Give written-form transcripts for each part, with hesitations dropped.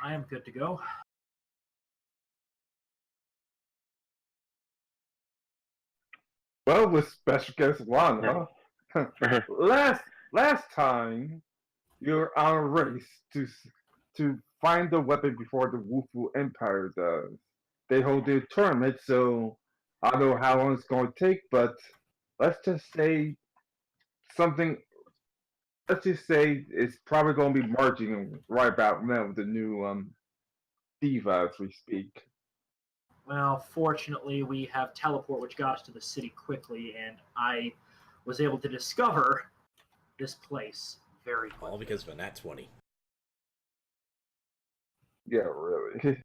I am good to go. Well, with special guest one, huh? last time you're on a race to find the weapon before the Wufu Empire does. They hold their tournament, so I don't know how long it's going to take, but let's just say something. Let's just say it's probably going to be marching right about now with the new diva as we speak. Well, fortunately, we have teleport, which got us to the city quickly, and I was able to discover this place very quickly. All because of a nat 20. Yeah, really.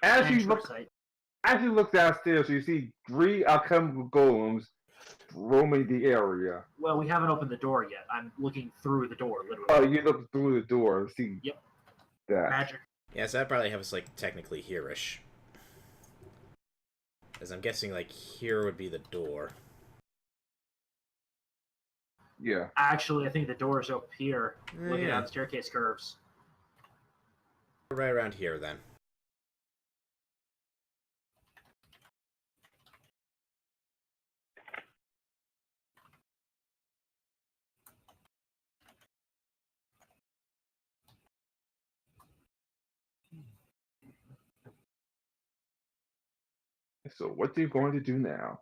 as you look downstairs, you see three alchemical golems roaming the area. Well, we haven't opened the door yet. I'm looking through the door, literally. Oh, you look through the door. See. Yep. That. Magic. Yeah, so that probably have us, like, technically here-ish. As I'm guessing, like, here would be the door. Yeah. Actually, I think the door is up here, looking down the staircase curves. Right around here, then. So what are you going to do now?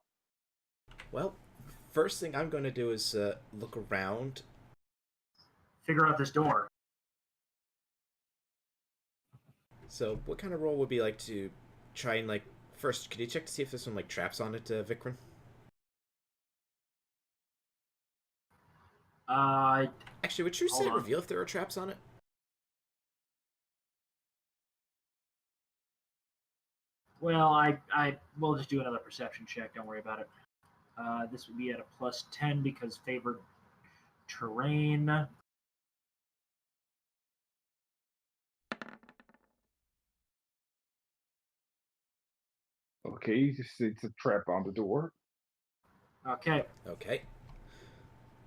Well, first thing I'm going to do is look around. Figure out this door. So, what kind of roll would be like to try and, like, first, could you check to see if there's some, like, traps on it, Vikram? Actually, would True Sight reveal if there are traps on it? Well, we'll just do another perception check. Don't worry about it. This would be at a +10 because favored terrain. Okay, you just see it's a trap on the door. Okay. Okay.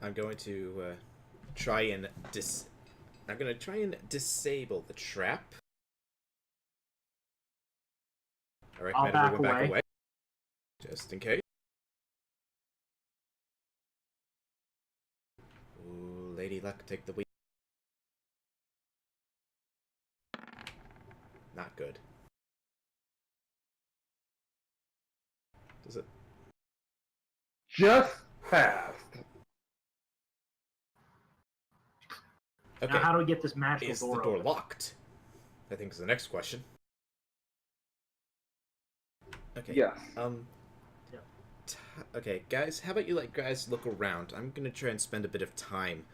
I'm going to try and disable the trap. I recommend everyone back away. Just in case. Ooh, Lady Luck, take the wheel. Not good. Does it? Just passed. Okay. Now, how do we get this magical is door the door open? locked? I think is the next question. Okay. Yes. Okay, guys, how about you let guys look around? I'm gonna try and spend a bit of time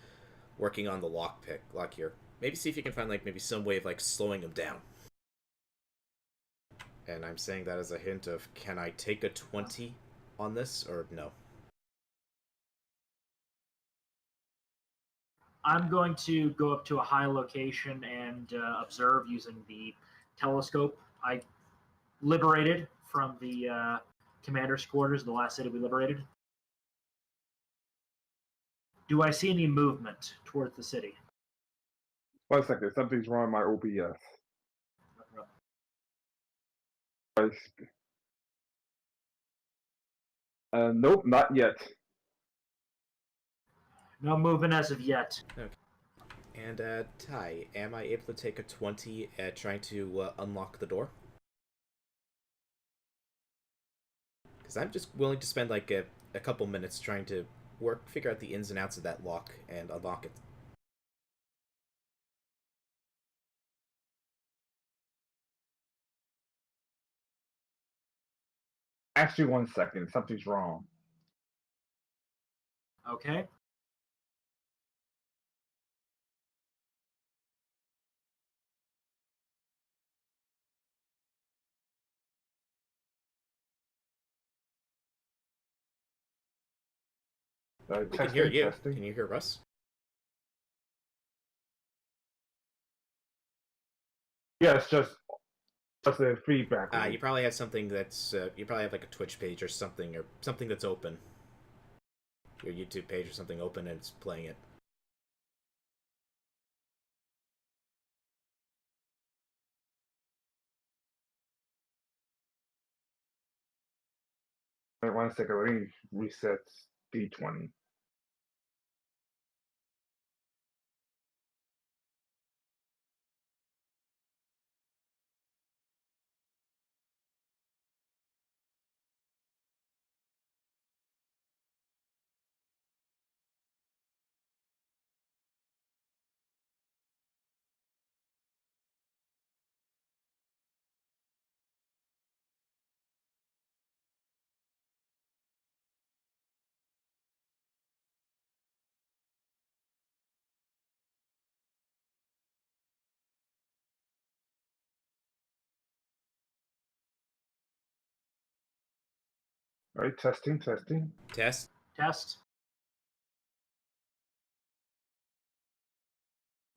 working on the lock here. Maybe see if you can find, like, maybe some way of, like, slowing them down. And I'm saying that as a hint of, can I take a 20 on this, or no? I'm going to go up to a high location and observe using the telescope I liberated from the commander's quarters, the last city we liberated. Do I see any movement towards the city? 1 second, something's wrong with my OBS. Nope, not yet. No movement as of yet. Okay. And, Ty, am I able to take a 20 at trying to unlock the door? Because I'm just willing to spend, like, a couple minutes trying to figure out the ins and outs of that lock and unlock it. Actually, 1 second, something's wrong. Okay. We can hear you. Testing. Can you hear us? Yeah, it's just the feedback. You probably have something that's you probably have like a Twitch page or something that's open. Your YouTube page or something open and it's playing it. Wait 1 second. Let me reset D20. All right, testing. Test. Test.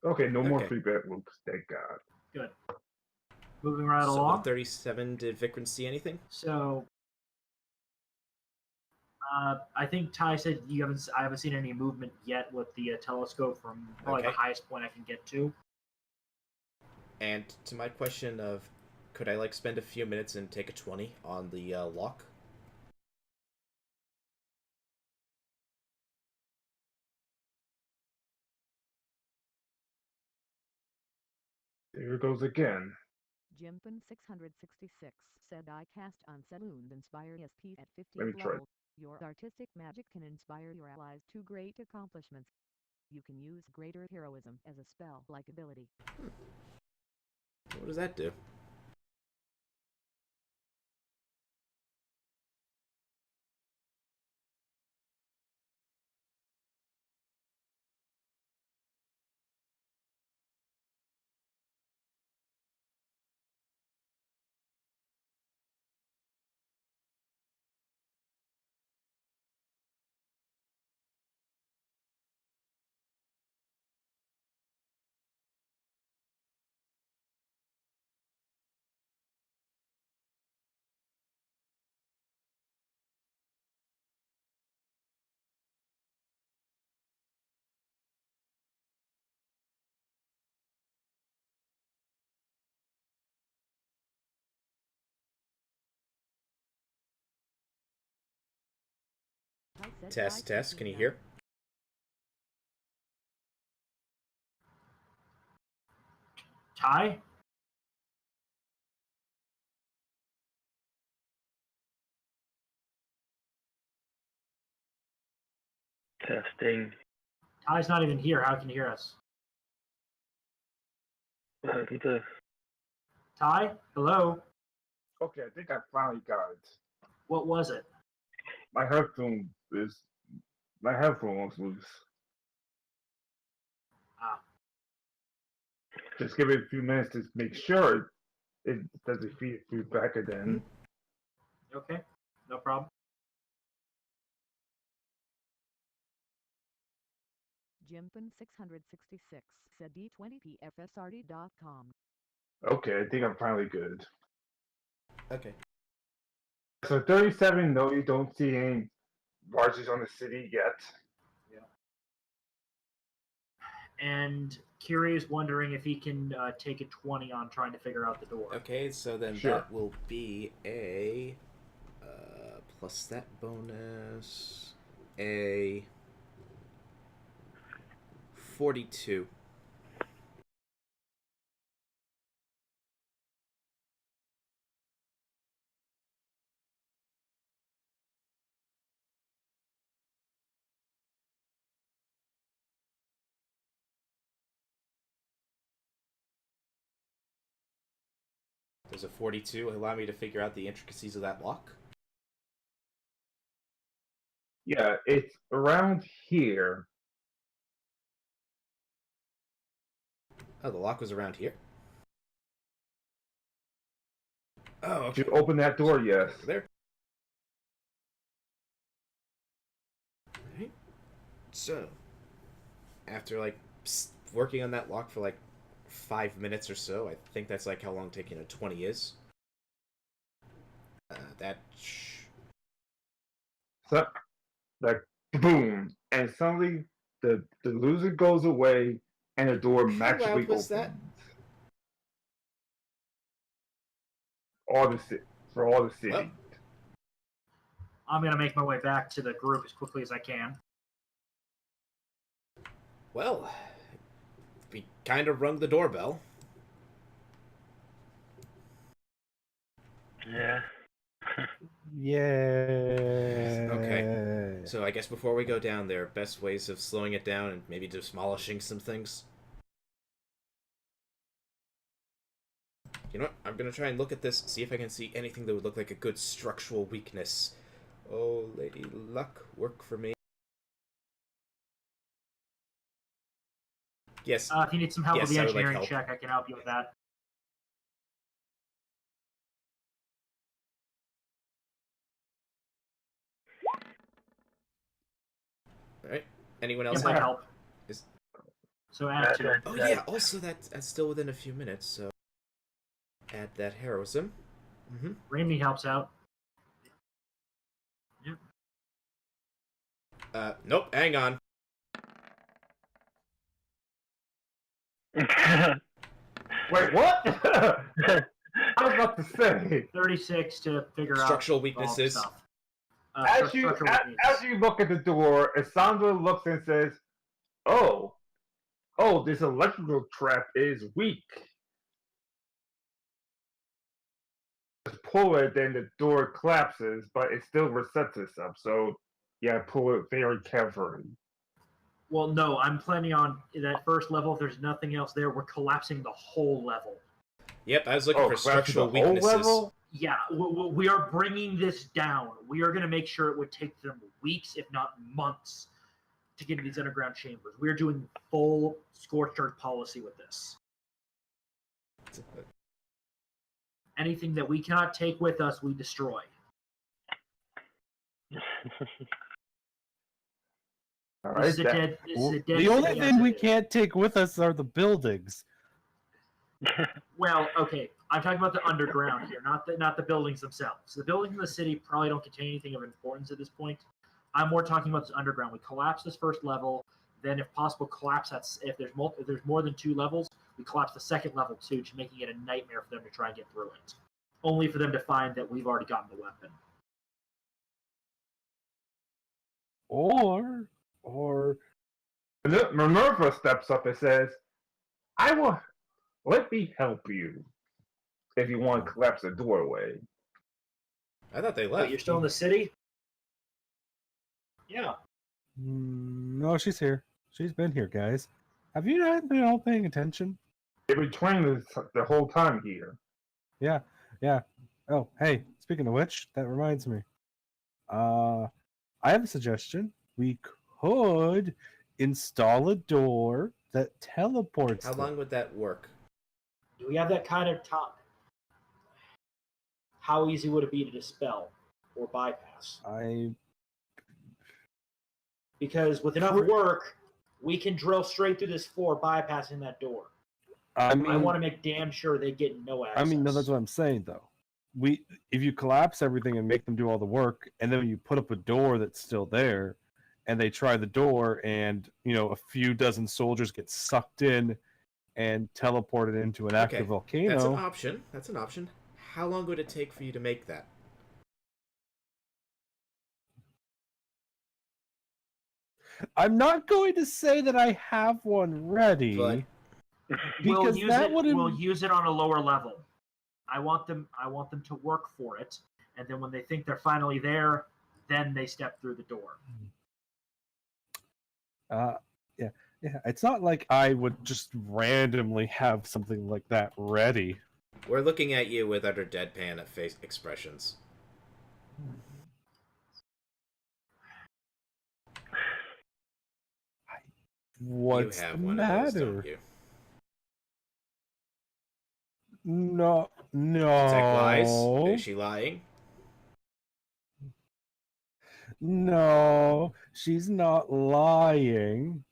Okay, no more Okay. feedback loops. Thank God. Good. Moving right So along. with 37, did Vikram see anything? So, I think Ty said I haven't seen any movement yet with the telescope from probably the Okay. highest point I can get to. And to my question of, could I spend a few minutes and take a 20 on the lock? There it goes again. Jimpin 666 said I cast on Saloon Inspire SP at Let me 15th try. level. Your artistic magic can inspire your allies to great accomplishments. You can use greater heroism as a spell-like ability. What does that do? Test. Can you hear? Ty? Testing. Ty's not even here. How can you hear us? Ty? Hello? Okay, I think I finally got it. What was it? My headphone was loose. Ah. Just give it a few minutes to make sure it doesn't feed back again. Okay. No problem. Jimpin 666 said D20pfsrd.com. Okay, I think I'm finally good. Okay. So 37, no, you don't see any barges on the city yet. And Kiri is wondering if he can take a 20 on trying to figure out the door. Okay, so then Sure. that will be a plus that bonus, a 42. Does a 42 allow me to figure out the intricacies of that lock? Yeah, it's around here. Oh, the lock was around here? Oh, okay. To open that door, yes. There. Alright. So, after working on that lock for 5 minutes or so, I think that's how long taking a 20 is. So, boom, and suddenly the loser goes away, and the door magically loud was opens. that? For all the city. Well, I'm gonna make my way back to the group as quickly as I can. Well, we kind of rung the doorbell. Yeah. Yay. Okay. So I guess before we go down there, best ways of slowing it down and maybe demolishing some things. You know what? I'm gonna try and look at this, see if I can see anything that would look like a good structural weakness. Oh, Lady Luck, work for me. Yes. If you need some help Yes, with the I would like engineering help. check, I can help you with that. Alright. Anyone else Yes, I have? help. Is- So add two. Oh yeah, also that's still within a few minutes, so add that heroism. Mm-hmm. Raimi helps out. Nope, hang on. Wait, what? I was about to say. 36 to figure out Structural all the weaknesses. stuff. As you look at the door, Sandra looks and says, "Oh, this electrical trap is weak. Just pull it, then the door collapses, but it still resets itself. So, yeah, pull it very carefully." Well, no, I'm planning on that first level. If there's nothing else there, we're collapsing the whole level. Yep, I was looking for collapsing structural the whole weaknesses. level? Yeah, we are bringing this down. We are going to make sure it would take them weeks, if not months, to get into these underground chambers. We're doing full scorched earth policy with this. Anything that we cannot take with us, we destroy. All This right, is a dead. This is a dead The only city thing as we it is. can't take with us are the buildings. Well, okay. I'm talking about the underground here, not the buildings themselves. The buildings in the city probably don't contain anything of importance at this point. I'm more talking about this underground. We collapse this first level, then, if possible, collapse that. If there's more than 2 levels, we collapse the second level too, to making it a nightmare for them to try and get through it. Only for them to find that we've already gotten the weapon. Or Minerva steps up and says, let me help you if you want to collapse the doorway." I thought they Wait, left. you're still in the city? Yeah. no, she's here. She's been here, guys. Have you not been all paying attention? They've been training the whole time here. Yeah. Oh, hey, speaking of which, that reminds me. I have a suggestion. We could install a door that teleports How them. long would that work? Do we have that kind of time? How easy would it be to dispel or bypass? Because with enough work, we can drill straight through this floor, bypassing that door. I want to make damn sure they get no access. No, that's what I'm saying, though. If you collapse everything and make them do all the work, and then you put up a door that's still there, and they try the door, and a few dozen soldiers get sucked in and teleported into an active volcano. That's an option. How long would it take for you to make that? I'm not going to say that I have one ready. But because we'll use it on a lower level. I want them to work for it, and then when they think they're finally there, then they step through the door. Yeah. It's not like I would just randomly have something like that ready. we're looking at you with utter deadpan face expressions. What's you have the one matter? of those, don't you? No. Tech lies. Is she lying? No, she's not lying.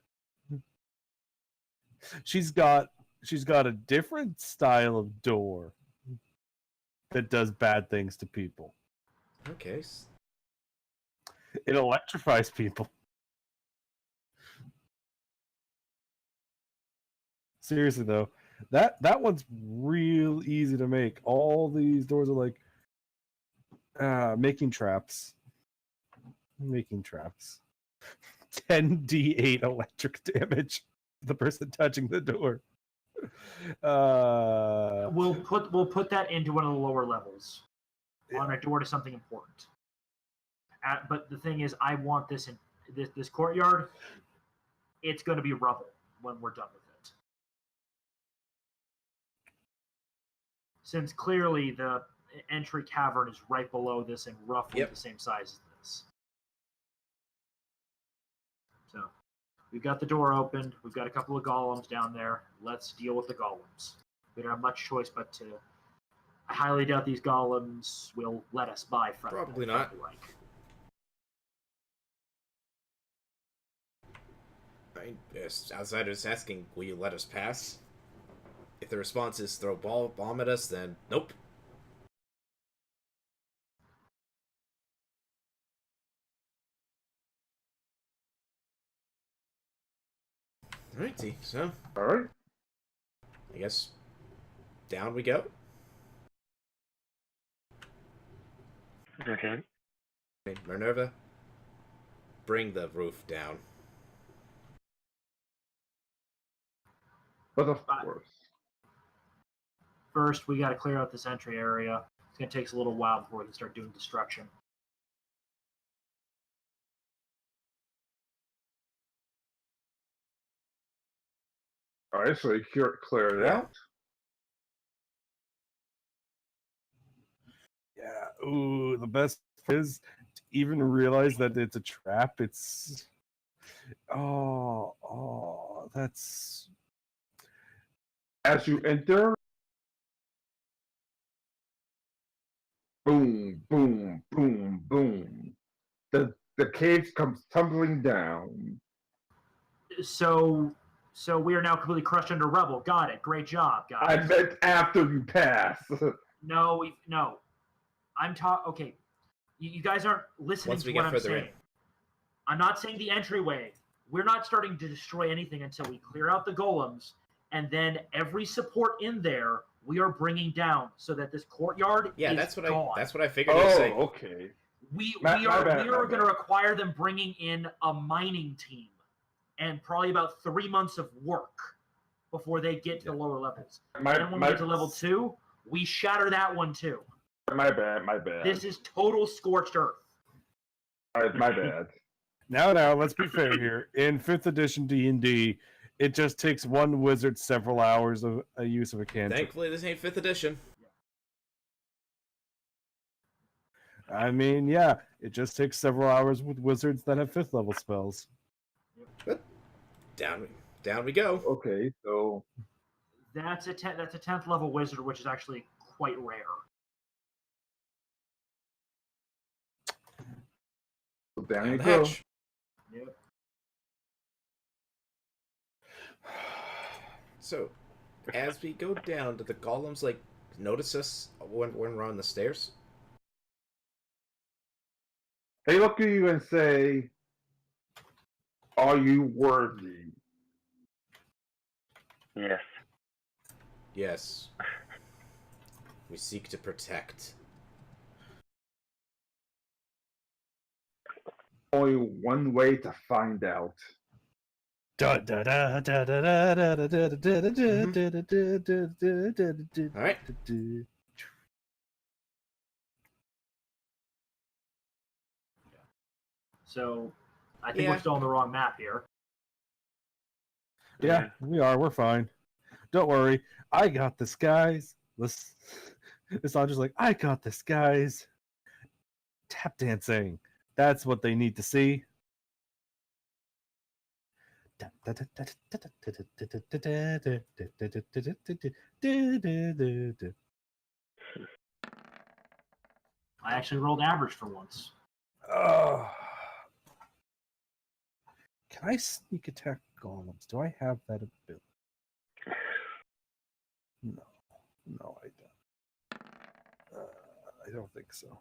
She's got a different style of door that does bad things to people. Okay. It electrifies people. Seriously though, that one's real easy to make. All these doors are like making traps. making traps. 10d8 electric damage. The person touching the door. We'll put that into one of the lower levels on a door to something important. But the thing is, I want this in this courtyard. It's going to be rubble when we're done with it, since clearly the entry cavern is right below this and roughly the same size as this. So we've got the door opened. We've got a couple of golems down there. Let's deal with the golems. We don't have much choice but to. I highly doubt these golems will let us buy from them. Probably not. As outsiders asking, will you let us pass? If the response is throw bomb at us, then nope. Alrighty, so. Alright. I guess down we go. Okay. Minerva, bring the roof down. But of course. First, we got to clear out this entry area. It's going to take us a little while before we can start doing destruction. Alright, so you clear it out. Yeah. Ooh, the best is to even realize that it's a trap. It's that's As you enter, boom, boom, boom, boom. The cave comes tumbling down. So we are now completely crushed under rubble. Got it. Great job, guys. I meant after you pass. No. I'm talking. Okay, you guys aren't listening to what I'm saying. I'm not saying the entryway. We're not starting to destroy anything until we clear out the golems, and then every support in there we are bringing down so that this courtyard is that's what gone. that's what I figured. Oh, say. Okay. We are going to require them bringing in a mining team, and probably about 3 months of work before they get to the lower levels. And when we get to level 2, we shatter that one too. My bad. This is total scorched earth. My bad. Now, let's be fair here. In 5th edition D&D, it just takes one wizard several hours of a use of a cantrip. Thankfully, this ain't 5th edition. I mean, yeah, it just takes several hours with wizards that have 5th level spells. But down we go. Okay, so that's a 10th level wizard, which is actually quite rare. So down you go. Yep. So, as we go down, do the golems notice us when we're on the stairs? They look at you and say, "Are you worthy?" Yes. Yes. We seek to protect. Only one way to find out. All right. So, I think we're still on the wrong map here. Yeah, we are. We're fine. Don't worry. I got this, guys. This Sandra's like, I got this, guys. Tap dancing. That's what they need to see. I actually rolled average for once. Can I sneak attack golems? Do I have that ability? No, I don't. I don't think so.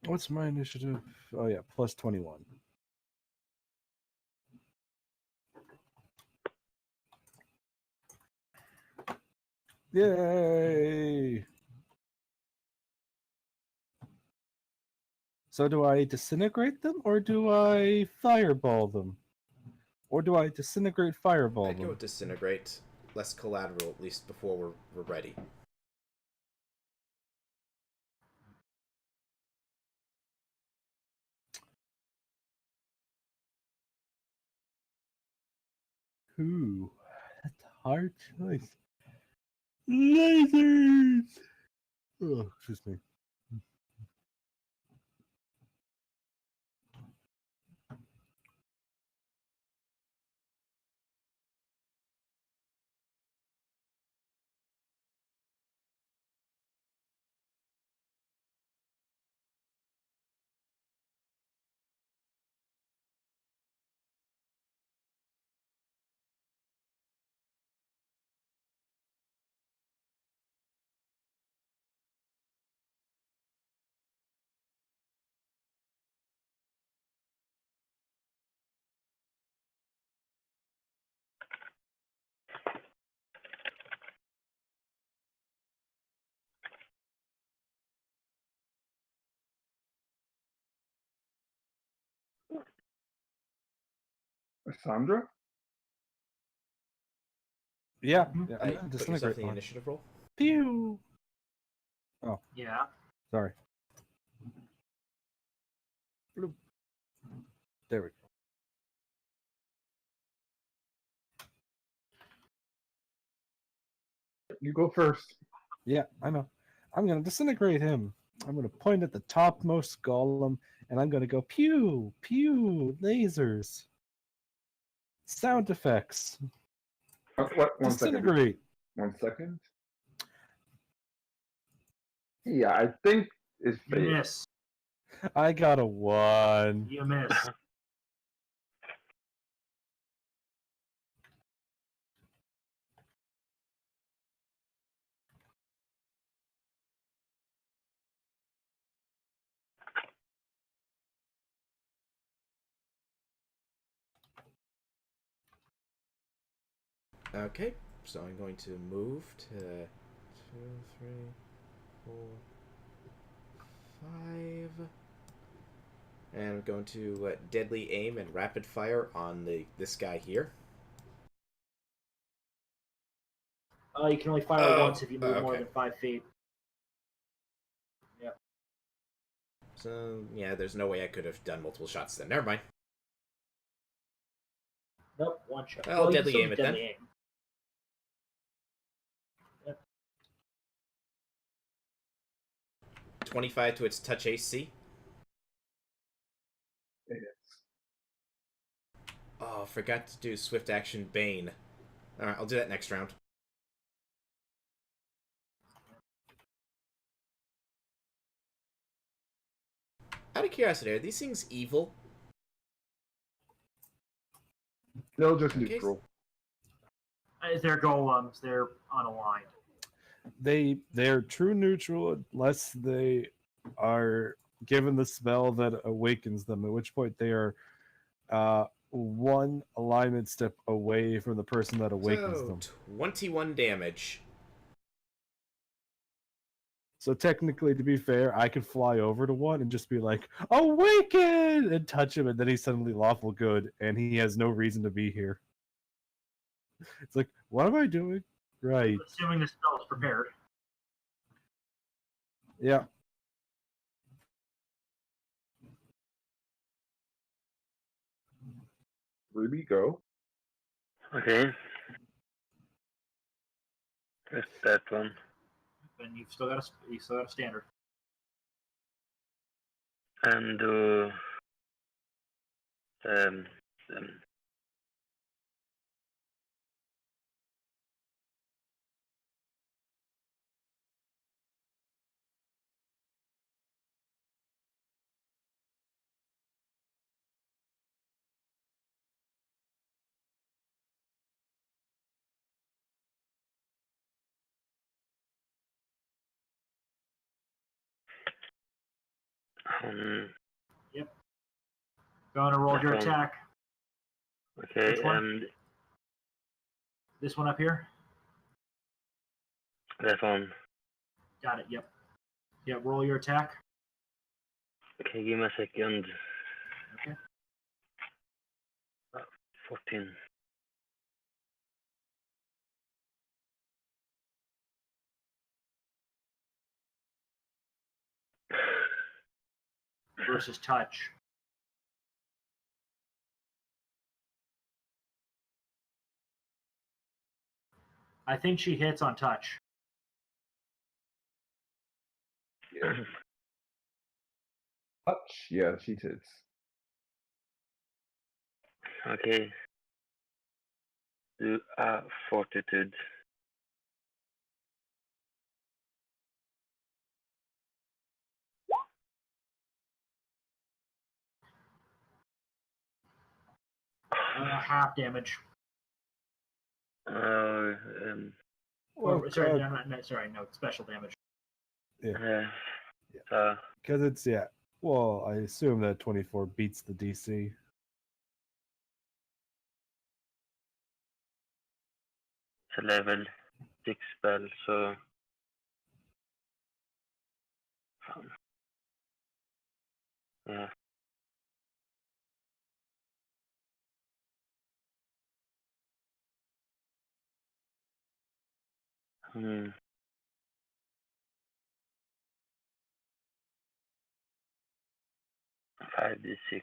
What's my initiative? Oh yeah, plus 21. Yay! So do I disintegrate them, or do I fireball them? Or do I disintegrate fireball I'd go them? with disintegrate. Less collateral, at least before we're ready. Ooh, that's a hard choice. Lasers! Oh, excuse me. Sandra? Yeah, Mhm. yeah, Put I'm gonna yourself disintegrate in the one. initiative roll. Pew! Oh, Yeah. sorry. Bloop. There we go. You go first. Yeah, I know. I'm gonna disintegrate him. I'm gonna point at the topmost golem, and I'm gonna go pew, pew, lasers, sound effects, What? 1 second. disintegrate. 1 second. Yeah, I think it's You failed. miss. I got a 1. You miss. Okay, so I'm going to move to 2, 3, 4, 5. And I'm going to deadly aim and rapid fire on this guy here. You can only fire once if you move more okay. than 5 feet. Yep. So, yeah, there's no way I could have done multiple shots then. Never mind. Nope, one shot. Well, you deadly can still aim do it then. deadly aim. Yep. 25 to its touch AC. Yes. Oh, forgot to do swift action Bane. Alright, I'll do that next round. Out of curiosity, are these things evil? They'll just Okay. neutral. They're golems. They're unaligned. They're true neutral unless they are given the spell that awakens them, at which point they are one alignment step away from the person that awakens So, them. 21 damage. So technically, to be fair, I could fly over to one and just be like, "Awaken!" and touch him, and then he's suddenly lawful good, and he has no reason to be here. It's like, what am I doing? Right. Assuming the spell is prepared. Yeah. Ruby, go. Okay. Press that one. And you've still got a standard. And do um Yep. Go to roll your That's one. attack. okay, Which one? and This one up here. That one. Got it. Yep. Yeah. Roll your attack. Okay, give me a second. Okay. 14. Versus touch. I think she hits on touch. Touch. Yeah, she hits. Okay. Do a fortitude. Half damage. Um, Or sorry, no, special damage. uh, Because it's, yeah. Well, I assume that 24 beats the DC. it's a level 6 spell, so yeah. Hmm. 5d6.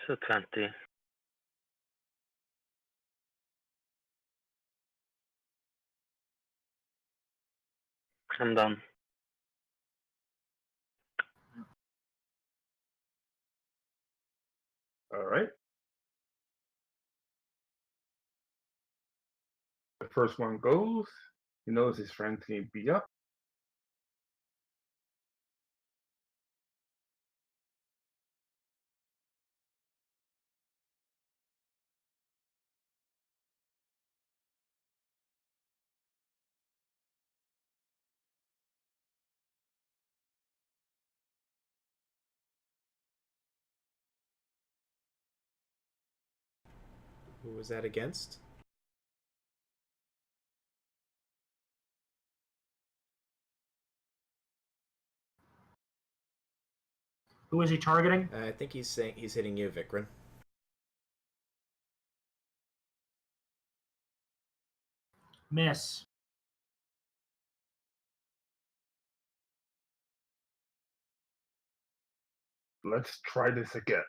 So 20. I'm done. All right. The first one goes. He knows his friend can beat up. Who was that against? Who is he targeting? I think he's saying he's hitting you, Vikran. Miss. Let's try this again.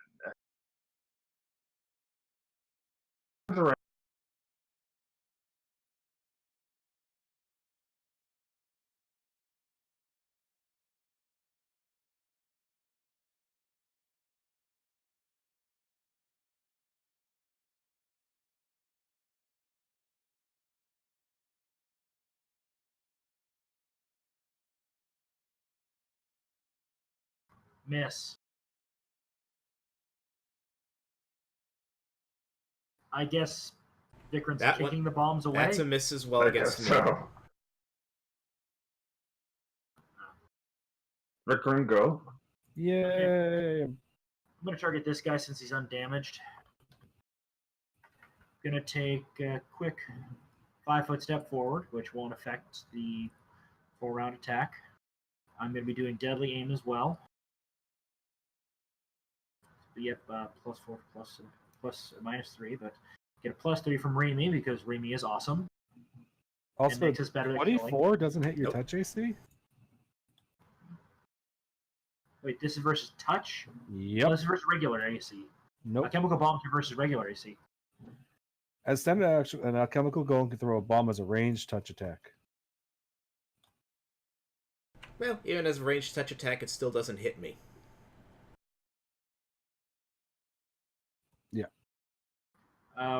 Miss. I guess Vikran's That kicking one- the bombs away. That's a miss as well I against guess me. so. Vikram, go. Yay! I'm going to target this guy since he's undamaged. Going to take a quick 5-foot step forward, which won't affect the 4-round attack. I'm going to be doing deadly aim as well. Yep, +4, plus -3, but get a +3 from Remy because Remy is awesome. Also, It makes us better at 24 killing. doesn't hit your Nope. touch AC? Wait, this is versus touch? Yep. No, this is versus regular AC. Nope. Chemical bombs are versus regular AC. As standard action, an alchemical golem can throw a bomb as a ranged touch attack. Well, even as a ranged touch attack, it still doesn't hit me. Yeah.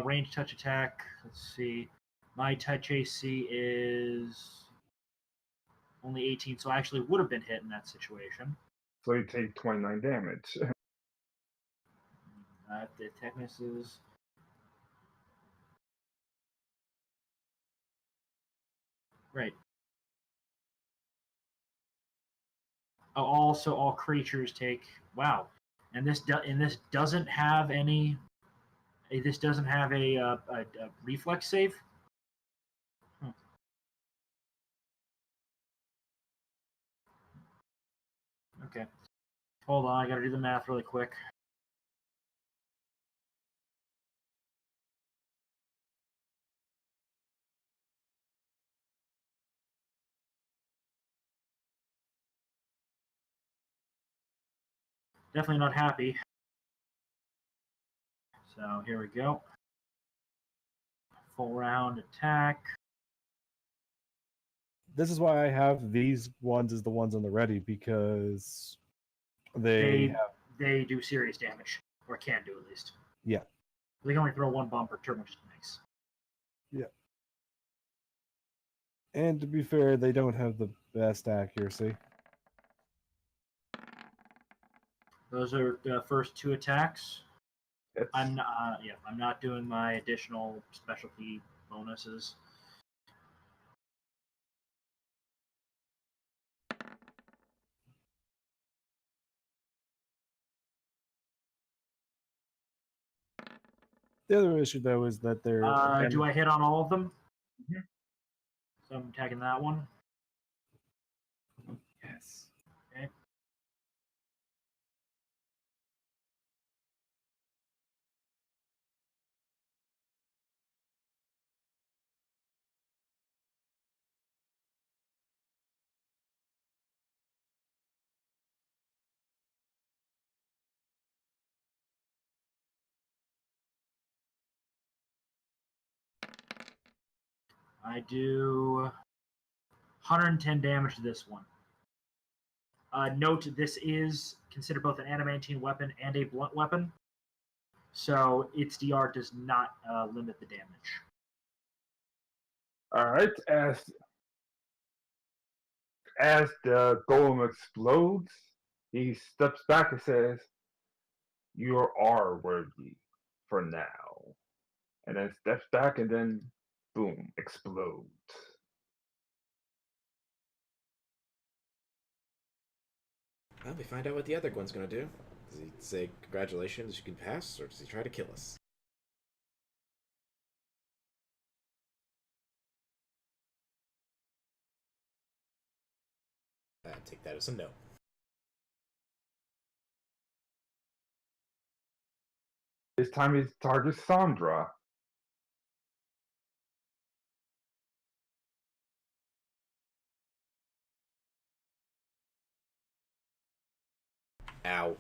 Range touch attack. Let's see. My touch AC is Only 18, so I actually would have been hit in that situation. So you take 29 damage. The attack misses. Right. Oh, also all creatures take. Wow. And this doesn't have any. This doesn't have a reflex save. Okay. Hold on, I gotta do the math really quick. Definitely not happy. So here we go. Full round attack. This is why I have these ones as the ones on the ready, because they do serious damage, or can do at least. Yeah. They can only throw one bomb per turn, which is nice. Yeah. And to be fair, they don't have the best accuracy. Those are the first two attacks. It's, I'm not doing my additional specialty bonuses. The other issue, though, is that they're... Do I hit on all of them? Mhm. So I'm attacking that one. Yes. Okay. I do 110 damage to this one. Note, this is considered both an adamantine weapon and a blunt weapon, so its DR does not limit the damage. all right. As the golem explodes, he steps back and says, "You are worthy for now," and then steps back and then, boom, explodes. Well, we find out what the other one's gonna do. Does he say, congratulations, you can pass, or does he try to kill us? I take that as a no. This time he targets Sandra. Ow.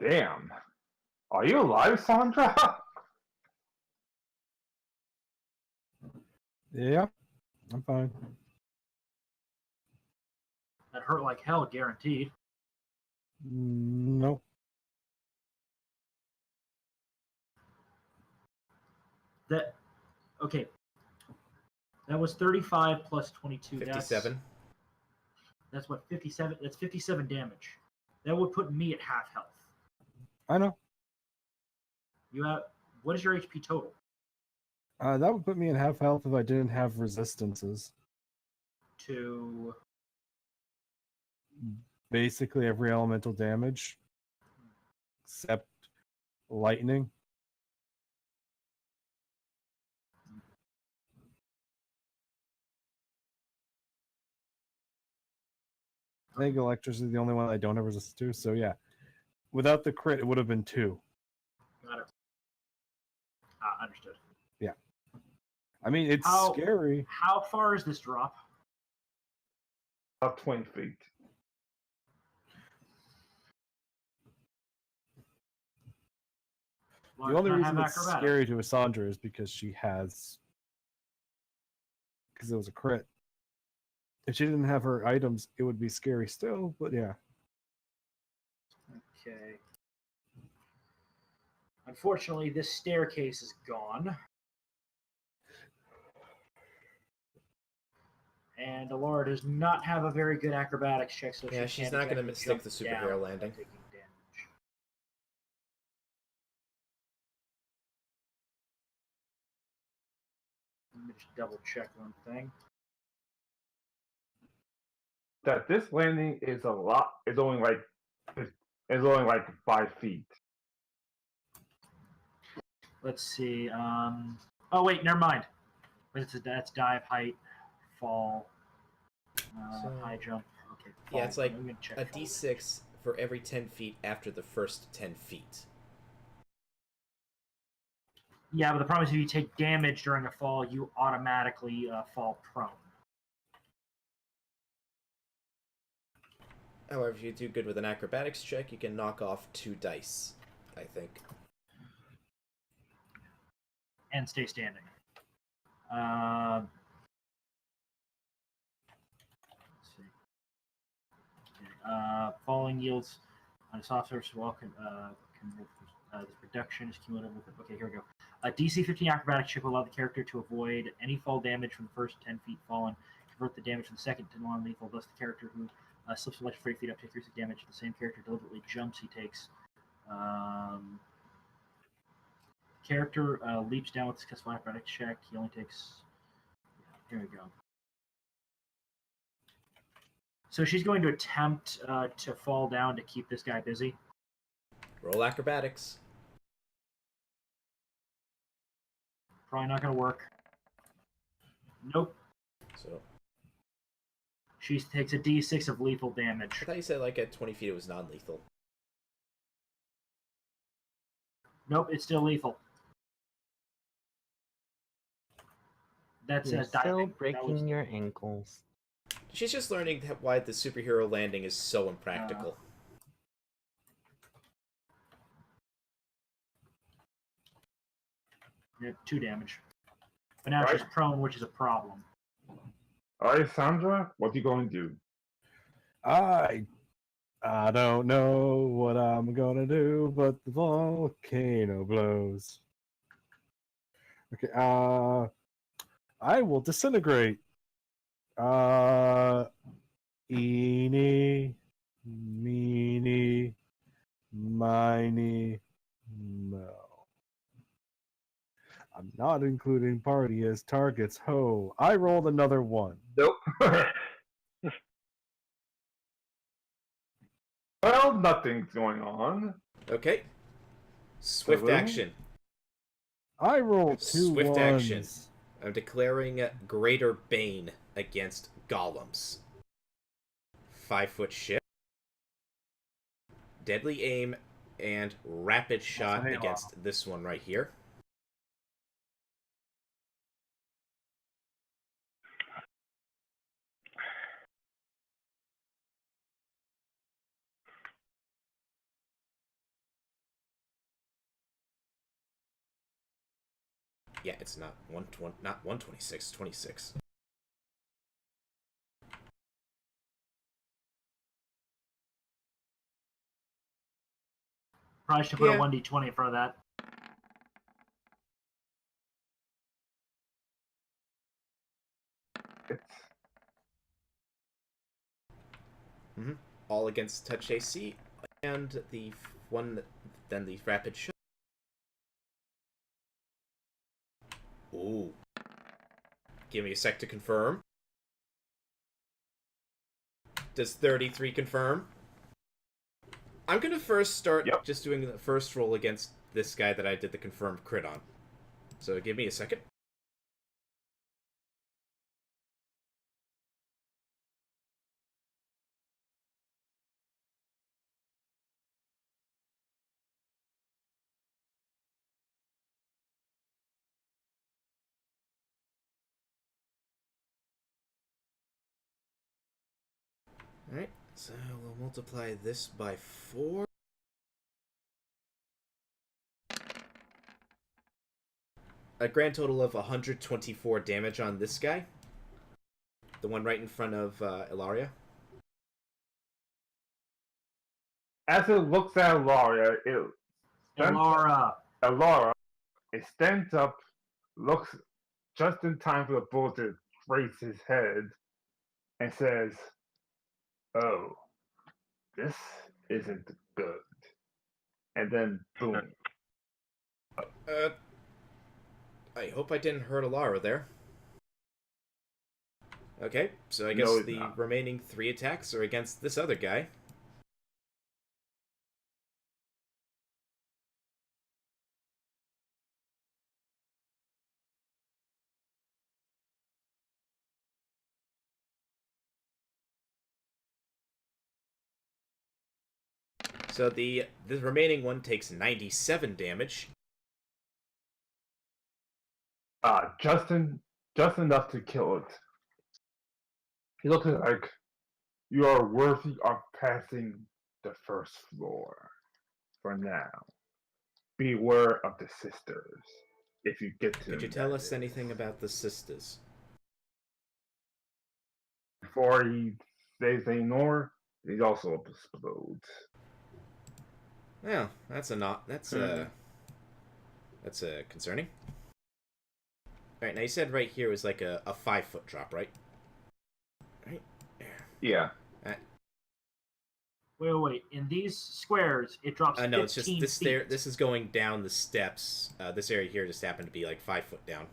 Damn. Are you alive, Sandra? Yeah, I'm fine. That hurt like hell, guaranteed. No. That okay. That was 35 plus 22. 57. That's what 57. That's 57 damage. That would put me at half health. I know. You have what is your HP total? That would put me in half health if I didn't have resistances. To Basically every elemental damage, except lightning. I think electricity is the only one I don't have resistance to. So yeah, without the crit, it would have been 2. got it. Understood. Yeah, I mean it's scary. How far is this drop? About 20 feet. The only reason it's scary to Asandra is because it was a crit. If she didn't have her items, it would be scary still, but yeah. Okay. Unfortunately, this staircase is gone. And Alora does not have a very good acrobatics check, so Yeah, she she's can't not going to exactly stick the jump superhero down landing. without taking damage. Let me just double check one thing. That this landing is a lot. It's only like 5 feet. Let's see. Oh wait, never mind. That's dive, height, fall, high jump. Okay. Fall. Yeah, it's like I'm gonna check a fall. d6 for every 10 feet after the first 10 feet. Yeah, but the problem is if you take damage during a fall, you automatically fall prone. However, if you do good with an acrobatics check, you can knock off 2 dice, I think. And stay standing. Let's see. Okay. Falling yields on a soft surface wall this reduction is cumulative with it. Okay, here we go. A DC 15 acrobatics check will allow the character to avoid any fall damage from the first 10 feet fallen. Convert the damage from the second to non-lethal. Thus, the character who slips from 30 feet up takes 3 damage. The same character deliberately jumps, he takes. Character leaps down with a successful acrobatics check. He only takes. Here we go. So she's going to attempt to fall down to keep this guy busy. Roll acrobatics. Probably not going to work. Nope. So She takes a d6 of lethal damage. I thought you said like at 20 feet it was non-lethal. Nope, it's still lethal. That's You're still diving. breaking your ankles. She's just learning why the superhero landing is so impractical. Yeah, 2 damage. But now she's prone, which is a problem. All right, Sandra, what you going to do? I don't know what I'm gonna do, but the volcano blows. Okay, I will disintegrate. Eeny, meeny, miny, mo. I'm not including party as targets. Ho! I rolled another 1. Nope. Well, nothing's going on. Okay. Swift Hello? action. I rolled 2 Swift ones. action. I'm declaring Greater Bane against golems. 5-foot shift. Deadly aim and rapid shot Halo. against this one right here. Yeah, it's not 126, 26. Probably should put Yeah. a 1d20 in front of that. It's All against touch AC, and the one, then the rapid shot. Ooh. Give me a sec to confirm. Does 33 confirm? I'm gonna first start just doing the first roll against this guy that I did the confirmed crit on. So give me a second. Alright, so we'll multiply this by 4. A grand total of 124 damage on this guy. The one right in front of Ilaria. as it looks at Laura, Laura, it stands up, looks just in time for the bullet to raise his head, and says, "Oh, this isn't good." And then boom. I hope I didn't hurt Alara there. Okay, so I guess No, it's the not. remaining 3 attacks are against this other guy. So the remaining one takes 97 damage. Just enough to kill it. He looks like you are worthy of passing the first floor. For now, beware of the sisters. If you get to Could you them, tell that us is. anything about the sisters? Before he says any more, he also explodes. Well, that's concerning. Alright, now you said right here was like a 5-foot drop, right? Right. Yeah. Wait. In these squares, it drops 15 No, it's just this feet. this is going down the steps. This area here just happened to be like 5 foot down.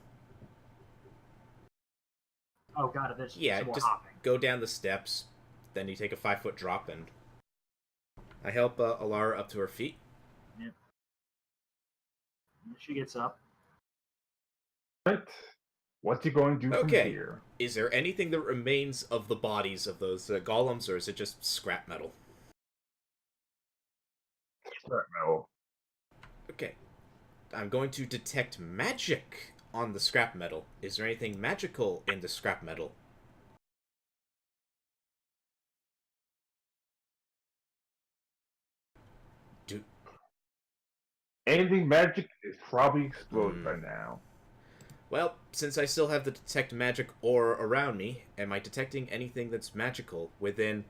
Oh, got it. There's Yeah, some more just hopping. go down the steps, then you take a 5-foot drop, and I help Alara up to her feet. Yep. She gets up. Right. What's he going to do from Okay. here? Is there anything that remains of the bodies of those golems, or is it just scrap metal? Scrap metal. Okay. I'm going to detect magic on the scrap metal. Is there anything magical in the scrap metal? Anything magic is probably exploded by now. Well, since I still have the detect magic aura around me, am I detecting anything that's magical within,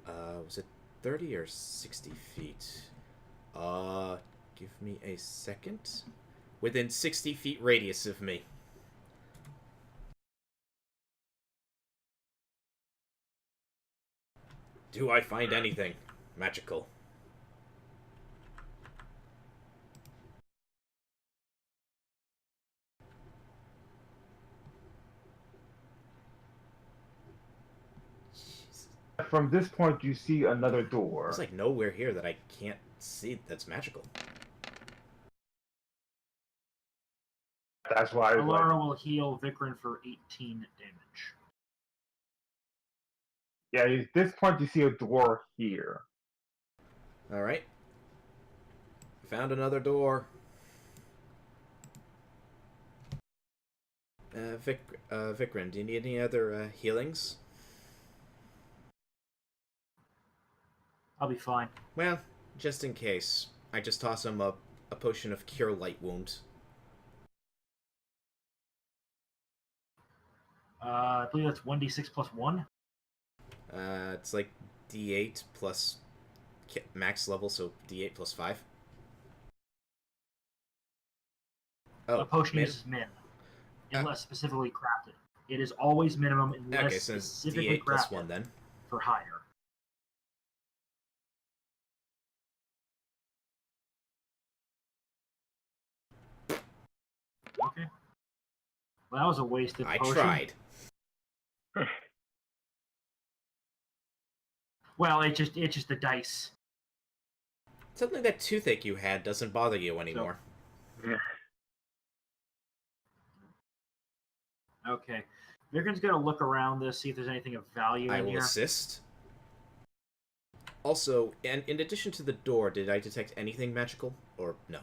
was it 30 or 60 feet? Give me a second. Within 60 feet radius of me. Do I find anything magical? From this point, you see another door. There's like nowhere here that I can't see that's magical. That's why I was Alara like, will heal Vikrin for 18 damage. yeah, at this point you see a door here. Alright. Found another door. Vikrin, do you need any other healings? I'll be fine. Well, just in case. I just toss him a potion of Cure Light Wound. I believe that's 1d6 plus 1. It's like D8 plus max level, so D8 plus 5. Oh, A potion uses min, unless specifically crafted. It is always minimum unless okay, so it's specifically D8 plus crafted 1 then. for higher. Okay. Well, that was a wasted I potion. tried. Well, it's just the dice. Something that toothache you had doesn't bother you anymore. Okay. Vikrin's gonna look around this, see if there's anything of value I in will here. assist. Also, and in addition to the door, did I detect anything magical? Or no?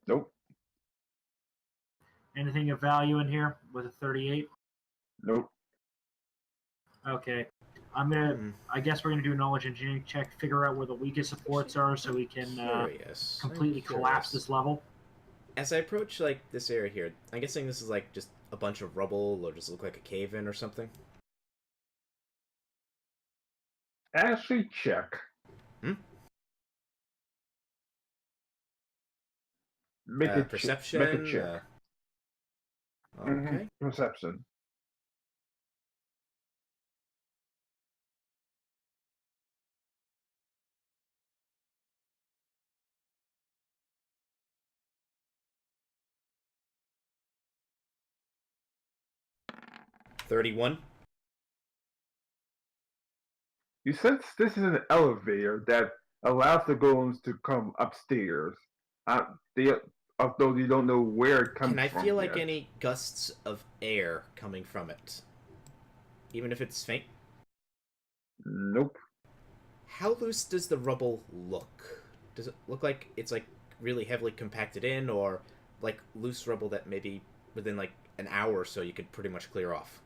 Nope. Anything of value in here with a 38? Nope. Okay. I guess we're gonna do a knowledge engineering check, figure out where the weakest supports are, so we can Curious. completely collapse this level. As I approach like this area here, I'm guessing this is like just a bunch of rubble, or does it look like a cave-in or something? Actually, check. Make a Perception. Make a check. Okay. Perception. 31. You sense this is an elevator that allows the golems to come upstairs. They, although you don't know where it comes Can I from feel like yet. any gusts of air coming from it? Even if it's faint? Nope. How loose does the rubble look? Does it look like it's like really heavily compacted in, or like loose rubble that maybe within like an hour or so you could pretty much clear off?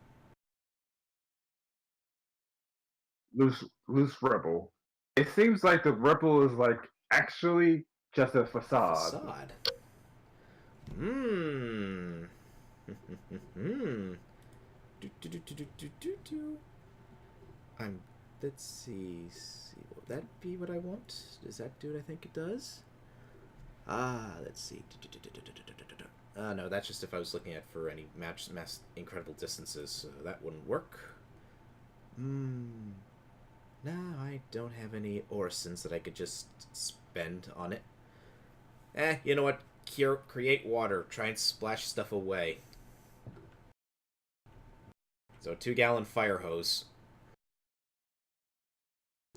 Loose rebel. It seems like the rebel is like actually just a facade. Facade. Hmm. Hmm. Do. Let's see. Will that be what I want? Does that do what I think it does? Let's see. No, that's just if I was looking at for any mass incredible distances, so that wouldn't work. No, I don't have any orisons that I could just spend on it. You know what? Create water. Try and splash stuff away. So, 2-gallon fire hose.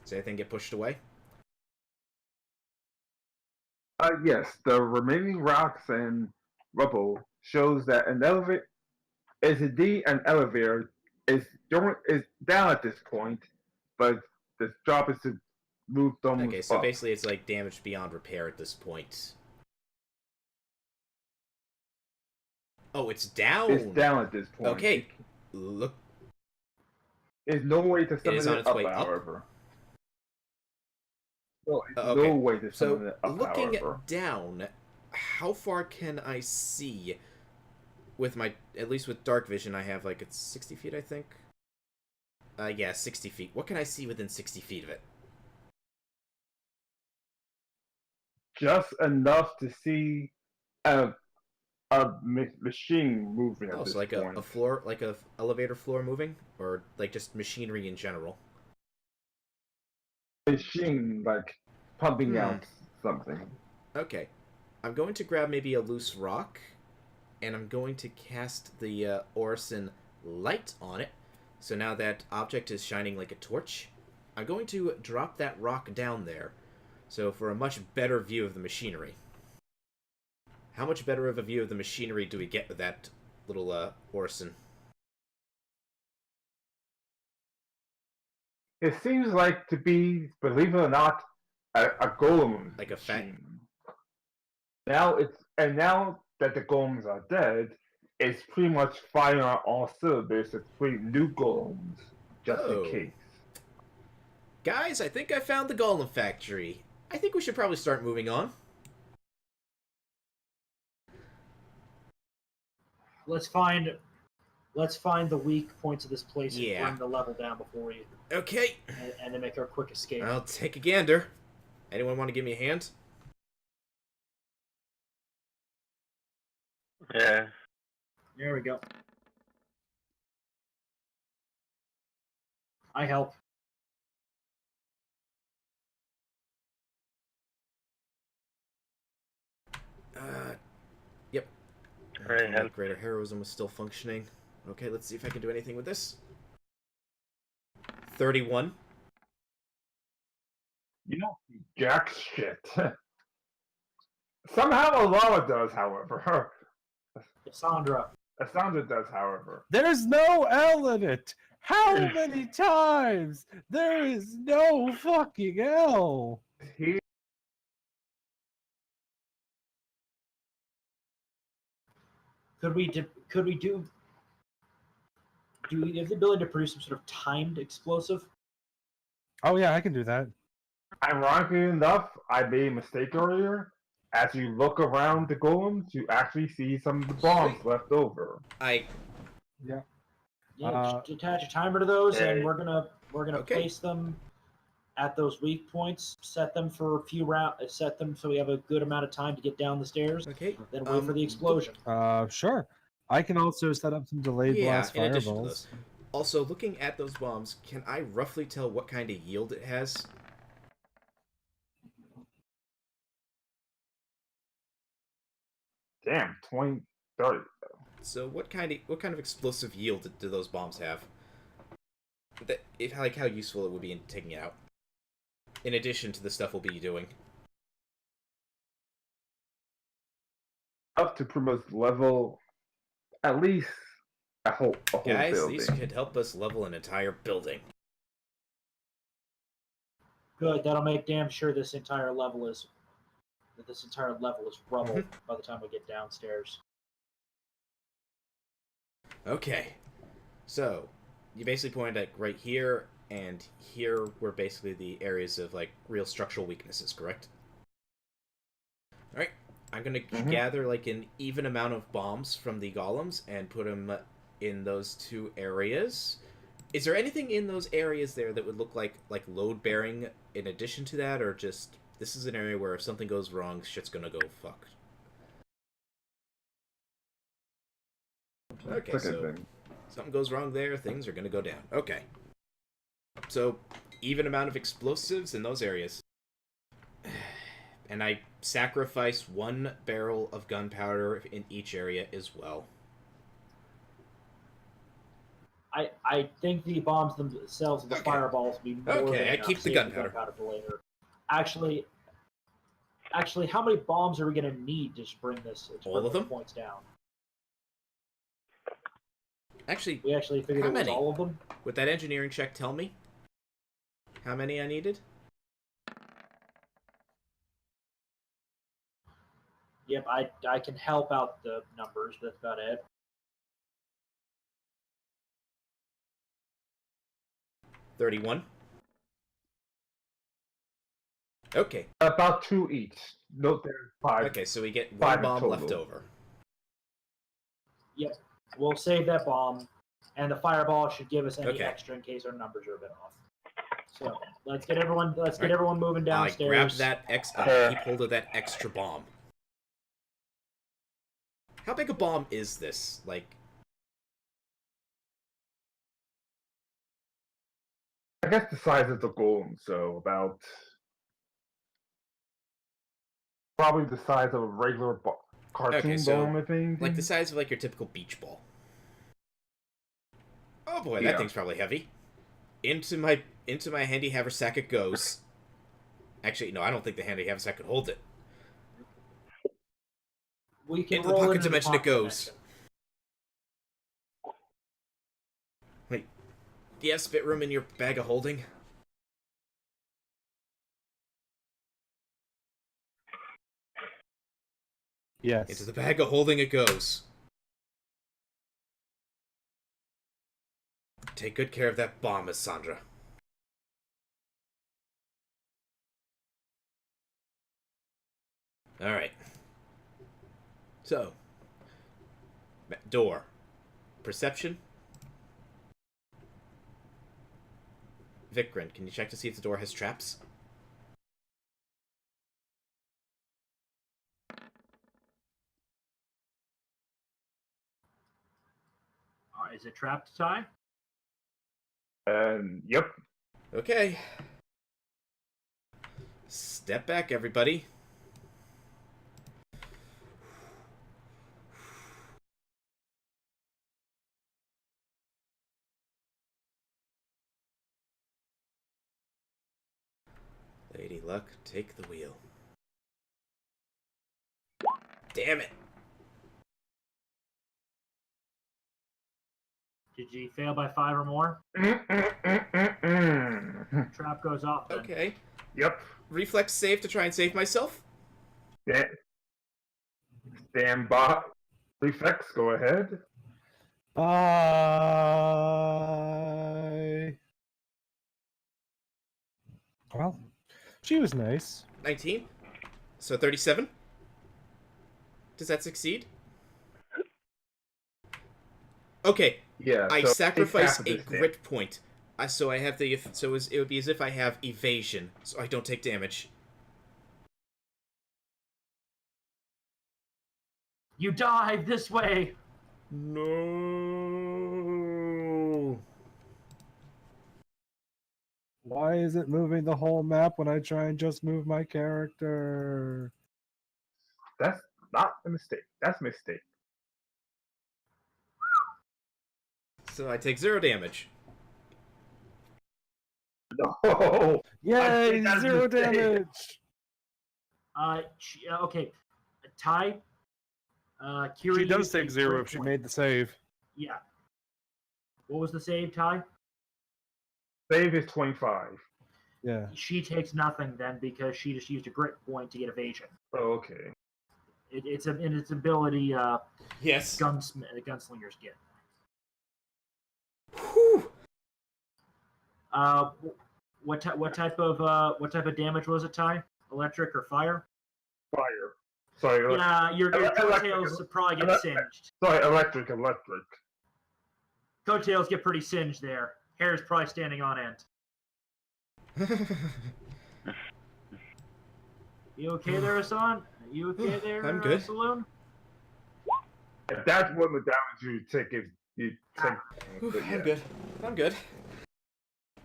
Does anything get pushed away? Yes, the remaining rocks and rubble shows that an elevator is indeed an elevator. Is down at this point, but the job is to move them Okay, so up. basically it's like damaged beyond repair at this point. Oh, it's down! It's down at this point. Okay, look. There's no way to It summon is on it its up, way up? however. No, Okay. no way to summon So, it up, looking however. down, how far can I see with my, at least with dark vision, I have like, it's 60 feet, I think? Yeah, 60 feet. What can I see within 60 feet of it? Just enough to see a machine moving at Oh, this so like point. a floor, like a elevator floor moving? Or like just machinery in general? Machine, like, pumping out something. Okay. I'm going to grab maybe a loose rock, and I'm going to cast the Orison light on it. So now that object is shining like a torch, I'm going to drop that rock down there. So for a much better view of the machinery. How much better of a view of the machinery do we get with that little Orison? It seems like to be, believe it or not, a golem Like a fat... machine. Now that the golems are dead, it's pretty much firing on all cylinders to create new golems, just in case. Guys, I think I found the golem factory. I think we should probably start moving on. Let's find the weak points of this place and Yeah. bring the level down before we Okay. and then make our quick escape. I'll take a gander. Anyone want to give me a hand? Yeah. There we go. I help. Yep. Alright, help. Greater heroism was still functioning. Okay, let's see if I can do anything with this. 31. You don't see jack shit. Somehow Alala does, however. Cassandra. Cassandra does, however. There's no L in it. How many times? There is no fucking L. He Could we do we have the ability to produce some sort of timed explosive? Oh yeah, I can do that. Ironically enough, I made a mistake earlier. As you look around the golems, you actually see some of the bombs left over. Yeah, Uh, just attach a timer to those, and Yeah. we're gonna Okay. place them at those weak points. Set them for a few rounds. Set them so we have a good amount of time to get down the stairs. Okay. Then wait for the explosion. Sure. I can also set up some delayed Yeah, blast in addition to fireballs. those. Also, looking at those bombs, can I roughly tell what kind of yield it has? Damn, 20, 30. So what kind of explosive yield do those bombs have? Like how useful it would be in taking it out. In addition to the stuff we'll be doing. Up to promote level, at least a whole Guys, building. these could help us level an entire building. Good. That'll make damn sure this entire level is rubble by the time we get downstairs. Okay. So, you basically pointed at right here, and here were basically the areas of, like, real structural weaknesses, correct? Alright. I'm gonna gather, like, an even amount of bombs from the golems and put them in those two areas. Is there anything in those areas there that would look like load-bearing in addition to that, or just, this is an area where if something goes wrong, shit's gonna go fuck? Okay, so something goes wrong there, things are gonna go down. Okay. So, even amount of explosives in those areas. And I sacrifice 1 barrel of gunpowder in each area as well. I think the bombs themselves and the fireballs will be more than I enough. keep the Save gunpowder. For later. Actually, how many bombs are we going to need to bring this all of them points down? Actually, we actually figured it was all of them. Would that engineering check tell me how many I needed? Yep, I can help out the numbers. That's about it. $31. Okay. About 2 each. Note there's 5. Okay, so we get 1 bomb total. left over. Yep, we'll save that bomb, and the fireball should give us any extra in case our numbers are a bit off. So let's get everyone moving downstairs. I grabbed that keep hold of that extra bomb. How big a bomb is this? Like, I guess the size of the golem, so about probably the size of a regular cartoon bomb, I think. Like the size of like your typical beach ball. Oh boy, that thing's probably heavy. Into my handy haversack it goes. Actually, no, I don't think the handy haversack could hold it. We can into the pocket dimension it goes. Wait, do you have spit room in your bag of holding? Yes. Into the bag of holding it goes. Take good care of that bomb, Miss Sandra. Alright. So. Door. Perception. Vikrin, can you check to see if the door has traps? Is it trapped, Ty? Yep. Okay. Step back, everybody. Lady Luck, take the wheel. Damn it. Did you fail by 5 or more? Trap goes off. Then. Okay. Yep. Reflex save to try and save myself? Stand by. Reflex, go ahead. Bye. Well, she was nice. 19. So 37. Does that succeed? Okay. Yeah. I so sacrifice a grit point. So I have the. So it would be as if I have evasion, so I don't take damage. You dive this way. No. Why is it moving the whole map when I try and just move my character? That's not a mistake. That's a mistake. So I take 0 damage. No. Yay! think that's 0 a mistake. damage. Okay. Ty. Kira, She you does take take 0 grit if she point. made the save. Yeah. What was the save, Ty? Save is 25. Yeah. She takes nothing then because she just used a grit point to get evasion. Oh, okay. It's its ability. Yes. Gunslingers get. Whew. What type of damage was it, Ty? Electric or fire? Fire. Sorry. Yeah, your electric. coattails probably get Electric. singed. Sorry, electric. Coattails get pretty singed there. Hair's probably standing on end. You okay there, Hassan? You okay there, I'm good. Saloon? If that's what the damage you take, if you take. But yeah. I'm good. I'm good.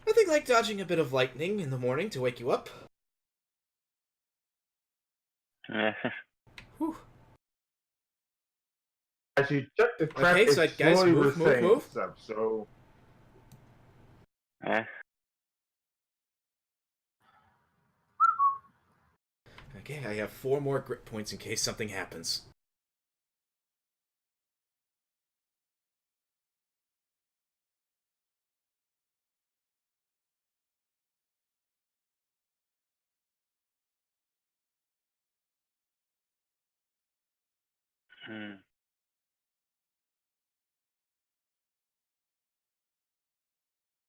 Nothing like dodging a bit of lightning in the morning to wake you up. Whew. As you check the trap, Okay, so it's guys, slowly move. saying stuff. So Okay, I have 4 more grit points in case something happens.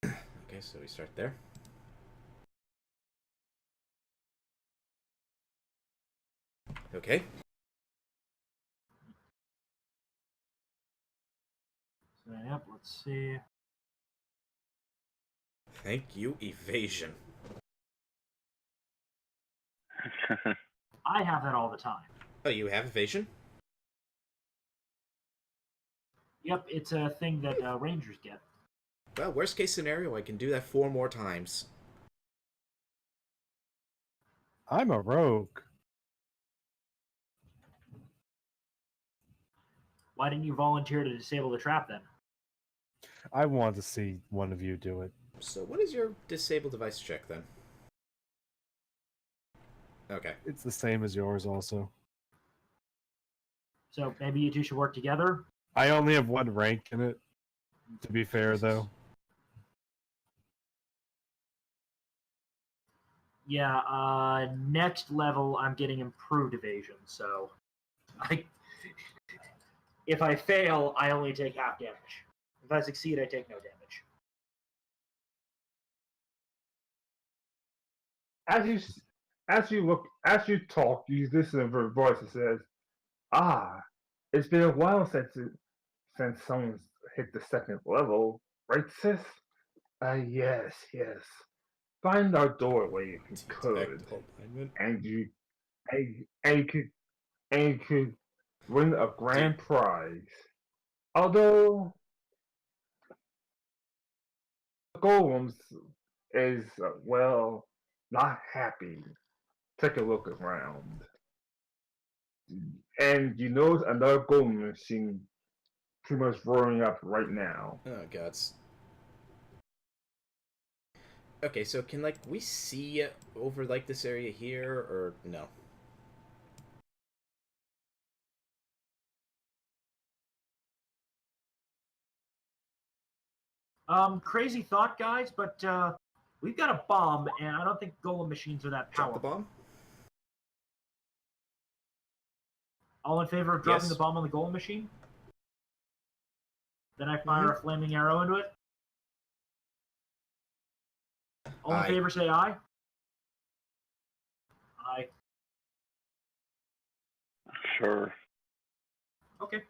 Okay, so we start there. Okay. So, yep, let's see. Thank you, evasion. I have that all the time. Oh, you have evasion? Yep, it's a thing that rangers get. Well, worst case scenario, I can do that 4 more times. I'm a rogue. Why didn't you volunteer to disable the trap then? I want to see one of you do it. So what is your disable device check then? Okay. It's the same as yours also. So maybe you two should work together? I only have 1 rank in it, to be fair, though. Yeah, next level I'm getting improved evasion, so if I fail, I only take half damage. If I succeed, I take no damage. as you talk, you listen to her voice that says, "Ah, it's been a while since someone's hit the 2nd level, right, sis? Yes. Find our doorway if you could, and you could win a grand prize. Although the golems is well not happy. Take a look around, and you notice another golem machine pretty much roaring up right now. Oh, gods. Okay, so can, like, we see over, like, this area here, or no? Crazy thought, guys, but we've got a bomb, and I don't think golem machines are that Drop the powerful. bomb? All in favor of dropping Yes. the bomb on the golem machine? Then I fire a flaming arrow into it. All in Aye. favor, say aye. Aye. Sure. Okay.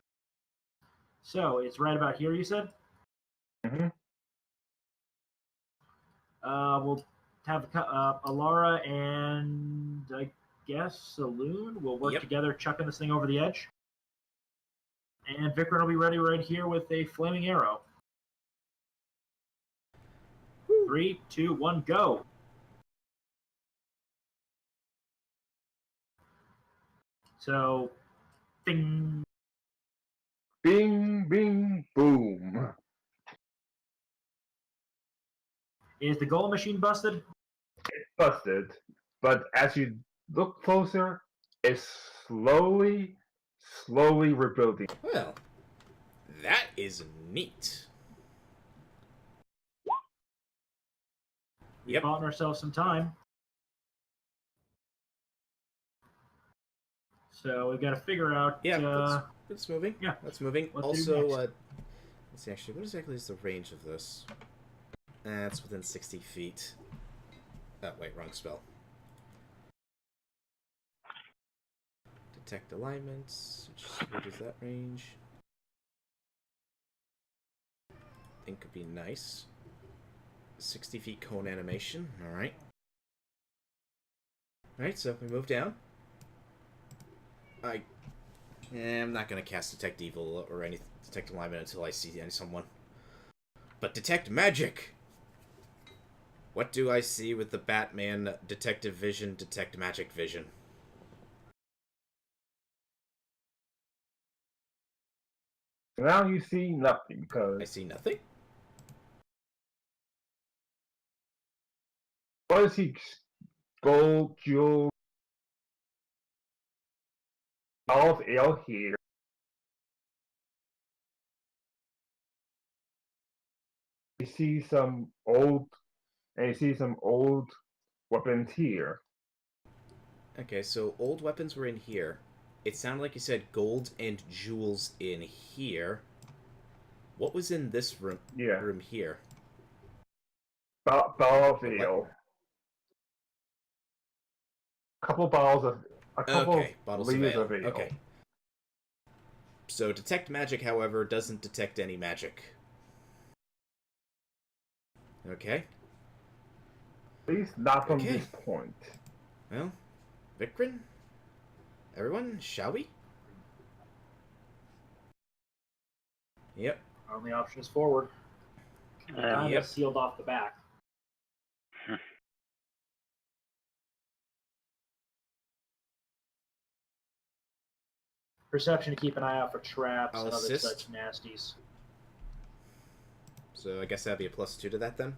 So it's right about here, you said? Mm-hmm. We'll have Alara and I guess Saloon will work Yep. together, chucking this thing over the edge. And Vikram will be ready right here with a flaming arrow. 3, 2, 1, go. So, bing. Bing, bing, boom. Is the golem machine busted? Busted, but as you look closer, it's slowly rebuilding. Well, that is neat. We Yep. bought ourselves some time. So we got to figure out. Yeah, that's moving. yeah. That's moving. What to do Also, next? let's see, actually, what exactly is the range of this? It's within 60 feet. Oh, wait, wrong spell. Detect alignments. What is that range? I think could be nice. 60 feet cone animation. Alright. Alright, so we move down. I'm not going to cast Detect Evil or any Detect Alignment until I see someone. But Detect Magic! What do I see with the Batman Detective Vision, Detect Magic Vision? Now you see nothing because I see nothing? what is he? Gold, jewel, all of ale here. You see some old, and you see some old weapons here. Okay, so old weapons were in here. It sounded like you said gold and jewels in here. What was in this room? Yeah. Room here? Bottle of What? ale. A couple of Okay, bottles of liters ale. of ale. Okay. So detect magic, however, doesn't detect any magic. Okay. At least not from Okay. this point. Well, Vikrin? Everyone, shall we? Yep. Our only option is forward. Kind Yep. of sealed off the back. Perception to keep an eye out for traps I'll and other assist. such nasties. So I guess that'd be a +2 to that then?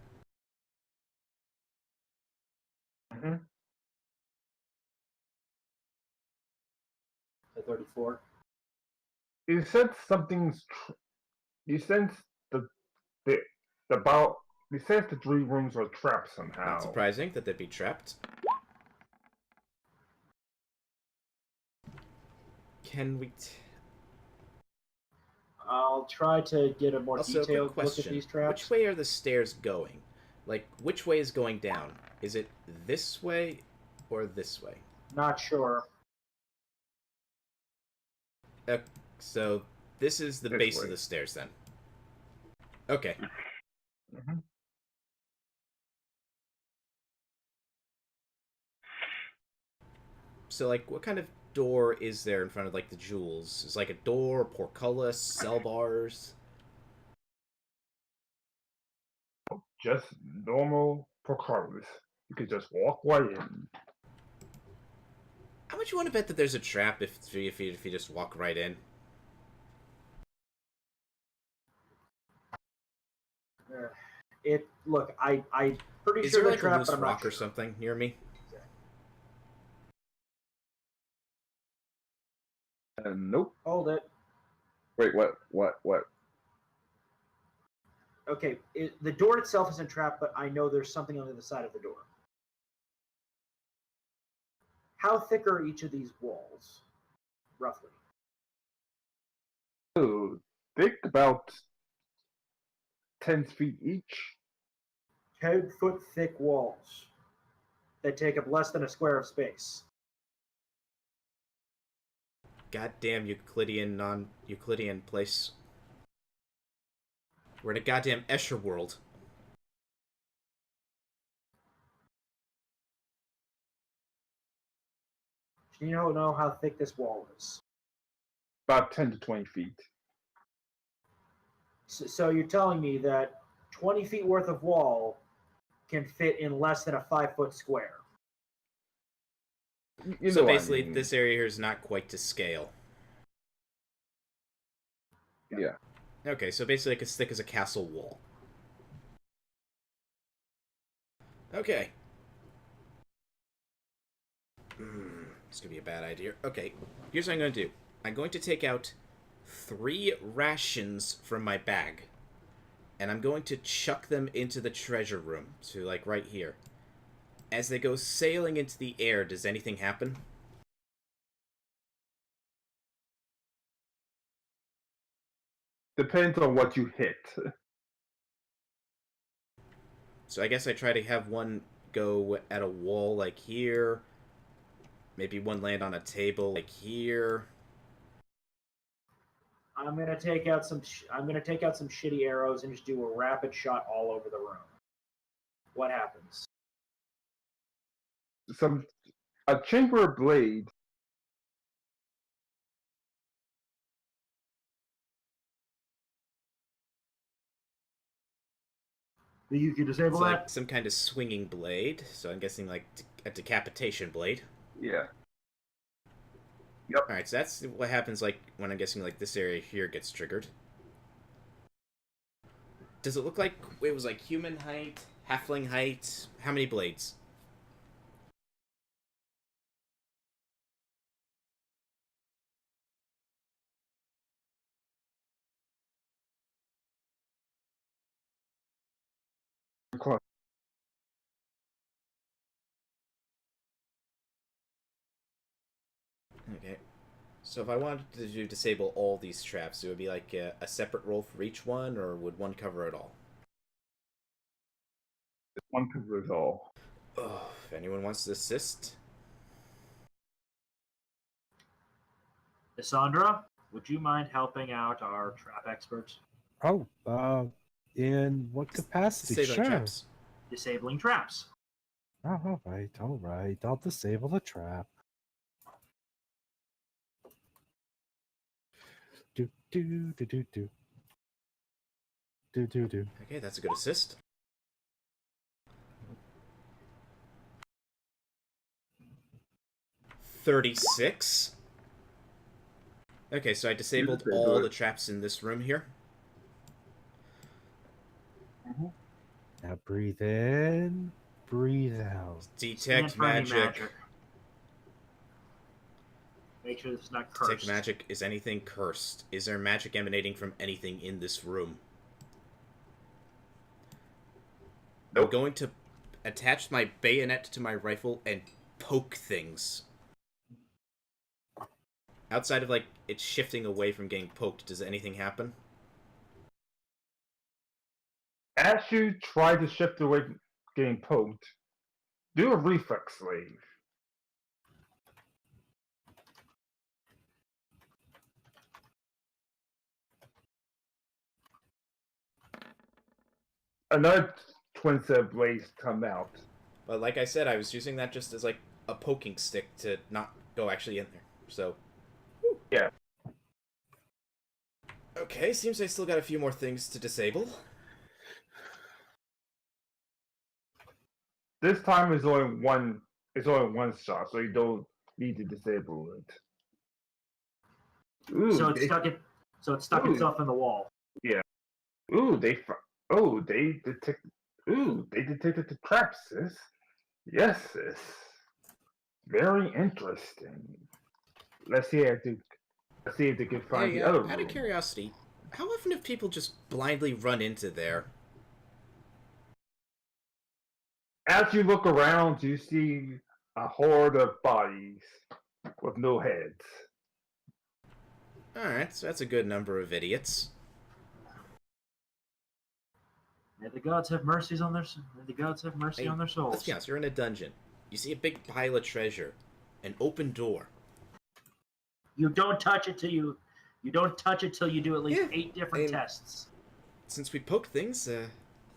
Mm-hmm. The 34. You sense something's. You sense the about. You sense the 3 rooms are trapped somehow. Not surprising that they'd be trapped. Can we... I'll try to get a more Also, a quick detailed look at question. these traps. Which way are the stairs going? Like, which way is going down? Is it this way or this way? Not sure. So, this is the This base way. of the stairs then. Okay. Mm-hmm. So, like, what kind of door is there in front of, like, the jewels? Is like a door, portcullis, cell bars? Just normal portcullis. You could just walk right in. How much you want to bet that there's a trap if you just walk right in? Look, I pretty Is sure there the like a trap, loose but I'm not rock or sure. something near me? Nope. Hold it. Wait, what? Okay, the door itself isn't trapped, but I know there's something on the other side of the door. How thick are each of these walls, roughly? So, think about 10 feet each. 10-foot thick walls that take up less than a square of space. Goddamn Euclidean, non-Euclidean place. We're in a goddamn Escher world. Do you know how thick this wall is? About 10 to 20 feet. So you're telling me that 20 feet worth of wall can fit in less than a 5-foot square? You So know what I basically, mean. this area here is not quite to scale. Yeah. Okay, so basically like as thick as a castle wall. Okay. This could be a bad idea. Okay, here's what I'm going to do. I'm going to take out 3 rations from my bag. And I'm going to chuck them into the treasure room. So, like, right here. As they go sailing into the air, does anything happen? Depends on what you hit. So I guess I try to have one go at a wall like here. Maybe one land on a table like here. I'm gonna take out some shitty arrows and just do a rapid shot all over the room. What happens? A chamber blade. You can disable It's that. like some kind of swinging blade. So I'm guessing like a decapitation blade. Yeah. Alright, so that's what happens like when I'm guessing like this area here gets triggered. Does it look like it was like human height, halfling height? How many blades? Okay. So if I wanted to disable all these traps, it would be like a separate roll for each one, or would one cover it all? One covers all. Oh, if anyone wants to assist. Cassandra, would you mind helping out our trap experts? Oh, in what capacity? Disable Sure. traps. Disabling traps. Oh, all right, all right. I'll disable the trap. Do do do do do. Do do do. Okay, that's a good assist. $36. Okay, so I disabled all the traps in this room here. Now breathe in, breathe out. Stand Detect for any magic. Make sure it's not cursed. Detect magic. Is anything cursed? Is there magic emanating from anything in this room? Nope. I'm going to attach my bayonet to my rifle and poke things. Outside of, like, it shifting away from getting poked, does anything happen? As you try to shift away from getting poked, do a reflex save. Another twin set of blades come out. But like I said, I was using that just as, like, a poking stick to not go actually in there. So... Yeah. Okay, seems I still got a few more things to disable. This time is only one. It's only one shot, so you don't need to disable it. Ooh, So it's stuck Ooh. itself in the wall. Ooh, they detect. Ooh, they detected the trap, sis. Yes, sis. Very interesting. Let's see if they can find Hey, the other out room. of curiosity, how often have people just blindly run into there? As you look around, you see a horde of bodies with no heads. Alright, so that's a good number of idiots. May the gods have mercies on their. May the gods have mercy Hey, on their souls. Let's be honest, you're in a dungeon. You see a big pile of treasure. An open door. You don't touch it till you. You don't touch it till you do at least Yeah, 8 different and- tests. Since we poked things,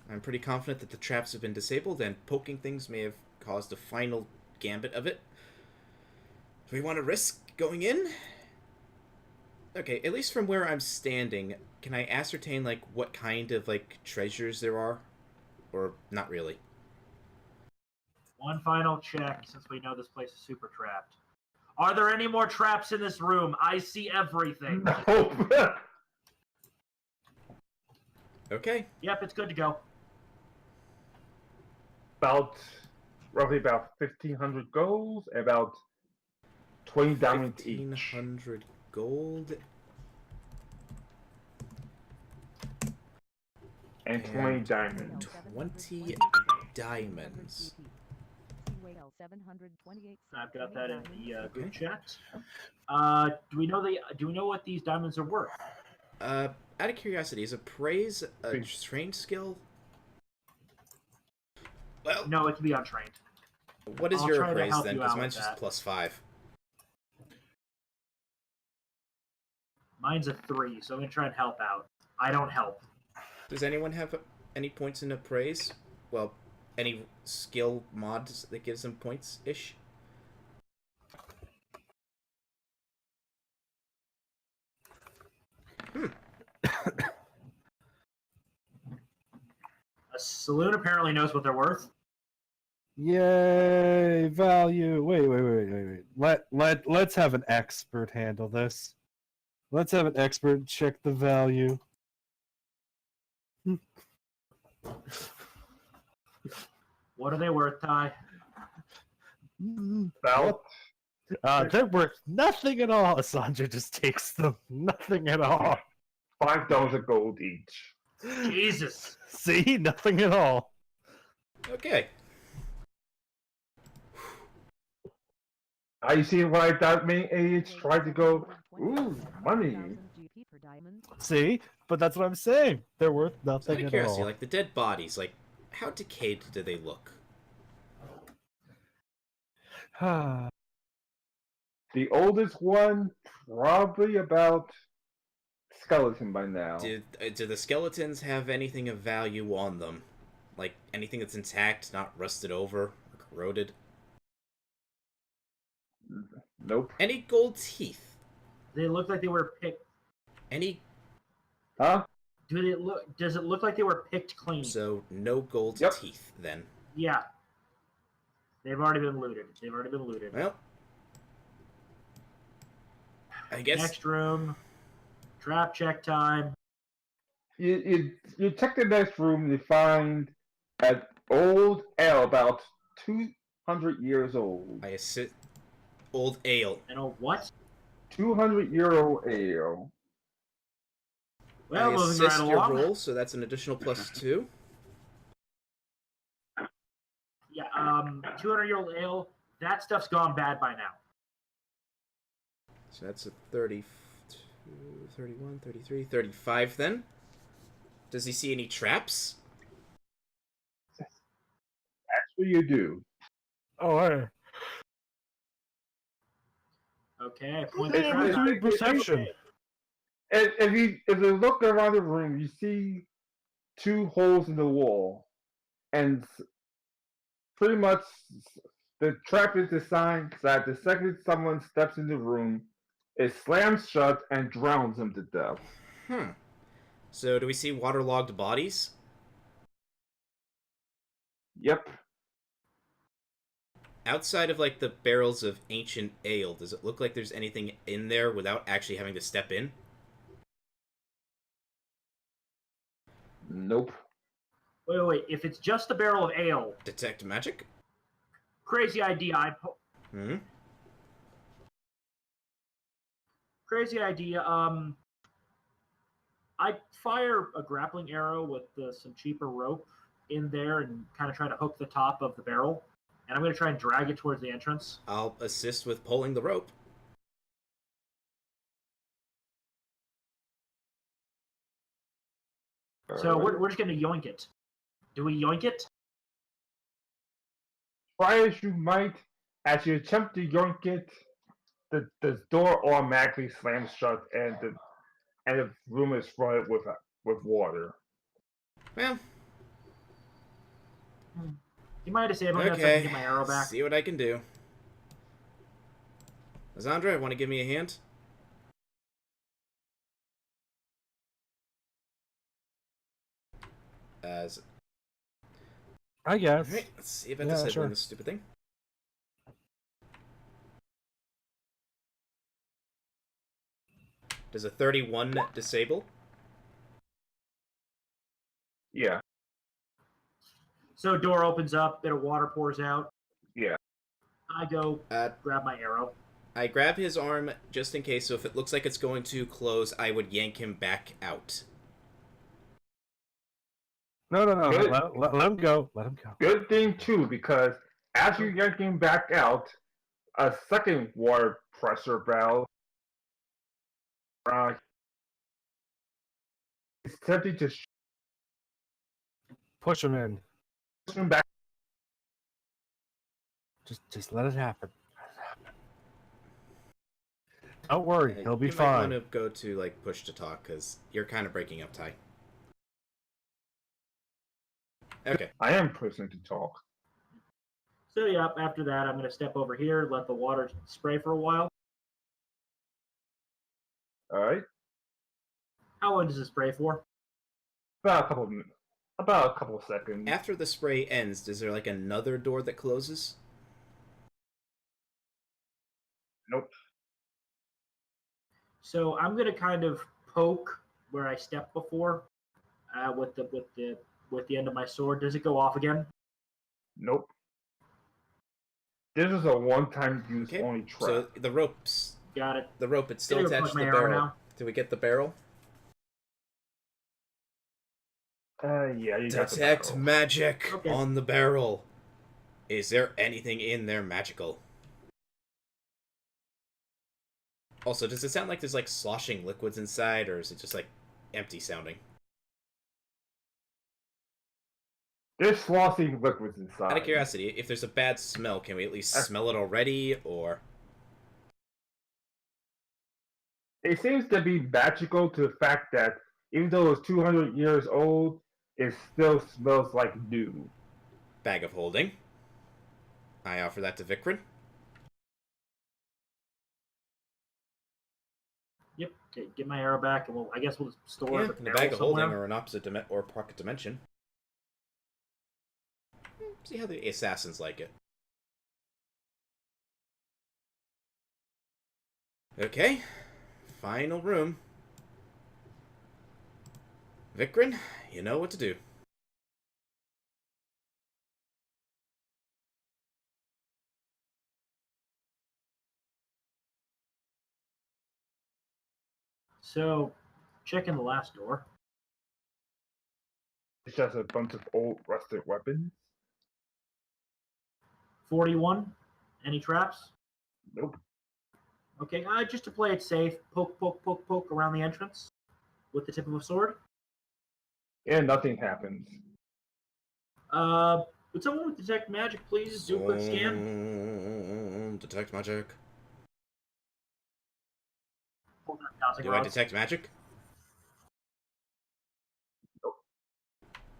I'm pretty confident that the traps have been disabled, and poking things may have caused a final gambit of it. Do we want to risk going in? Okay, at least from where I'm standing, can I ascertain, like, what kind of, like, treasures there are? Or not really? One final check, since we know this place is super trapped. Are there any more traps in this room? I see everything. No. Okay. Yep, it's good to go. roughly about 1,500 gold, about 20 diamonds each. 1,500 gold. And 20 diamonds. 20 diamonds. I've got that in the group Okay. chat. Do we know what these diamonds are worth? Out of curiosity, is appraise a trained skill? Well, No, it can be untrained. what is I'll your try to appraise help then? you Because out mine's with just that. +5. Mine's a 3, so I'm gonna try and help out. I don't help. Does anyone have any points in appraise? Well, any skill mods that gives them points-ish? A saloon apparently knows what they're worth. Yay, value. Wait. Let's have an expert handle this. Let's have an expert check the value. What are they worth, Ty? About They're worth nothing at all. Sandra just takes them. Nothing at all. $5 of gold each. Jesus. See? Nothing at all. Okay. You see why that main age tried to go, ooh, money. See? But that's what I'm saying. They're worth So out nothing of at curiosity, all. like the dead bodies, like how decayed do they look? The oldest one, probably about skeleton by now. Do the skeletons have anything of value on them? Like anything that's intact, not rusted over or corroded? Nope. Any gold teeth? They look like they were picked. Any? Huh? Does it look like they were picked clean? So no gold Yep. teeth then. Yeah. They've already been looted. Well, I guess Next room. Trap check time. You check the next room, you find an old ale about 200 years old. I assist. Old ale. And a what? 200-year-old ale. Well, I moving assist right your along. roll, so that's an additional +2. Yeah, 200-year-old ale. That stuff's gone bad by now. So that's a 32, 31, 33, 35 then. Does he see any traps? Actually, you do. Oh, hey. Okay, point Hey, the I'm trap. doing perception. If you look around the room, you see 2 holes in the wall, and pretty much the trap is designed that the second someone steps in the room, it slams shut and drowns him to death. So do we see waterlogged bodies? Yep. Outside of like the barrels of ancient ale, does it look like there's anything in there without actually having to step in? Nope. Wait. If it's just a barrel of ale, Detect magic? crazy idea. Crazy idea. I'd fire a grappling arrow with some cheaper rope in there and kind of try to hook the top of the barrel. And I'm going to try and drag it towards the entrance. I'll assist with pulling the rope. So we're just going to yoink it. Do we yoink it? Try as you might, as you attempt to yoink it, the door automatically slams shut, and the room is flooded with water. Well, You might disable it so I can okay. get my arrow back. See what I can do. Lysandra, want to give me a hand? As I guess. Alright, let's see if I Yeah, disable sure. this stupid thing. Does a 31 disable? Yeah. So door opens up, bit of water pours out. Yeah. I go grab my arrow. I grab his arm just in case, so if it looks like it's going to close, I would yank him back out. No. Good. Let him go. Let him go. Good thing too, because as you're yanking back out, a second water pressure valve is tempting to Push him in. push him back. Just let it happen. Don't worry, he'll be you fine. might want to go to like push to talk because you're kind of breaking up, Ty. Okay. I am pushing to talk. So yeah, after that, I'm going to step over here, let the water spray for a while. All right. How long does it spray for? About a couple of minutes. About a couple of seconds. After the spray ends, is there like another door that closes? Nope. So I'm going to kind of poke where I stepped before with the end of my sword. Does it go off again? Nope. This is a one-time use Okay. only trap. So the ropes. Got it. The rope, it's still Gonna attached to plug the my arrow barrel. now. Did we get the barrel? Yeah, you got the Detect barrel. magic Okay. on the barrel. Is there anything in there magical? Also, does it sound like there's like sloshing liquids inside, or is it just like empty sounding? There's sloshing liquids inside. Out of curiosity, if there's a bad smell, can we at least smell it already, or... It seems to be magical to the fact that even though it's 200 years old, it still smells like new. Bag of holding. I offer that to Vikrin. Yep. Okay, get my arrow back, and I guess we'll store Yeah, the in the barrel bag of somewhere. holding or an opposite or pocket dimension. See how the assassins like it. Okay. Final room. Vikrin, you know what to do. So, checking the last door. It's just a bunch of old rusted weapons. 41. Any traps? Nope. Okay, just to play it safe, poke, poke, poke, poke around the entrance with the tip of a sword. And nothing happens. Would someone with detect magic please do a quick scan? Detect magic. Hold on, 1,000 Do I rods. detect magic?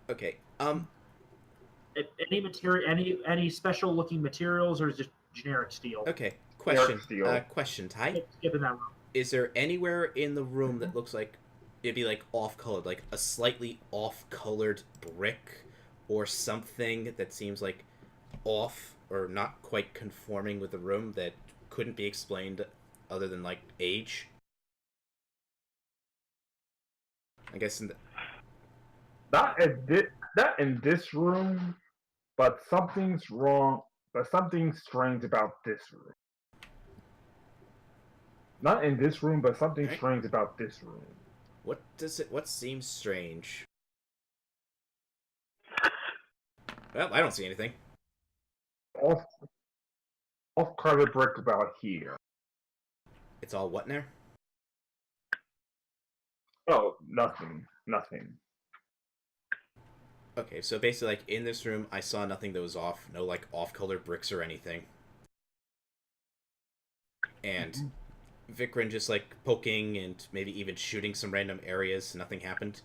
Okay. Any material, any special looking materials, or is it just generic steel? Okay. Question. steel. Question, Ty. Skipping that room. Is there anywhere in the room that looks like it'd be like off-colored, like a slightly off-colored brick or something that seems like off or not quite conforming with the room that couldn't be explained other than like age? I guess Not in this room, but something's wrong. But something strange about this room. Not in this room, but something Okay. strange about this room. what seems strange? Well, I don't see anything. Off-colored brick about here. It's all what now? Oh, nothing. Nothing. Okay, so basically, like, in this room, I saw nothing that was off. No, like, off-colored bricks or anything. And Vikrin just, like, poking and maybe even shooting some random areas. Nothing happened.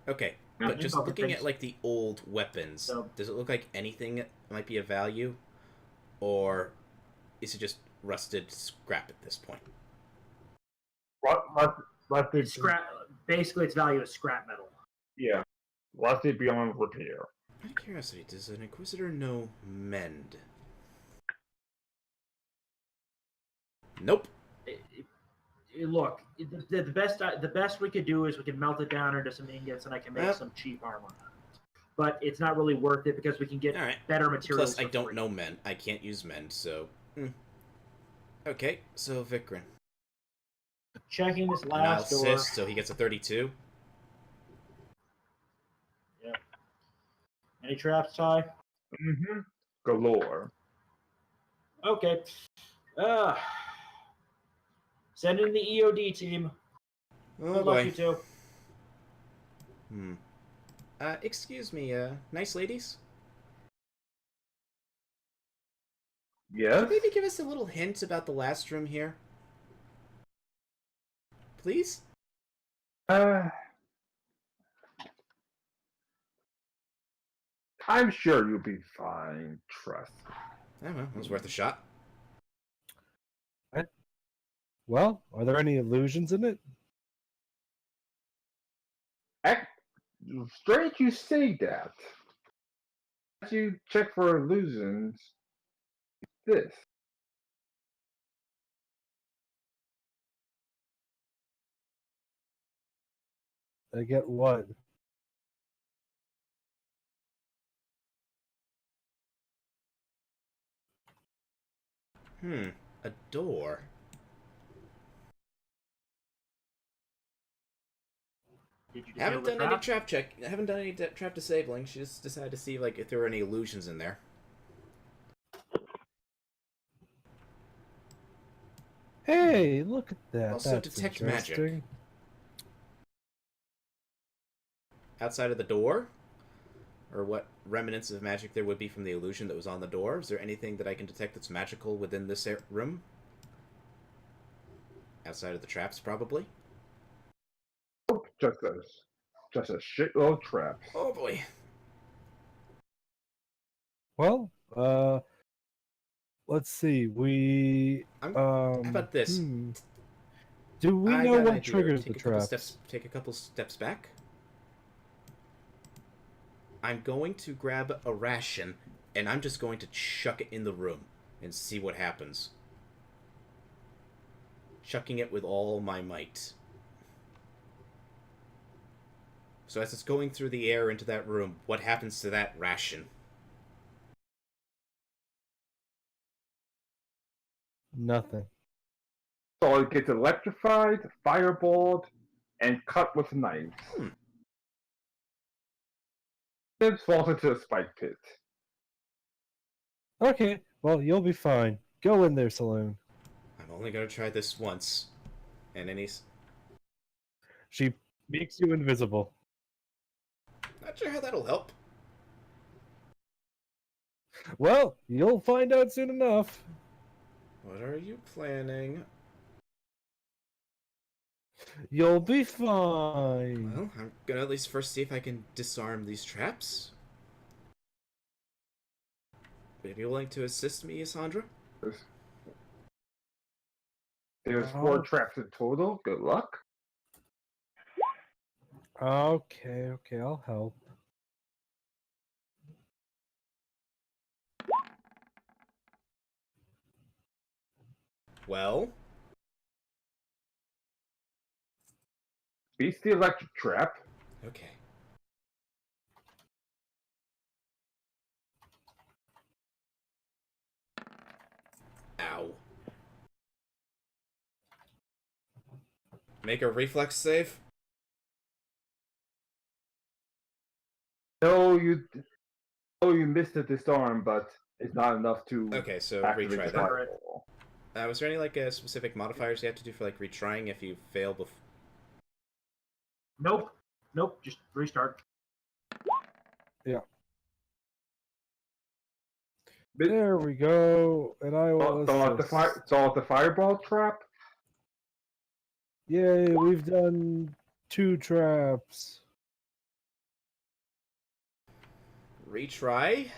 Okay, but just looking at, like, the old weapons, does it look like anything might be of value? Or is it just rusted scrap at this point? Rusted. Scrap. Basically, its value is scrap metal. Yeah. Rusted beyond repair. Out of curiosity, does an Inquisitor know mend? Nope. Look, the best we could do is we can melt it down into some ingots, and I can make some cheap armor. but it's not really worth it because we can get Alright. better materials. Plus, I for don't free. know mend. I can't use mend, so... Okay, so Vikrin. Checking this And I'll last door. assist, so he gets a 32. Yeah. Any traps, Ty? Mm-hmm. Galore. Okay. Send in the EOD team. Oh Good luck, you two. Excuse me, nice ladies? Yes? Could you maybe give us a little hint about the last room here? Please? I'm sure you'll be fine. Trust me. Oh, well, it was worth a shot. Well, are there any illusions in it? Strange you say that. As you check for illusions, this. I get what? A door. Did you Haven't disable done the any trap check. Haven't done any trap disabling. She just decided to see like if there were any illusions in there. Hey, look at that. Also, That's detect magic. interesting. Outside of the door, or what remnants of magic there would be from the illusion that was on the door. Is there anything that I can detect that's magical within this room? Outside of the traps, probably. Nope, just a shitload of traps. Oh boy. Well, let's see. How about this? Do we I know got an what idea. triggers Take the a couple traps? take a couple steps back. I'm going to grab a ration, and I'm just going to chuck it in the room and see what happens. Chucking it with all my might. So as it's going through the air into that room, what happens to that ration? Nothing. So it gets electrified, fireballed, and cut with knives. Then falls into a spike pit. Okay, well, you'll be fine. Go in there, Saloon. I'm only going to try this once. And any... She makes you invisible. Not sure how that'll help. Well, you'll find out soon enough. What are you planning? You'll be fine. Well, I'm gonna at least first see if I can disarm these traps. Would you be willing to assist me, Sandra? There's 4 traps in total. Good luck. Okay, I'll help. Well? Beats the electric trap. Okay. Ow. Make a reflex save? No, you missed the disarm, but it's not enough to Okay, so activate retry the that. fireball. Was there any like specific modifiers you have to do for like retrying if you fail before? Nope. Just restart. Yeah. There we go. And I will So the fireball trap. Yay, we've done 2 traps. Retry?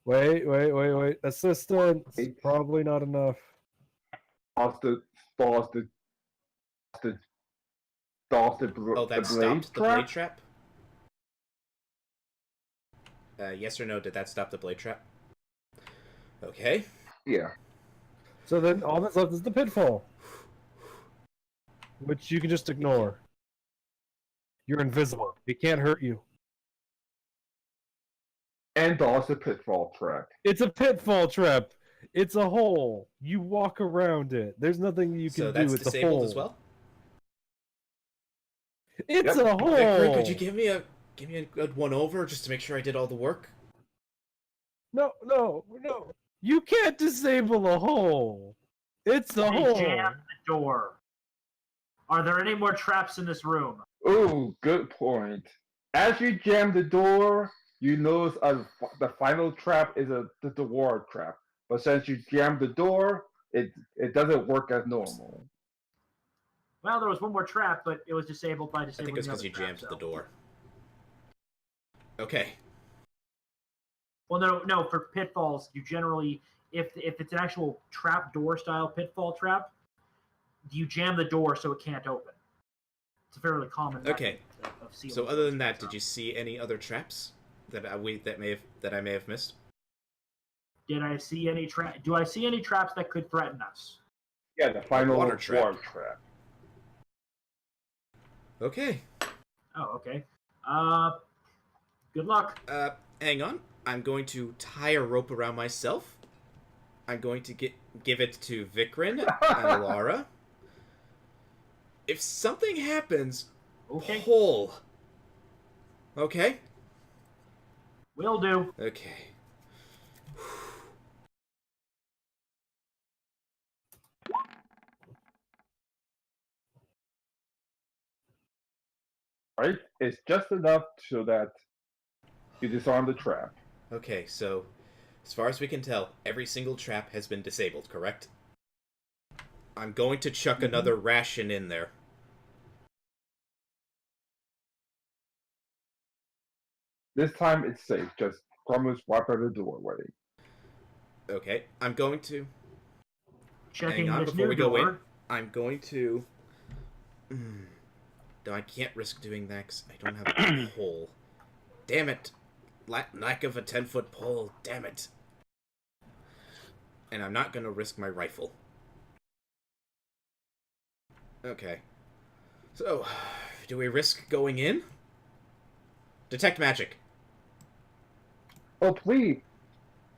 Wait. Assistance. Wait. Probably not enough. Oh, that stopped the blade trap? Yes or no, did that stop the blade trap? Okay. Yeah. So then all that's left is the pitfall. Which you can just ignore. You're invisible. It can't hurt you. And also pitfall trap. It's a pitfall trap. It's a hole. You walk around it. There's nothing you can So do. that's It's a disabled hole. as well. It's Yep. a hole. Vikram, could you give me a good one over just to make sure I did all the work? No. You can't disable a hole. It's a They hole. jammed the door. Are there any more traps in this room? Ooh, good point. As you jam the door, you notice the final trap is the dwarf trap. But since you jam the door, it doesn't work as normal. Well, there was one more trap, but it was disabled by I disabling think it's the because other you trap, jammed so. the door. Okay. Well, no. For pitfalls, you generally, if it's an actual trap door style pitfall trap, you jam the door so it can't open. It's a fairly common method Okay. of sealing So other than doors. that, did you see any other traps that I may have missed? Did I see any Do I see any traps that could threaten us? Yeah, the final water trap. water trap. Okay. Oh, okay. Good luck. Hang on. I'm going to tie a rope around myself. I'm going to give it to Vikrin and Laura. If something happens, Okay. pull. Okay? Will do. Okay. Right? It's just enough so that you disarm the trap. Okay, so as far as we can tell, every single trap has been disabled, correct? I'm going to chuck another ration in there. This time it's safe. Just Crumbles wipe out the doorway. Okay, I'm going to... Checking Hang on, this before new we go door. in, I'm going to... No, I can't risk doing that because I don't have a pole. Damn it. Lack of a 10-foot pole. Damn it. And I'm not going to risk my rifle. Okay. So, do we risk going in? Detect magic. Oh please!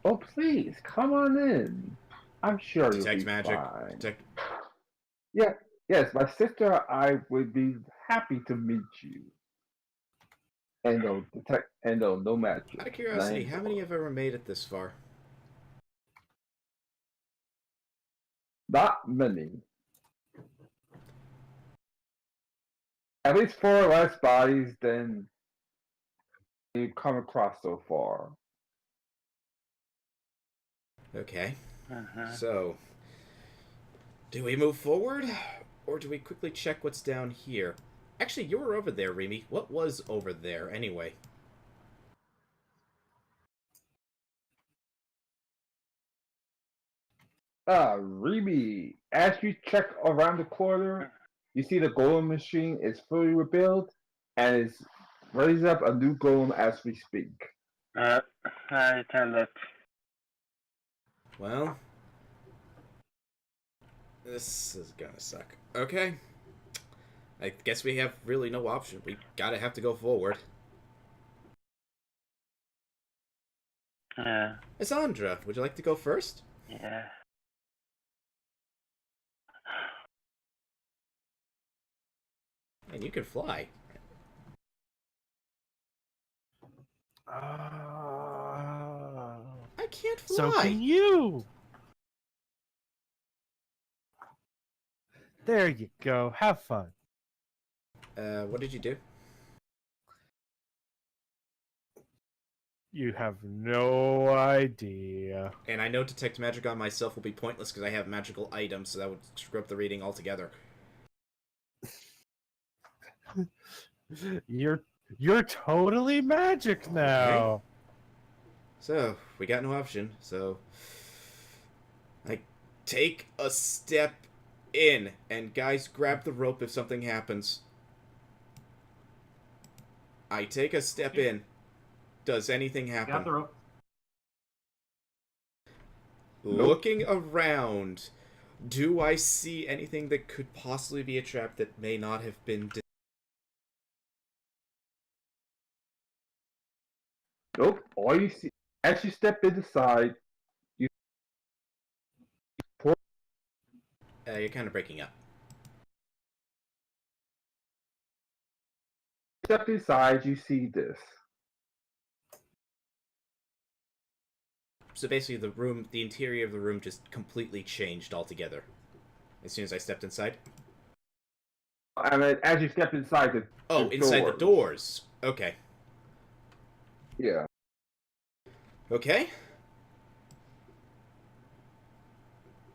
Oh please! Come on in. I'm sure you'll Detect be magic. fine. Detect... Yeah, yes. My sister and I would be happy to meet you. And no magic. Out of curiosity, Nine how many have ever made it this far? Not many. At least 4 less bodies than you've come across so far. Okay. Uh-huh. So, do we move forward? Or do we quickly check what's down here? Actually, you were over there, Remy. What was over there, anyway? Remy, as you check around the corner, you see the golem machine is fully rebuilt and is raising up a new golem as we speak. I tell that. Well, this is gonna suck. Okay. I guess we have really no option. We gotta have to go forward. Cassandra, would you like to go first? Yeah. And you can fly. I can't fly. So can you. There you go. Have fun. What did you do? You have no idea. And I know detect magic on myself will be pointless because I have magical items, so that would screw up the reading altogether. You're totally magic now. Okay. So, we got no option, so... I take a step in, and guys, grab the rope if something happens. I take a step in. Does anything happen? Got the rope. Looking around, do I see anything that could possibly be a trap that may not have been Nope. All you see as you step inside, you You're kind of breaking up. step inside, you see this. So basically, the interior of the room just completely changed altogether as soon as I stepped inside. And then as you step inside Inside the doors. Okay. Yeah. Okay.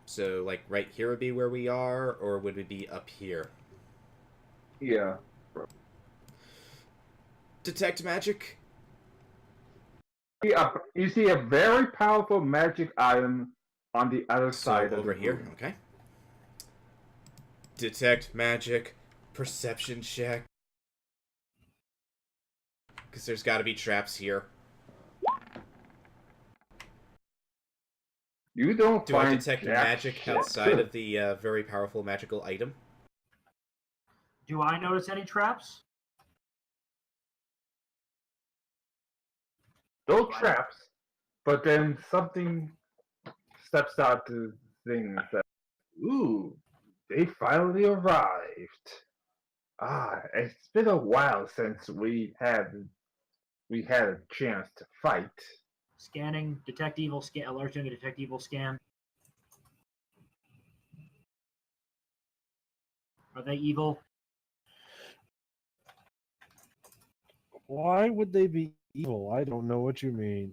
So, like, right here would be where we are, or would we be up here? Yeah. Detect magic? You see a very powerful magic item on the other side of over the here. room. Okay. Detect magic. Perception check. Because there's got to be traps here. You don't Do I find detect jack magic shit. outside of the very powerful magical item? Do I notice any traps? No traps, but then something steps out to things that, ooh, they finally arrived. Ah, it's been a while since we had a chance to fight. Scanning, detect evil, scan. Alert doing a detect evil scan. Are they evil? Why would they be evil? I don't know what you mean.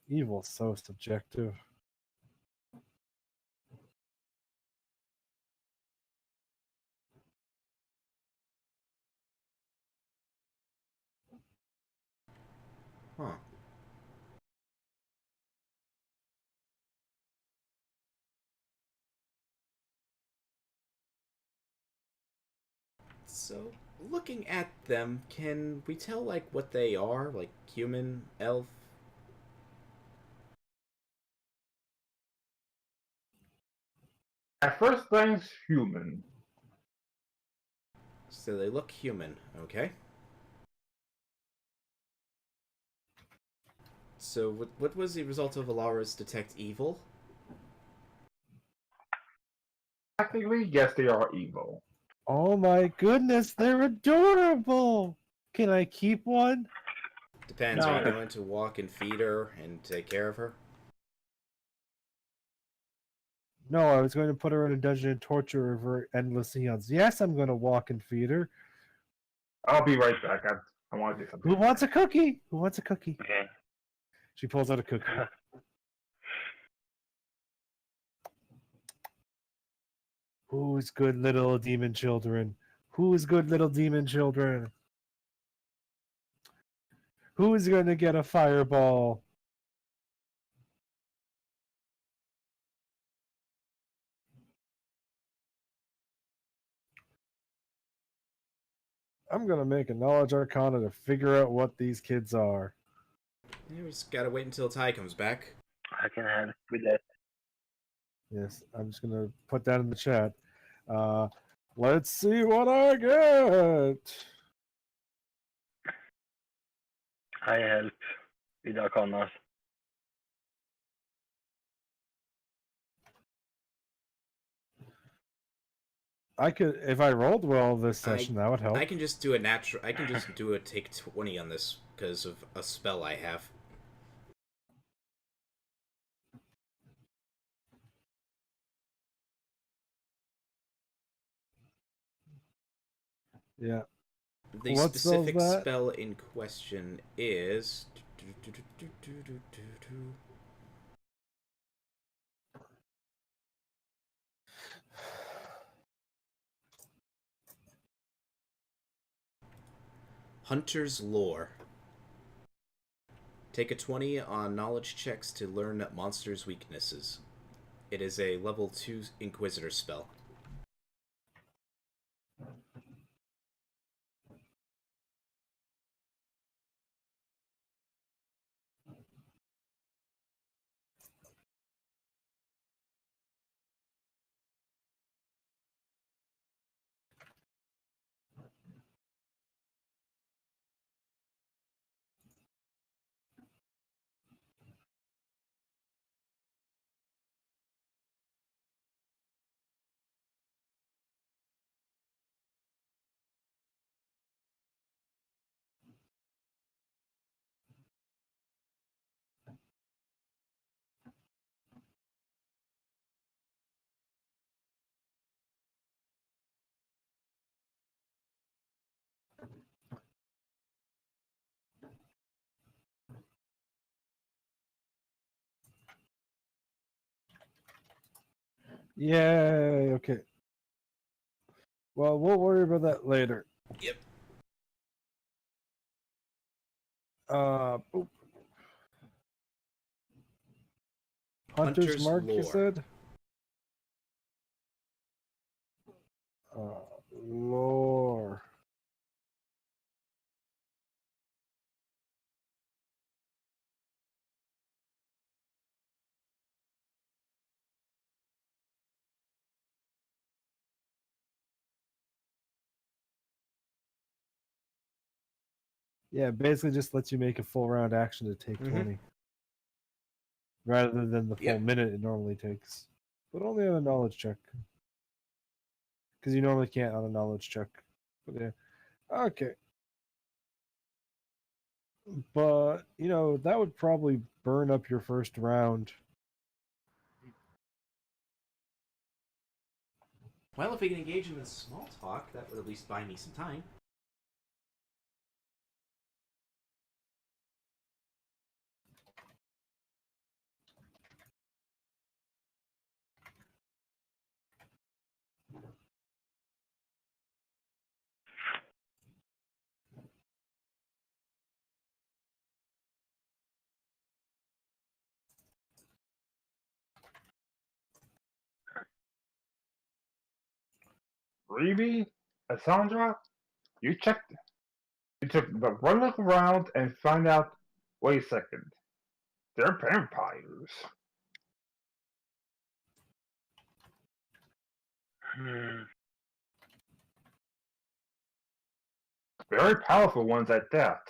Evil's so subjective. Huh. So, looking at them, can we tell, like, what they are? Like, human, elf? At first glance, human. So they look human, okay? So, what was the result of Alara's detect evil? Technically, yes, they are evil. Oh my goodness, they're adorable! Can I keep one? Depends, No. are you going to walk and feed her and take care of her? No, I was going to put her in a dungeon and torture her for endless eons. Yes, I'm going to walk and feed her. I'll be right back. I want to do something. Who wants a cookie? Who wants a cookie? Okay. She pulls out a cookie. Who's good little demon children? Who's good little demon children? Who's going to get a fireball? I'm going to make a knowledge arcana to figure out what these kids are. Yeah, we just gotta wait until Ty comes back. I can help with that. Yes, I'm just going to put that in the chat. Let's see what I get. I help with Arcanas. I could, if I rolled well this session, that would help. I can just do a take 20 on this because of a spell I have. Yeah. The What specific spell's that? spell in question is... Hunter's Lore. Take a 20 on knowledge checks to learn monsters' weaknesses. It is a level 2 Inquisitor spell. Yay, okay. Well, we'll worry about that later. Yep. Oop. Hunter's Mark, you Lore. said? Lore. Yeah, basically just lets you make a full round action to take 20. Rather than the full minute it normally takes. But only on a knowledge check. Because you normally can't on a knowledge check. But yeah. Okay. But, you know, that would probably burn up your first round. Well, if we can engage in this small talk, that would at least buy me some time. Reby, Cassandra, you checked. You took the one look around and find out. Wait a second. They're vampires. Very powerful ones at that.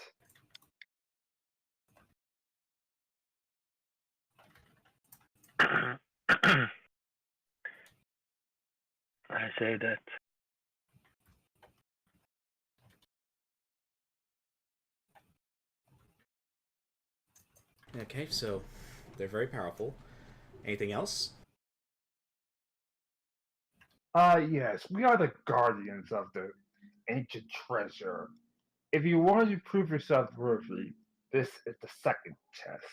I say that. Okay, so they're very powerful. Anything else? Yes, we are the guardians of the ancient treasure. If you want to prove yourself worthy, this is the second test.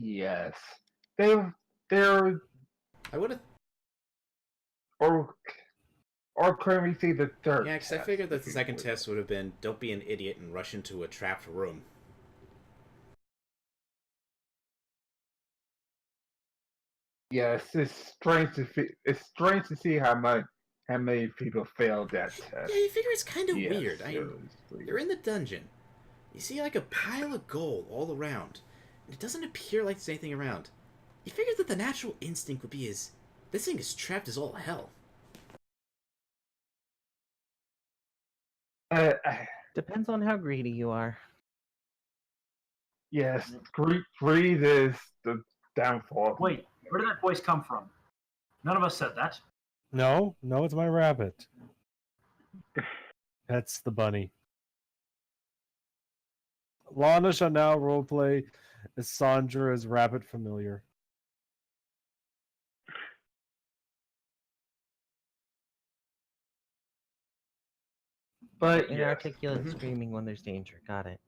Yes. They're, I would have. or can we say the third Yeah, because I test, figured that if the you second would. test would have been don't be an idiot and rush into a trapped room. Yes, it's strange to see how many people failed that test. Yeah, you figure it's kind of Yes, weird. seriously. You're in the dungeon. You see like a pile of gold all around, and it doesn't appear like there's anything around. You figure that the natural instinct would be this thing is trapped as all hell. Uh, Depends on how greedy you are. yes, greed is the downfall. Wait, where did that voice come from? None of us said that. No, it's my rabbit. That's the bunny. Lana shall now roleplay as Sandra's rabbit familiar. But Yes. inarticulate screaming when there's danger. Got it.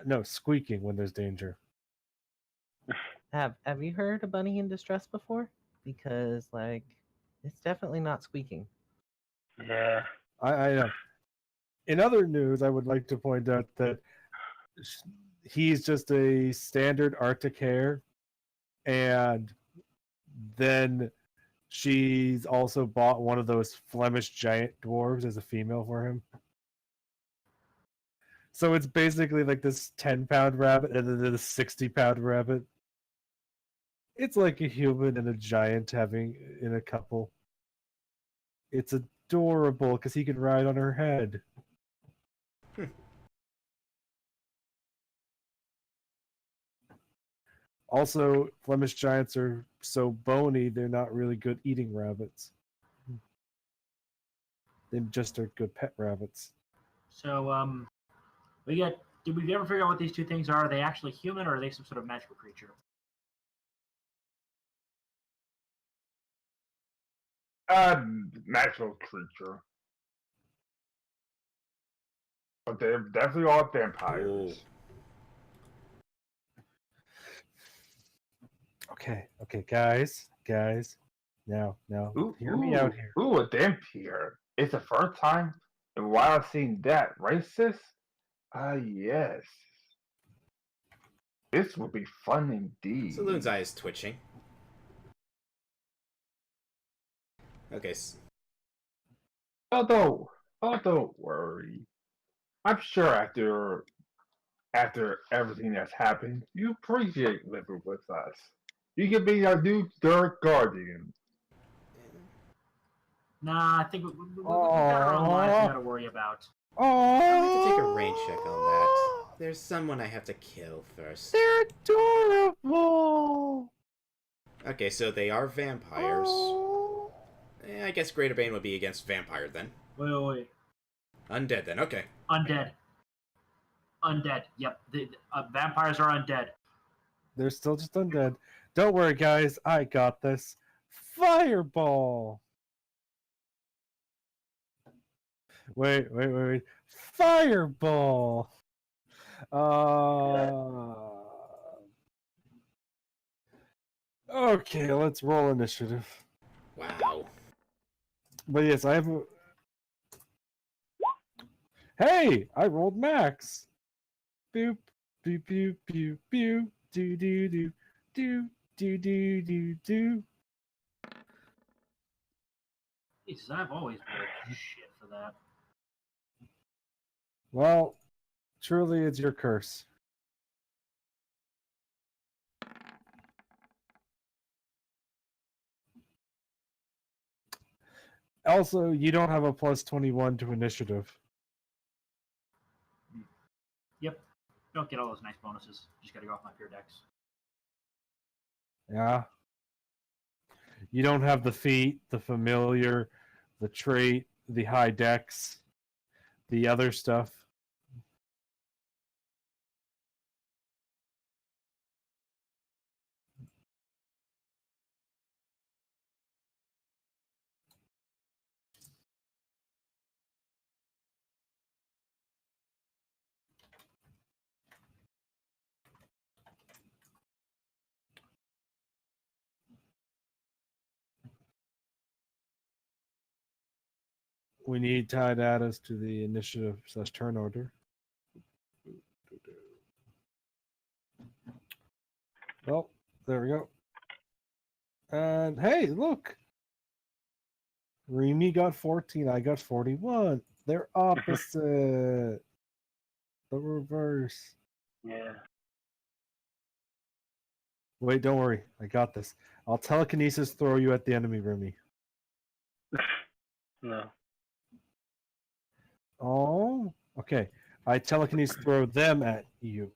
No, squeaking when there's danger. Have you heard a bunny in distress before? Because like it's definitely not squeaking. Yeah. I know. In other news, I would like to point out that he's just a standard Arctic hare, and then she's also bought one of those Flemish giant dwarves as a female for him. So it's basically like this 10-pound rabbit and then this 60-pound rabbit. It's like a human and a giant having in a couple. It's adorable because he can ride on her head. Also, Flemish giants are so bony, they're not really good eating rabbits. They just are good pet rabbits. So, did we ever figure out what these two things are? Are they actually human or are they some sort of magical creature? Natural creature. But they're definitely all vampires. Okay, guys. Now, Ooh, hear me out here. ooh, a vampire. It's the first time, and while I've seen that racist, yes. This will be fun indeed. Saloon's eye is twitching. Okay. Don't worry. I'm sure after everything that's happened, you appreciate living with us. You can be our new third guardian. Nah, I think we got our own lives we gotta worry about. I'll have to take a rain check on that. There's someone I have to kill first. They're adorable. Okay, so they are vampires. Oh. I guess Greater Bane would be against vampire then. Wait. Undead then, okay. Undead. Yep. Vampires are undead. They're still just undead. Don't worry, guys. I got this. Fireball. Wait. Fireball. Okay, let's roll initiative. Wow. But yes, I have. Hey, I rolled max. Boop, boop, boop, boop, boop. Do do do do do do do do. Jesus, I've always rolled shit for that. Well, truly, it's your curse. Also, you don't have a plus 21 to initiative. Yep. Don't get all those nice bonuses. Just gotta go off my pure dex. Yeah. You don't have the feat, the familiar, the trait, the high dex, the other stuff. We need tied adders to the initiative / turn order. Well, there we go. And hey, look. Remy got 14. I got 41. They're opposite. The reverse. Yeah. Wait, don't worry. I got this. I'll telekinesis throw you at the enemy, Remy. No. Oh, okay. I telekinesis throw them at you.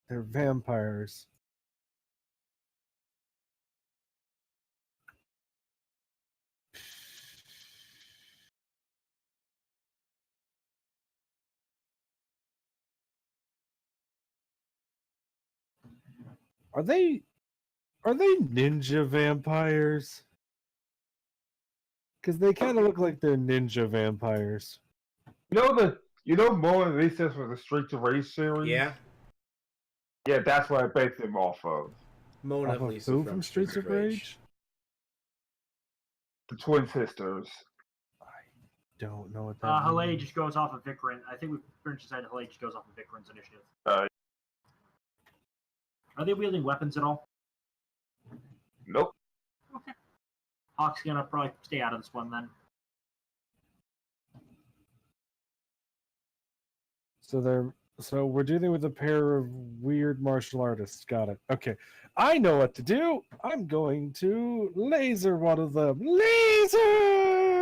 They're vampires. Are they ninja vampires? Because they kind of look like they're ninja vampires. You know Mona Lisa for the Streets of Rage series? Yeah. Yeah, that's what I based them off of. Mona Off of Lisa who from Streets of Rage? The twin sisters. I don't know what that Halay means. just goes off of Vikrin. I think we've pretty much decided Halay just goes off of Vikrin's initiative. Are they wielding weapons at all? Nope. Okay. Hawk's gonna probably stay out of this one then. So we're dealing with a pair of weird martial artists. Got it. Okay. I know what to do. I'm going to laser one of them. Laser!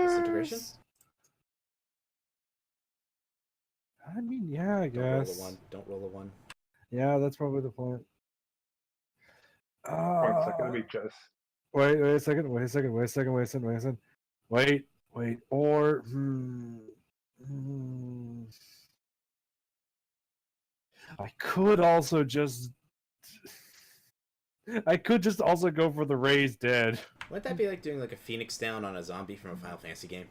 Disintegration? I mean, yeah, I Don't roll guess. a 1. Don't roll a 1. Yeah, that's probably the point. 1 second, let me just. Wait a second. Wait. Or I could also just I could just also go for the raised dead. Wouldn't that be like doing like a Phoenix down on a zombie from a Final Fantasy game?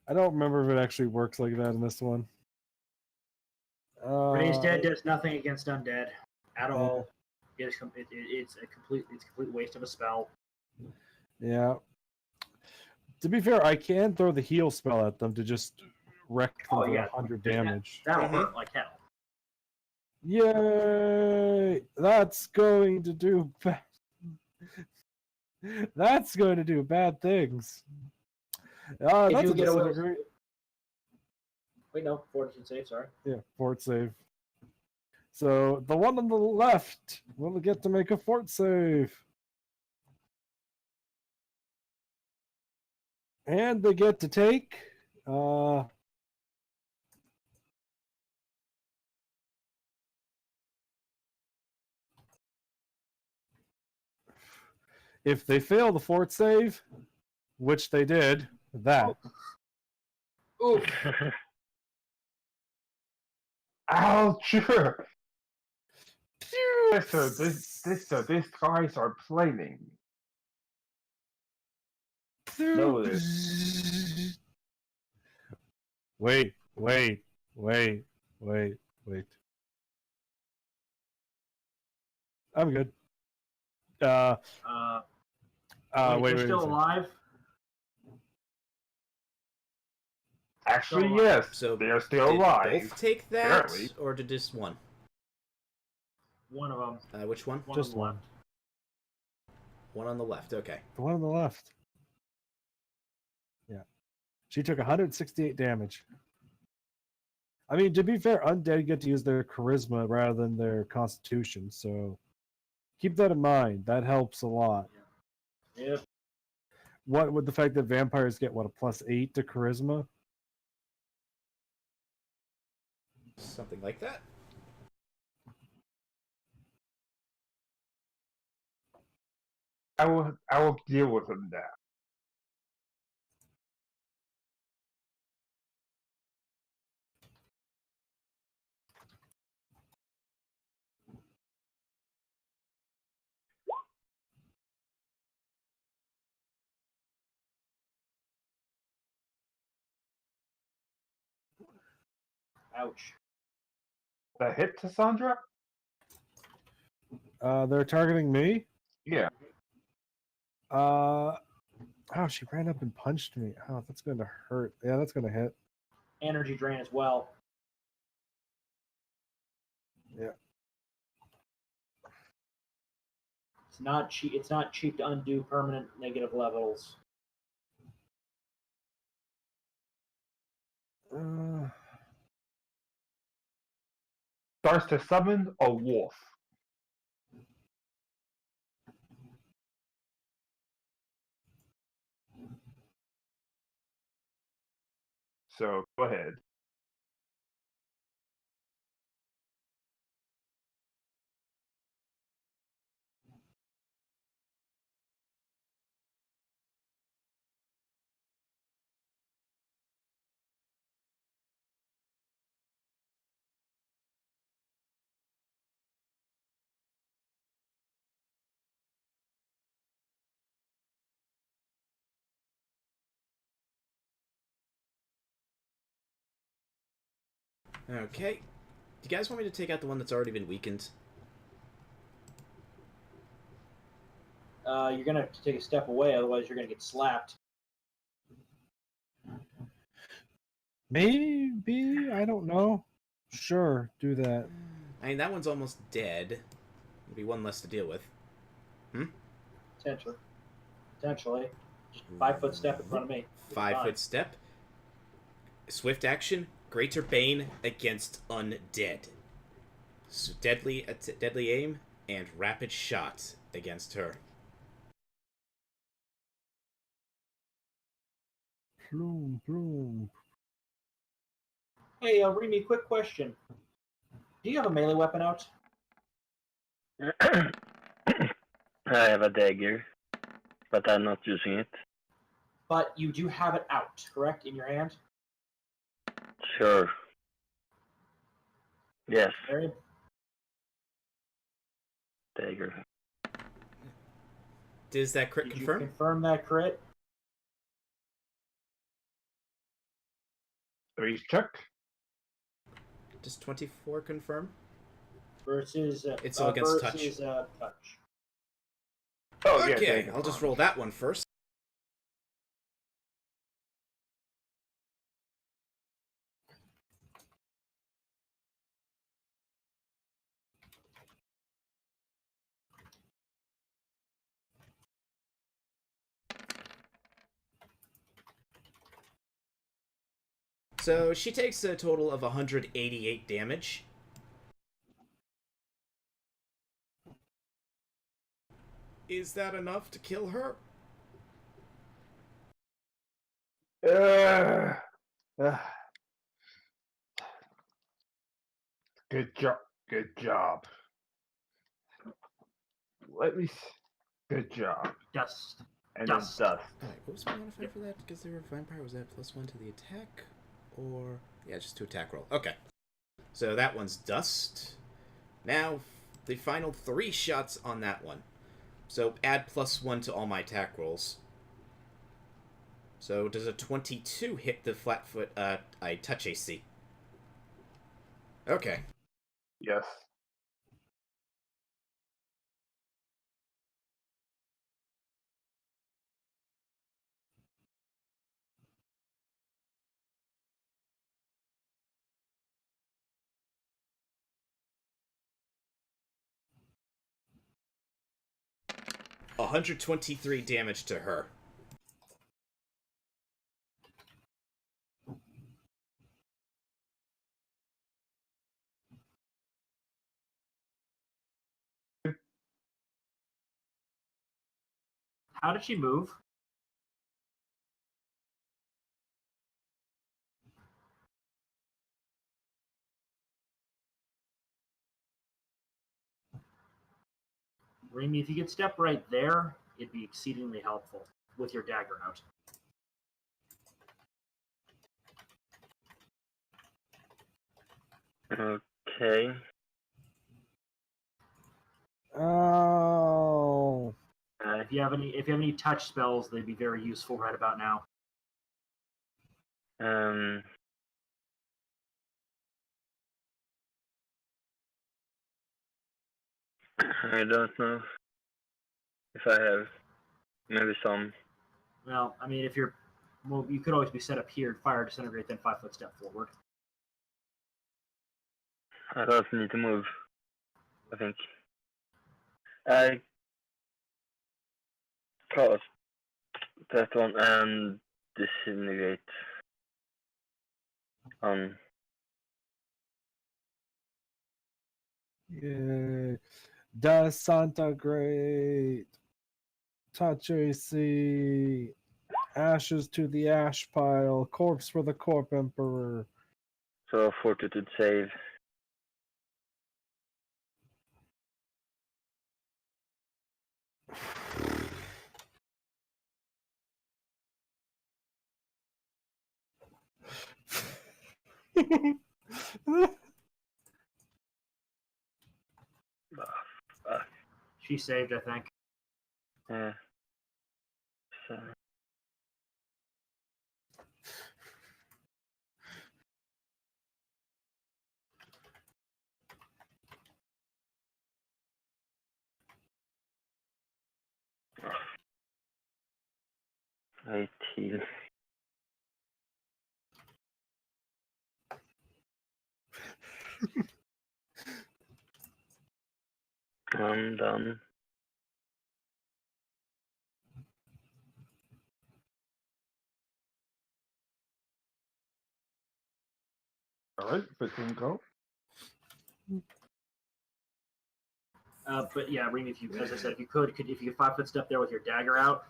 I don't remember if it actually works like that in this one. Raised Dead does nothing against undead at all. It's a complete waste of a spell. Yeah. To be fair, I can throw the heal spell at them to just wreck them for 100 damage. That'll hurt like hell. Yay! That's going to do bad. That's going to do bad things. That's get away. great. Wait, no, fortitude save. Sorry. Yeah, fort save. So the one on the left will get to make a fort save. And they get to take if they fail the fort save, which they did, that. Oof. Ouch! So these guys are planning. No, Wait. I'm good. Wait, wait. still alive? Actually, yes. So they are still did alive. both take that, Apparently. or did just one? One of them. Which one? Just one. One on the left. Okay. The one on the left. Yeah. She took 168 damage. I mean, to be fair, undead get to use their charisma rather than their constitution, so keep that in mind. That helps a lot. Yep. What with the fact that vampires get what, a +8 to charisma? Something like that. I will deal with them now. Ouch. The hit to Sandra? They're targeting me? Yeah. Oh, she ran up and punched me. Oh, that's going to hurt. Yeah, that's going to hit. Energy drain as well. Yeah. It's not cheap. It's not cheap to undo permanent negative levels. Starts to summon a wolf. So go ahead. Okay. Do you guys want me to take out the one that's already been weakened? You're gonna have to take a step away, otherwise you're gonna get slapped. Maybe? I don't know. Sure, do that. I mean, that one's almost dead. There'll be one less to deal with. Potentially. Just 5-foot step in front of me. 5-foot step. Swift action. Greater Bane against undead. So deadly aim and rapid shot against her. Bloom. Hey, Remy, quick question. Do you have a melee weapon out? I have a dagger, but I'm not using it. But you do have it out, correct? In your hand? Sure. Yes. Very, dagger. Does that crit Did confirm? you confirm that crit? Raise check. Does 24 confirm? Versus It's all against versus, touch. touch. Oh, yeah, Okay, dagger I'll just punch. roll that one first. So she takes a total of 188 damage. Is that enough to kill her? Uh, good job. Good job. Let me. Good job. Dust. And Dust. then dust. Alright, what was my modifier for that? Because they were a vampire, was that +1 to the attack? Or... yeah, just to attack roll. Okay. So that one's dust. Now, the final 3 shots on that one. So add +1 to all my attack rolls. So does a 22 hit the flat-foot, I touch AC? Okay. Yes. A 123 damage to her. How did she move? Remy, if you could step right there, it'd be exceedingly helpful with your dagger out. Okay. Oh. If you have any touch spells, they'd be very useful right about now. I don't know if I have. Maybe some. Well, I mean, you could always be set up here, fire, disintegrate, then 5-foot step forward. I don't need to move, I think. I cast that one and disintegrate on. Yay. Disintegrate. Touch AC. Ashes to the ash pile. Corpse for the Corp Emperor. So fortitude save. She saved, I think. Yeah. So. I heal. I'm done. All right, 15 go. But yeah, Remy, as I said, if you could 5-foot step there with your dagger out,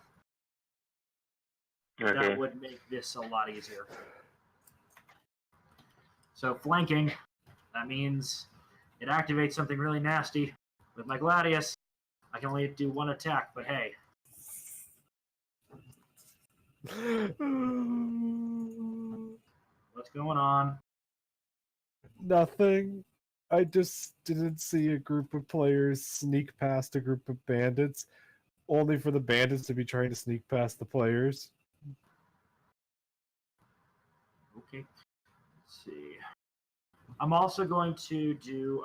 Okay. that would make this a lot easier. So flanking, that means it activates something really nasty. With my Gladius, I can only do 1 attack, but hey. What's going on? Nothing. I just didn't see a group of players sneak past a group of bandits, only for the bandits to be trying to sneak past the players. Okay. Let's see. I'm also going to do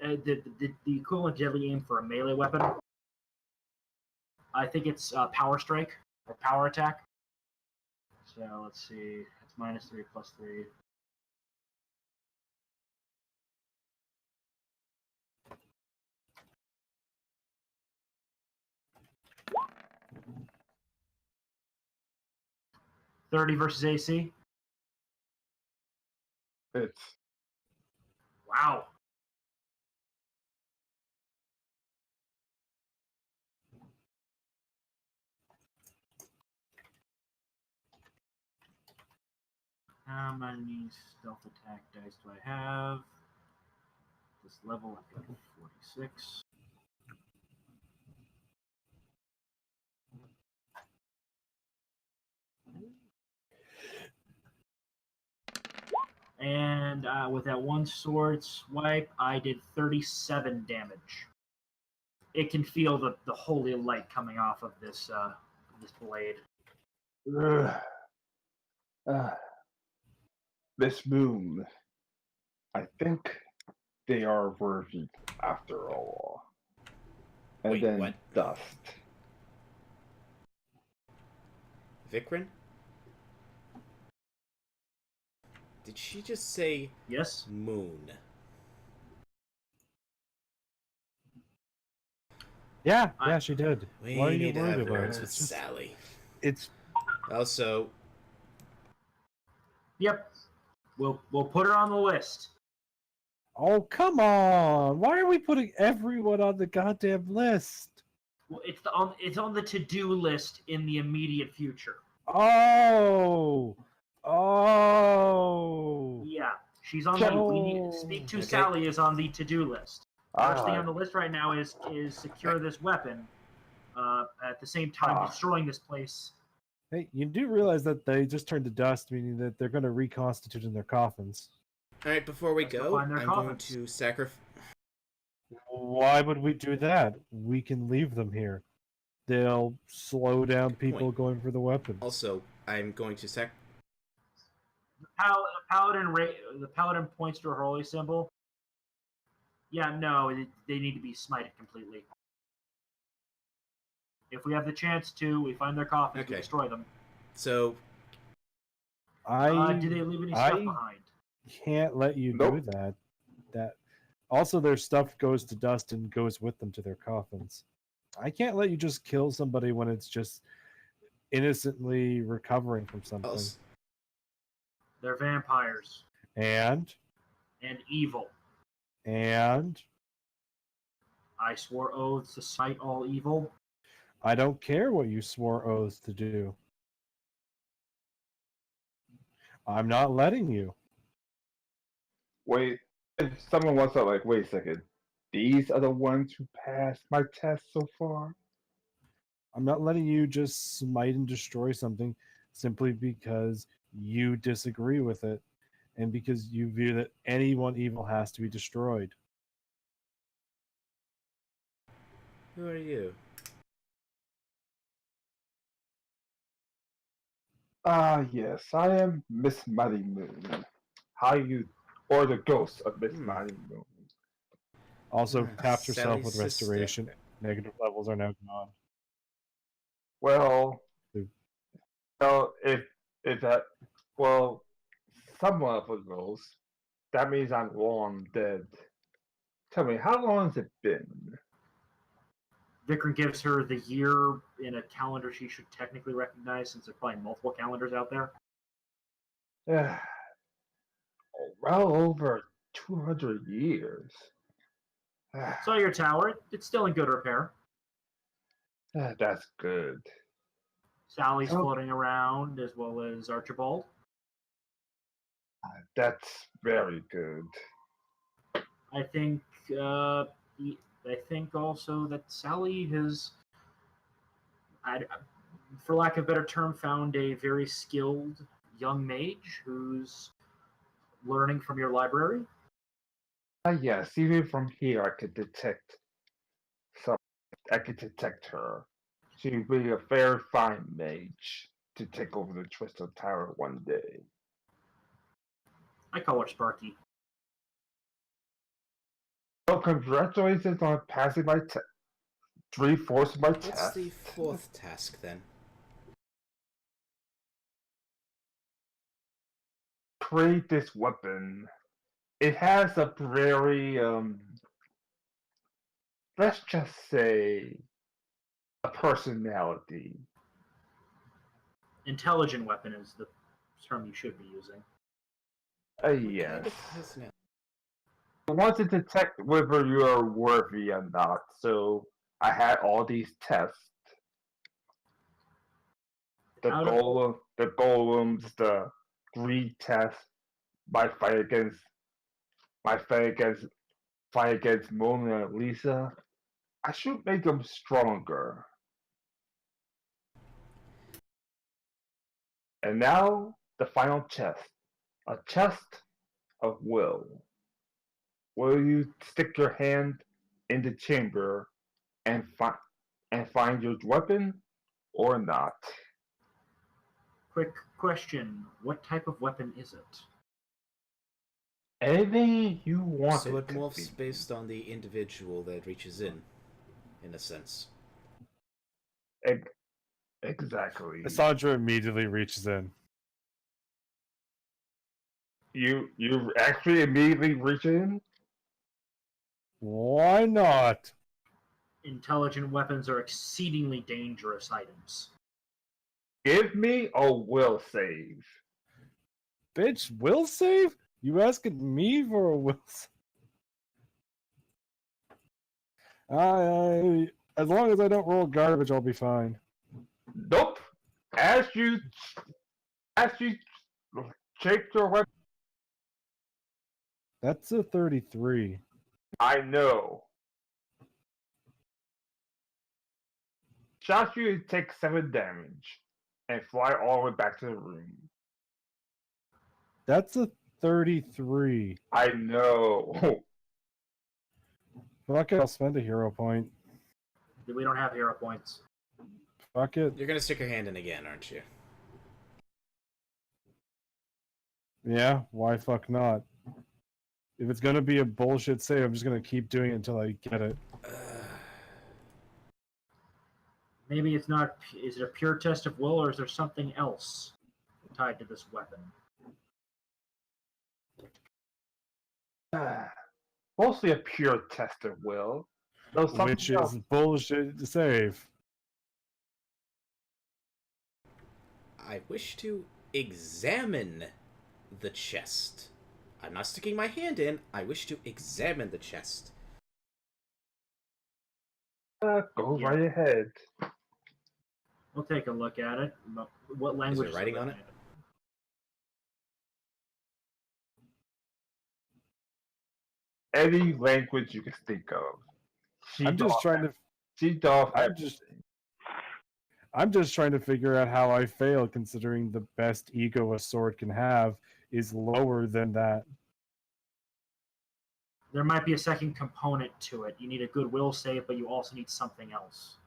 the equivalent deadly aim for a melee weapon. I think it's power strike or power attack. So let's see. It's -3 +3. $30 versus AC. It's Wow. How many stealth attack dice do I have? This level, I've got 46. And with that one sword swipe, I did 37 damage. It can feel the holy light coming off of this blade. this moon. I think they are worthy after all. And Wait, then what? dust. Vikrin? Did she just say Yes? moon? Yeah, she did. We Why are you need to have worried about words it? with Sally. It's Also, Yep. We'll put her on the list. oh, come on! Why are we putting everyone on the goddamn list? Well, it's on the to-do list in the immediate future. Oh, Yeah, she's on Oh. Speak to Okay. Sally is on the to-do list. First thing Ah, on the list right now is secure this weapon. At the same time, Ah. destroying this place. Hey, you do realize that they just turned to dust, meaning that they're going to reconstitute in their coffins. alright, before we Let's go go, find their I'm going coffins. to sacrifice. Why would we do that? We can leave them here. They'll slow down people point. going for the weapons. Also, I'm going to The paladin points to her holy symbol. Yeah, no, they need to be smited completely. If we have the chance to, we find their coffins, we Okay. destroy them. So, Do they leave any stuff behind? Can't let you do that. That also their stuff goes to dust and goes with them to their coffins. I can't let you just kill somebody when it's just innocently recovering from something. They're vampires And evil. I swore oaths to smite all evil. I don't care what you swore oaths to do. I'm not letting you. wait. If someone wants to, like, wait a second. These are the ones who passed my test so far? I'm not letting you just smite and destroy something simply because you disagree with it and because you view that anyone evil has to be destroyed. who are you? Ah, yes, I am Miss Mighty Moon. Or the ghost of Miss Mighty Moon. Also, taps herself Sally's with sister. restoration. Negative levels are now gone. Well, Ooh. if that, well, someone of a ghost, that means I'm long dead. Tell me, how long has it been? Vikram gives her the year in a calendar she should technically recognize, since there's probably multiple calendars out there. Well over 200 years. So your tower, it's still in good repair. That's good. Sally's So- floating around, as well as Archibald. That's very good. I think also that Sally has, for lack of a better term, found a very skilled young mage who's learning from your library. Yes, even from here I could detect some. I could detect her. She would be a very fine mage to take over the Crystal Tower one day. I call her Sparky. So congratulations on passing my test. 3/4 of my What's test. the fourth task then? Create this weapon. It has a very let's just say a personality. Intelligent weapon is the term you should be using. Yes. Kind of personality. I want to detect whether you are worthy or not, so I had all these tests. The Out of- golems, the greed test, my fight against fight against Mona and Lisa. I should make them stronger. And now the final chest. A chest of will. Will you stick your hand in the chamber and find your weapon or not? Quick question: what type of weapon is it? Anything you want So it it to morphs be. based on the individual that reaches in a sense. Exactly. Cassandra immediately reaches in. You actually immediately reach in? Why not? Intelligent weapons are exceedingly dangerous items. Give me a will save. Bitch, will save? You asking me for a will save? As long as I don't roll garbage, I'll be fine. Nope. As you shake your weapon, That's a 33. I know. Shot you take 7 damage and fly all the way back to the room. That's a 33. I know. Fuck it, I'll spend a hero point. We don't have hero points. Fuck it. You're gonna stick your hand in again, aren't you? Yeah, why fuck not? If it's gonna be a bullshit save, I'm just gonna keep doing it until I get it. Maybe it's not. Is it a pure test of will, or is there something else tied to this weapon? Mostly a pure test of will. Though Which something else. is bullshit to save. I wish to examine the chest. I'm not sticking my hand in. I wish to examine the chest. Go Yeah. right ahead. We'll take a look at it. What language Is there writing on it? Any language you can think of. I'm just trying to. I'm just trying to figure out how I fail, considering the best ego a sword can have is lower than that. There might be a second component to it. You need a good will save, but you also need something else.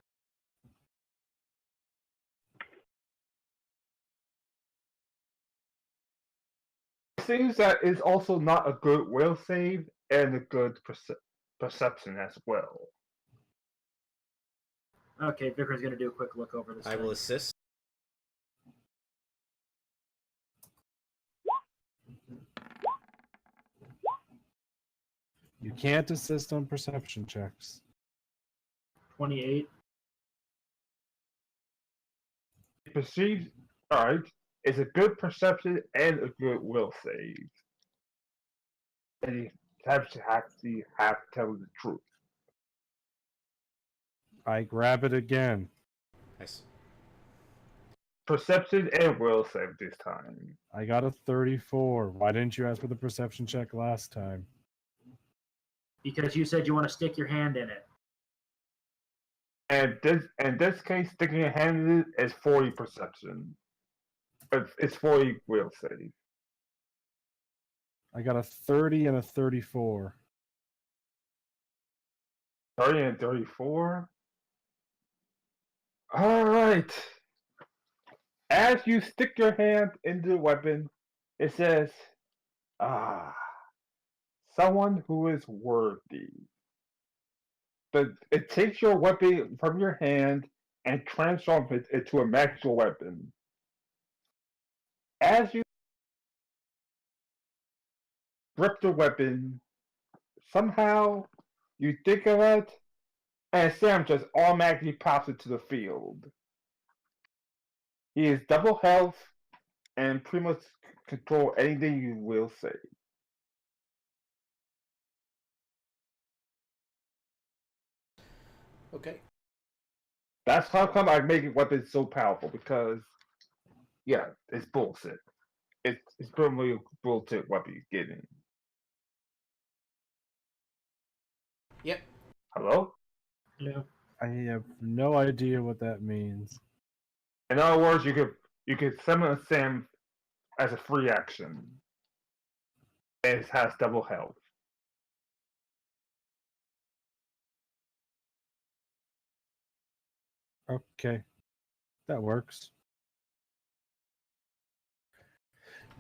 It seems that it's also not a good will save and a good perception as well. Okay, Vicar's going to do a quick look over this. I will assist. You can't assist on perception checks. 28. Perceived, alright, it's a good perception and a good will save. And you have to tell the truth. I grab it again. Nice. Perception and will save this time. I got a 34. Why didn't you ask for the perception check last time? Because you said you want to stick your hand in it. And in this case, sticking your hand in it is 40 perception. It's 40 will save. I got a 30 and a 34. 30 and 34. All right. As you stick your hand into the weapon, it says, "Ah, someone who is worthy." But it takes your weapon from your hand and transforms it into a magical weapon. As you grip the weapon, somehow you think of it, and Sam just automatically pops into the field. He is double health and pretty much control anything you will say. Okay. That's how come I make weapons so powerful, because yeah, it's bullshit. It's probably a bullshit weapon you're getting. Yep. Hello? Yeah. I have no idea what that means. In other words, you could summon a Sam as a free action. And it has double health. Okay, that works.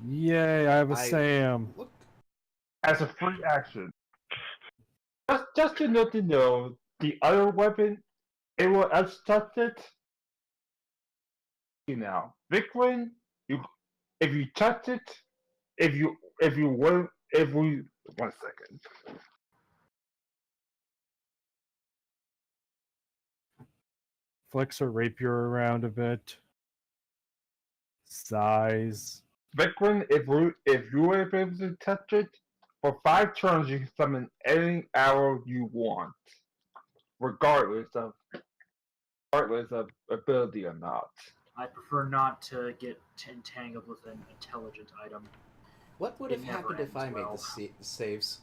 Yay! I have a Sam. Look. As a free action. Just to know, the other weapon, it will touch it. You know, Vicklin, if you touch it, if we 1 second. Flicks her rapier around a bit. Sighs. Vicklin, if you were able to touch it, for 5 turns you can summon any arrow you want, regardless of ability or not. I prefer not to get entangled with an intelligent item. What would It have never happened if ends I made well. the saves?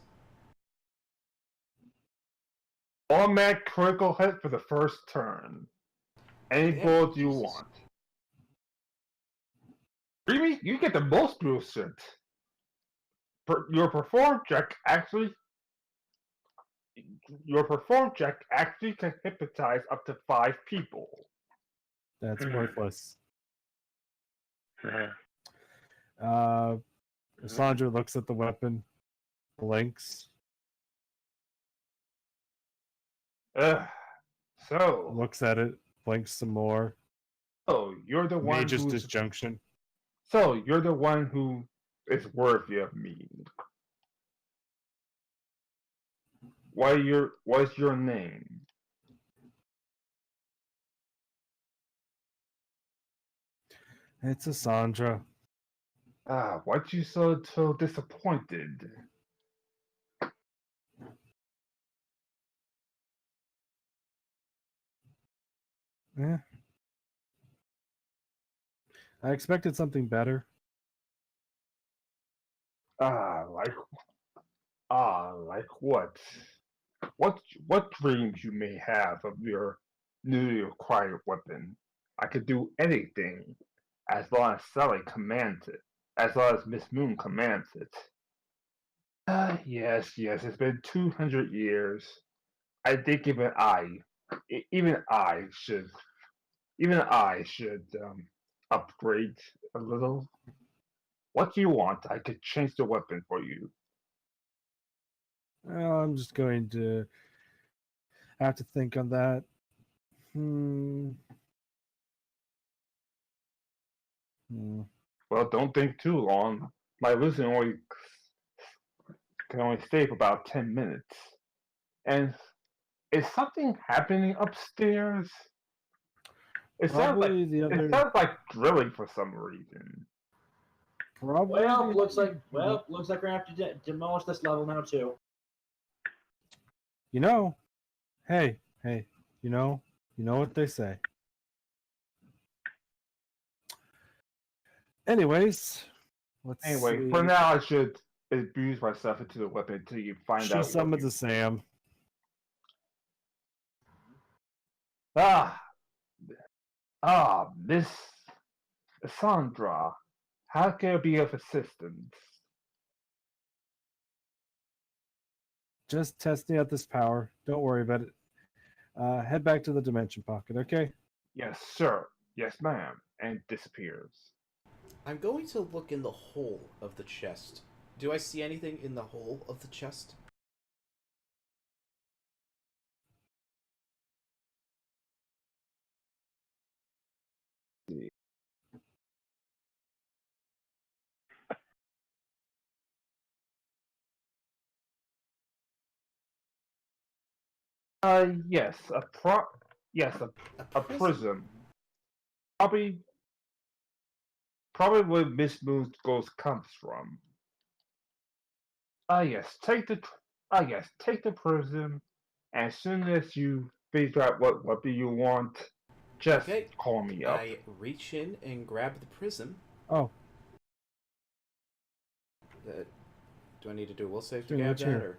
Automatic critical hit for the first turn. Any Damn, bullets you Jesus. want. Really? You get the most bullshit. Your perform check actually can hypnotize up to 5 people. That's worthless. Yeah. Sandra looks at the weapon, blinks, So looks at it, blinks some more. you're the one Mage's who's disjunction. so you're the one who is worthy of me. What's your name? It's a Sandra. Why'd you so disappointed? Eh. I expected something better. Like like what? What dreams you may have of your newly acquired weapon? I could do anything, as long as Sally commands it, as long as Miss Moon commands it. Yes, it's been 200 years. I think even I should upgrade a little. What do you want? I could change the weapon for you. Well, I'm just going to have to think on that. Well, don't think too long. My listen can only stay for about 10 minutes. And is something happening upstairs? It sounds Probably the other. it sounds like drilling for some reason. Probably. Well, looks like we're gonna have to demolish this level now too. You know, hey, you know what they say. Anyways, let's see. For now, I should abuse myself into the weapon until you find She out. summons a Sam. Miss Sandra, how can I be of assistance? Just testing out this power. Don't worry about it. Head back to the dimension pocket, okay? Yes, sir. Yes, ma'am. And disappears. I'm going to look in the hole of the chest. Do I see anything in the hole of the chest? Yes, yes, a prism. Probably, probably where Miss Moon's ghost comes from. Yes, take the prism. As soon as you figure out what weapon you want, just Okay. call me up. I reach in and grab the prism. Oh, Do I need to do a will save to Doing grab what's that, here?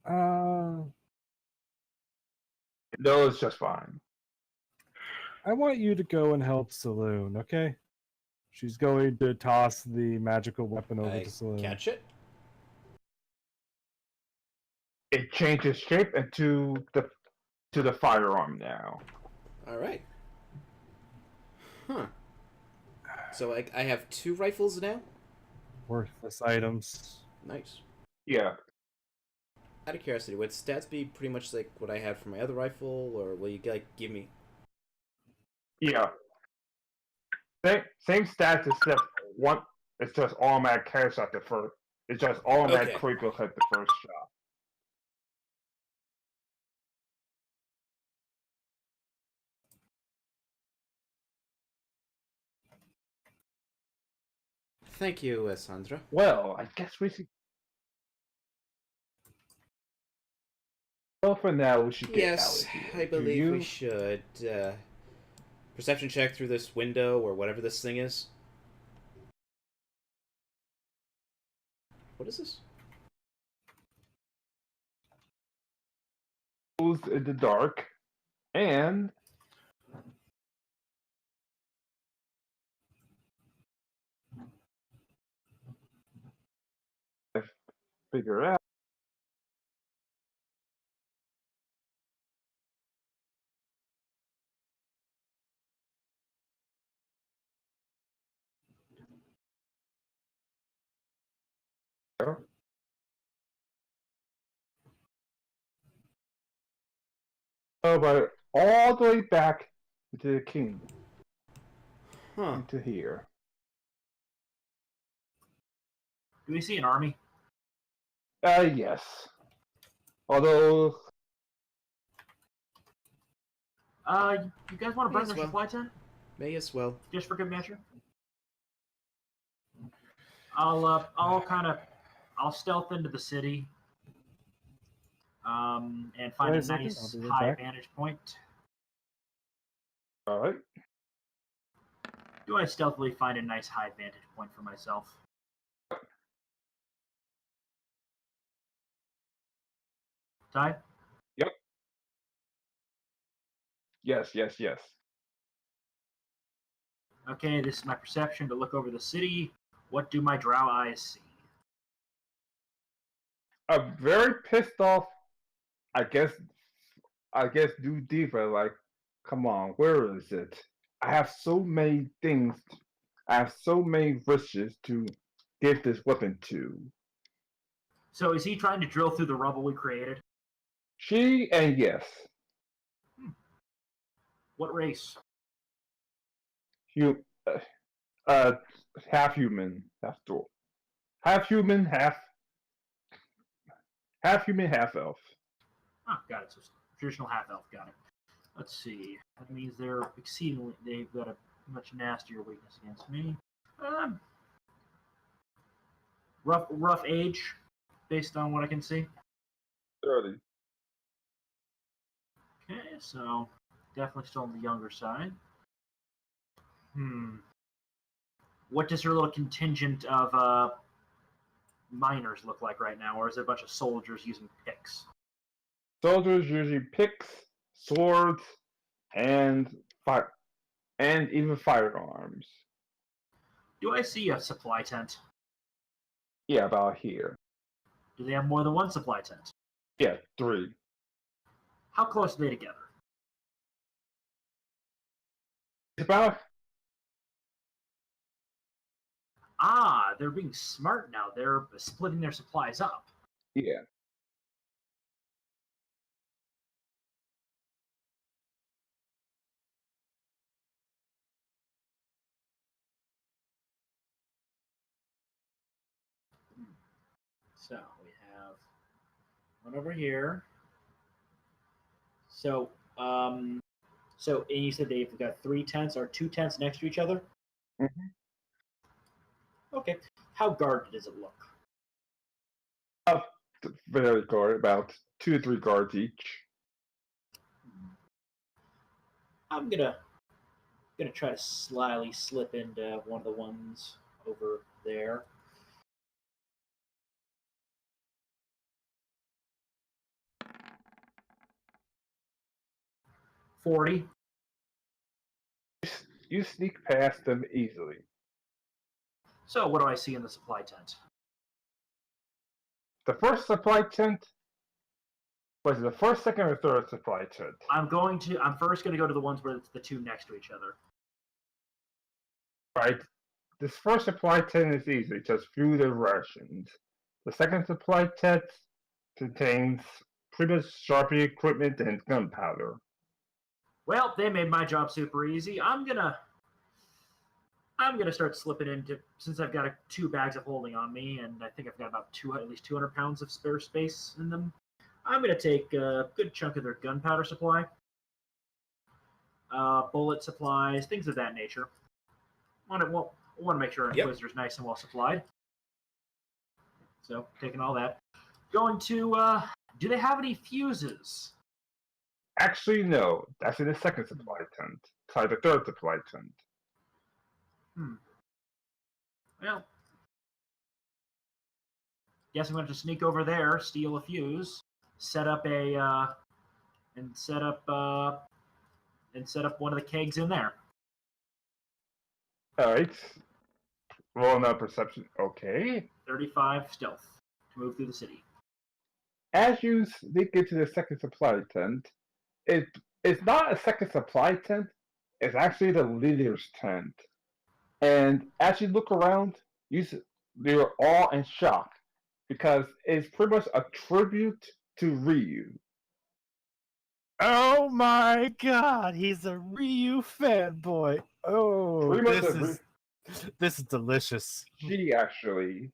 or? No, it's just fine. I want you to go and help Saloon, okay? She's going to toss the magical weapon over I to Saloon. catch it. It changes shape into the firearm now. All right. Huh. So I have 2 rifles now? Worthless items. Nice. Yeah. Out of curiosity, would stats be pretty much like what I had for my other rifle, or will you give me? Yeah. Same stats except one. It's just automatic headshot the first. It's just automatic Okay. critical hit the first shot. Thank you, Sandra. Well, I guess we should. Well, for now, we should get Yes, out of here. I Do believe you? we should. Perception check through this window or whatever this thing is. What is this? Goes in the dark, and I figure out. Oh, but all the way back to the king, Huh. into here. Do we see an army? Yes. Although, You guys want to burn Yes, the well. supply tent May as well. just for good measure? I'll stealth into the city, and find Wait a a second, nice I'll be right high back. vantage point. all right. Do I stealthily find a nice high vantage point for myself? Ty? Yes, yes, yes. Okay, this is my perception to look over the city. What do my drow eyes see? I'm very pissed off. I guess. New Diva. Like, come on, where is it? I have so many things. I have so many wishes to give this weapon to. So is he trying to drill through the rubble we created? She and yes, What race? you, uh, half human, half dwarf, half human, half human, half elf. Oh, got it. So traditional half elf. Got it. Let's see. That means they've got a much nastier weakness against me. Rough age, based on what I can see. 30. Okay, so definitely still on the younger side. What does your little contingent of miners look like right now, or is it a bunch of soldiers using picks? Soldiers usually picks, swords, and fire, and even firearms. Do I see a supply tent? Yeah, about here. Do they have more than one supply tent? Yeah, 3. How close are they together? About Ah, they're being smart now. They're splitting their supplies up. yeah. So we have one over here. So, and you said they've got 3 tents or 2 tents next to each other. Mm-hmm. Okay. How guarded does it look? Very guard, about 2 to 3 guards each. I'm gonna try to slyly slip into one of the ones over there. $40. You sneak past them easily. So what do I see in the supply tent? The first supply tent was it the first, second, or third supply tent? I'm first gonna go to the ones where it's the 2 next to each other. Right. This first supply tent is easy, just food and rations. The second supply tent contains pretty much sharpening equipment and gunpowder. Well, they made my job super easy. I'm gonna start slipping into, since I've got 2 bags of holding on me, and I think I've got about at least 200 pounds of spare space in them. I'm gonna take a good chunk of their gunpowder supply, bullet supplies, things of that nature. I want to make sure our Inquisitor's nice and well supplied. So taking all that. Going to do they have any fuses? Actually, no. That's in the second supply tent. Sorry, the third supply tent. Well, guess I'm going to sneak over there, steal a fuse, set up one of the kegs in there. Alright. Rolling up perception. Okay. 35 stealth to move through the city. As you sneak into the second supply tent, it's not a second supply tent, it's actually the leader's tent. And as you look around, you're all in shock because it's pretty much a tribute to Ryu. Oh my god, he's a Ryu fanboy. Oh, this is delicious. She actually,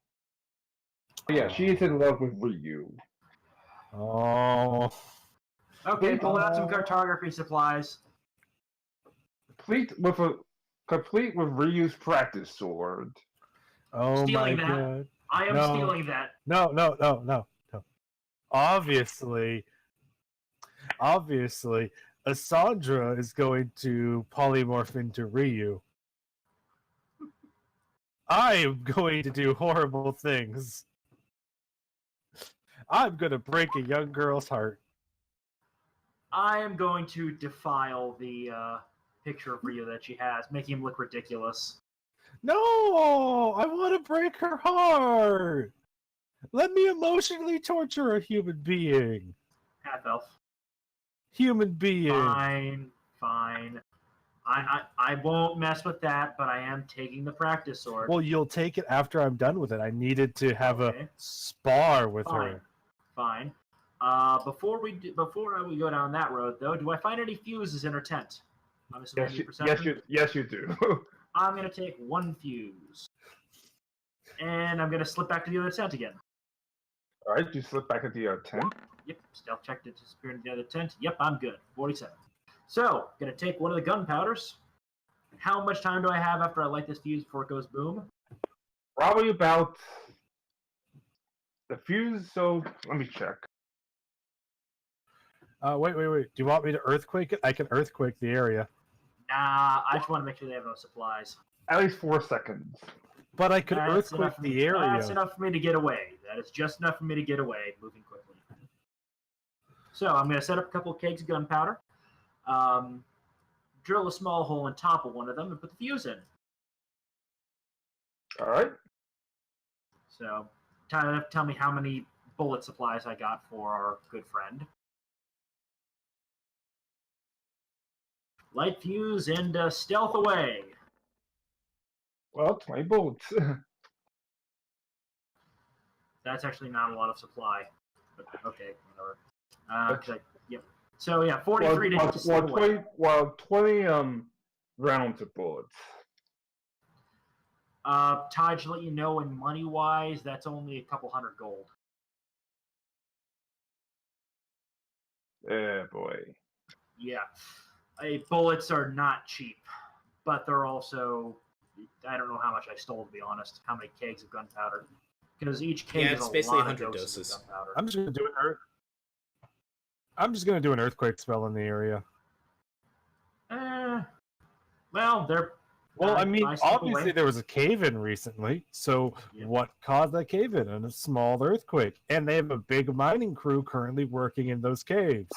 yeah, she is in love with Ryu. Oh. Okay, pull out some cartography supplies. Complete with Ryu's practice sword. Oh Stealing my that. god. I am stealing that. No. Obviously, Asandra is going to polymorph into Ryu. I am going to do horrible things. I'm going to break a young girl's heart. I am going to defile the picture of Ryu that she has, making him look ridiculous. No! I want to break her heart! Let me emotionally torture a human being. Half-elf. Human being. Fine. I won't mess with that, but I am taking the practice sword. Well, you'll take it after I'm done with it. I needed to have a spar with her. Fine. Before we go down that road, though, do I find any fuses in her tent? I'm assuming Yes, you do. I'm going to take 1 fuse. And I'm going to slip back to the other tent again. Alright, you slip back into your tent. Yep, stealth check to disappear into the other tent. Yep, I'm good. 47. So, going to take one of the gunpowders. How much time do I have after I light this fuse before it goes boom? Probably about the fuse, so let me check. Wait. Do you want me to earthquake it? I can earthquake the area. Nah, I just want to make sure they have no supplies. At least 4 seconds. But I could earthquake the area. That's enough for me to get away. That is just enough for me to get away, moving quickly. So I'm going to set up a couple of kegs of gunpowder, drill a small hole on top of one of them, and put the fuse in. All right. So tell me how many bullet supplies I got for our good friend. Light fuse and stealth away. Well, 20 bullets. That's actually not a lot of supply. But okay, whatever. Yep. So yeah, 43 to stealth away. 20 rounds of bullets. Todd, to let you know, in money wise, that's only a couple hundred gold. Yeah, boy. Yeah. Bullets are not cheap, but they're also, I don't know how much I stole, to be honest, how many kegs of gunpowder. Because each keg it's is basically a lot 100 of doses. of gunpowder. I'm just gonna do an earthquake spell in the area. Well, they're. Well, I mean, obviously away. there was a cave-in recently, so what caused that cave-in? And a small earthquake. And they have a big mining crew currently working in those caves.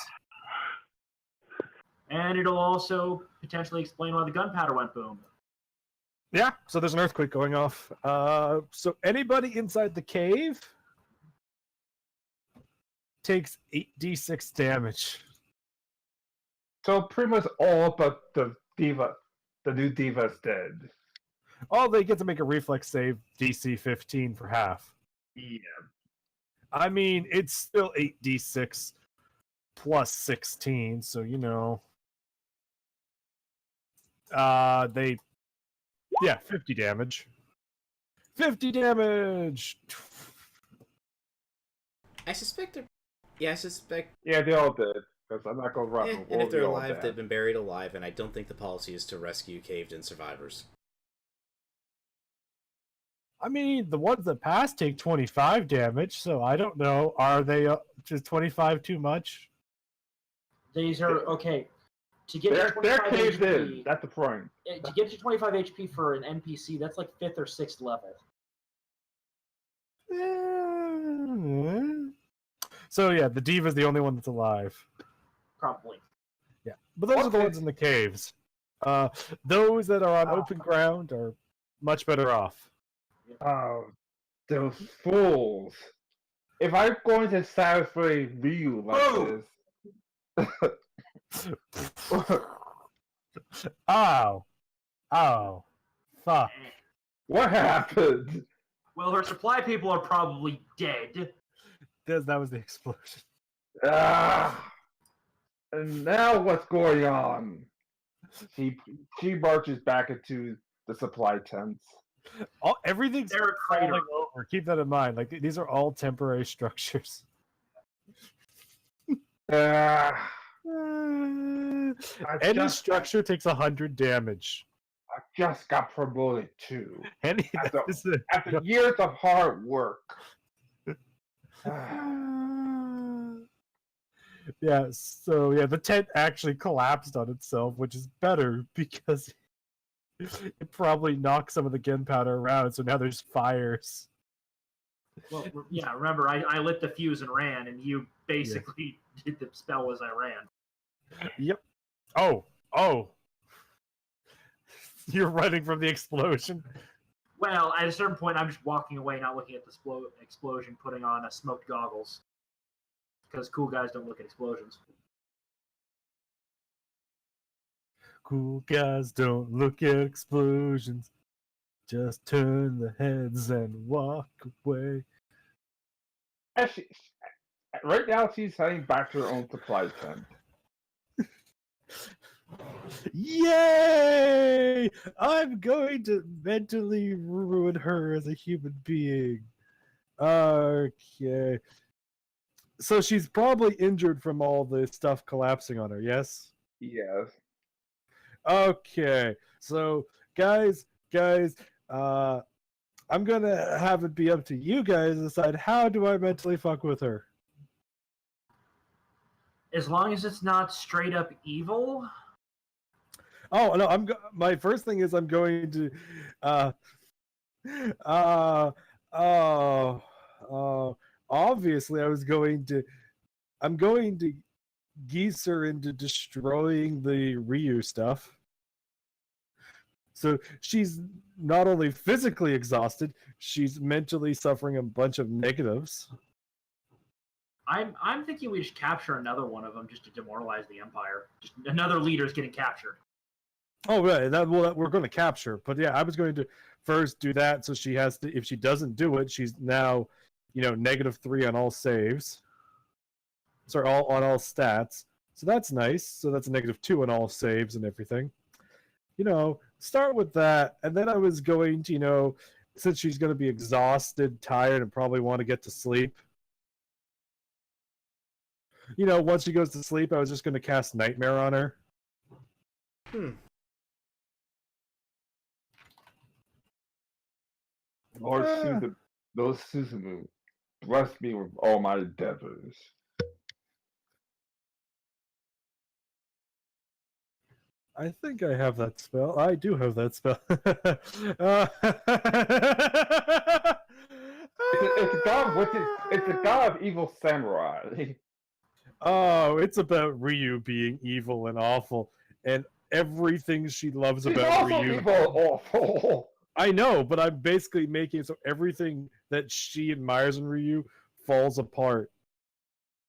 And it'll also potentially explain why the gunpowder went boom. Yeah, so there's an earthquake going off. So anybody inside the cave takes 8d6 damage. So pretty much all but the diva. The new diva's dead. Oh, they get to make a reflex save, DC 15 for half. Yeah. I mean, it's still 8d6 plus 16, so you know. 50 damage. 50 damage! I suspect they're... Yeah, I suspect... Yeah, they all did. Because I'm not going to run. and if they're alive, they've been buried alive, and I don't think the policy is to rescue caved-in survivors. I mean, the ones that pass take 25 damage, so I don't know. Are they just 25 too much? These are, okay. To get they're to 25 caved HP, in. That's the point. To get to 25 HP for an NPC, that's like 5th or 6th level. So yeah, the diva's the only one that's alive. Probably. Yeah, but those are the ones in the caves. Those that are on open ground are much better off. Oh, those fools! If I'm going to satisfy Ryu like this... Ow. Fuck. What happened? Well, her supply people are probably dead. That was the explosion. And now what's going on? She marches back into the supply tents. Everything's falling over. Keep that in mind. Like, these are all temporary structures. Any structure takes 100 damage. I just got promoted too. After years of hard work. Yeah, so yeah, the tent actually collapsed on itself, which is better because it probably knocked some of the gunpowder around, so now there's fires. Well, yeah, remember, I lit the fuse and ran, and you basically did the spell as I ran. Yep. Oh. You're running from the explosion? Well, at a certain point, I'm just walking away, not looking at the explosion, putting on smoked goggles. Because cool guys don't look at explosions. Cool guys don't look at explosions. Just turn the heads and walk away. Actually, right now, she's heading back to her own supply tent. Yay! I'm going to mentally ruin her as a human being. Okay. So she's probably injured from all the stuff collapsing on her, yes? Yes. Okay. So, guys, I'm going to have it be up to you guys to decide how do I mentally fuck with her. As long as it's not straight up evil. Oh no! My first thing is I'm going to, obviously I'm going to geese her into destroying the Ryu stuff. So she's not only physically exhausted, she's mentally suffering a bunch of negatives. I'm thinking we should capture another one of them just to demoralize the Empire. Just another leader is getting captured. Oh, right. We're going to capture. But yeah, I was going to first do that. So she has to, if she doesn't do it, she's now, -3 on all saves. Sorry, on all stats. So that's nice. So that's a -2 on all saves and everything. Start with that. And then I was going to, since she's going to be exhausted, tired, and probably want to get to sleep. Once she goes to sleep, I was just going to cast Nightmare on her. Lord Suzumu, bless me with all my endeavors. I think I have that spell. I do have that spell. It's a god it's a god of evil samurai. Oh, it's about Ryu being evil and awful, and everything she loves She's about also Ryu. evil and awful. I know, but I'm basically making it so everything that she admires in Ryu falls apart.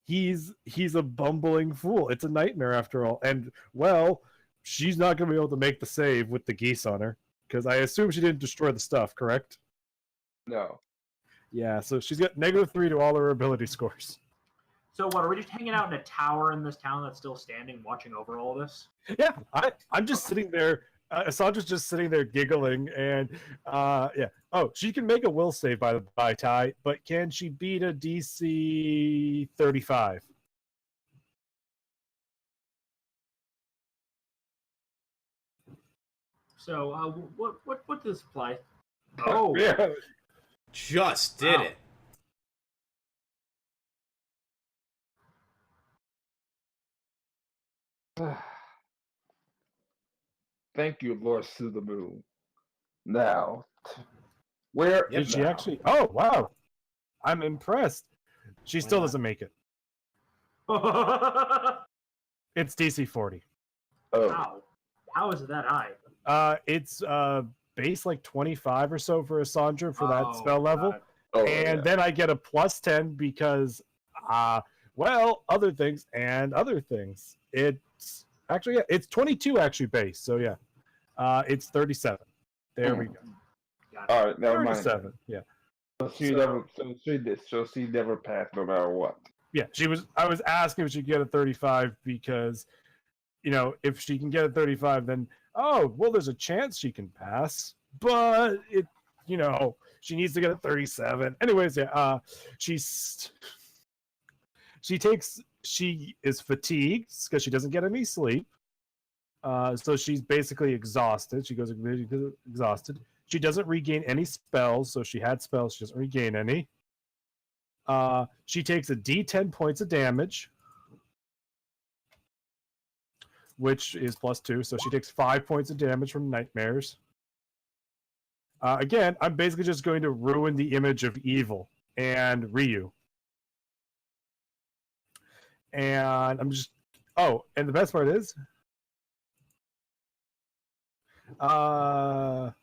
He's a bumbling fool. It's a nightmare after all. And well, she's not going to be able to make the save with the geese on her because I assume she didn't destroy the stuff, correct? No. Yeah, so she's got -3 to all her ability scores. So what, are we just hanging out in a tower in this town that's still standing, watching over all this? Yeah, I'm just sitting there. Sandra's just sitting there giggling, and yeah. Oh, she can make a will save by Ty, but can she beat a DC 35? So what does this apply? Oh, Yeah. Just did Wow. it. Thank you, Lord Suzumu. Now, where Did she now? actually? Oh, wow! I'm impressed. She Why still not? doesn't make it. wow! It's DC 40. Oh, How is it that high? It's base like 25 or so for a Sandra for that Oh, spell level. God. oh, And yeah. then I get a +10 because, other things and other things. It's actually, yeah, it's 22 actually base. So yeah, it's 37. There we go. Got it. All right, never mind. 37. Yeah, So she never passed no matter what. yeah. I was asking if she could get a 35 because, if she can get a 35, then there's a chance she can pass. But she needs to get a 37. Anyways, yeah. She is fatigued because she doesn't get any sleep. So she's basically exhausted. She goes exhausted. She doesn't regain any spells, so she had spells. She doesn't regain any. She takes a D10 points of damage, which is +2. So she takes 5 points of damage from nightmares. Again, I'm basically just going to ruin the image of evil and Ryu. And I'm just... Oh, and the best part is... well...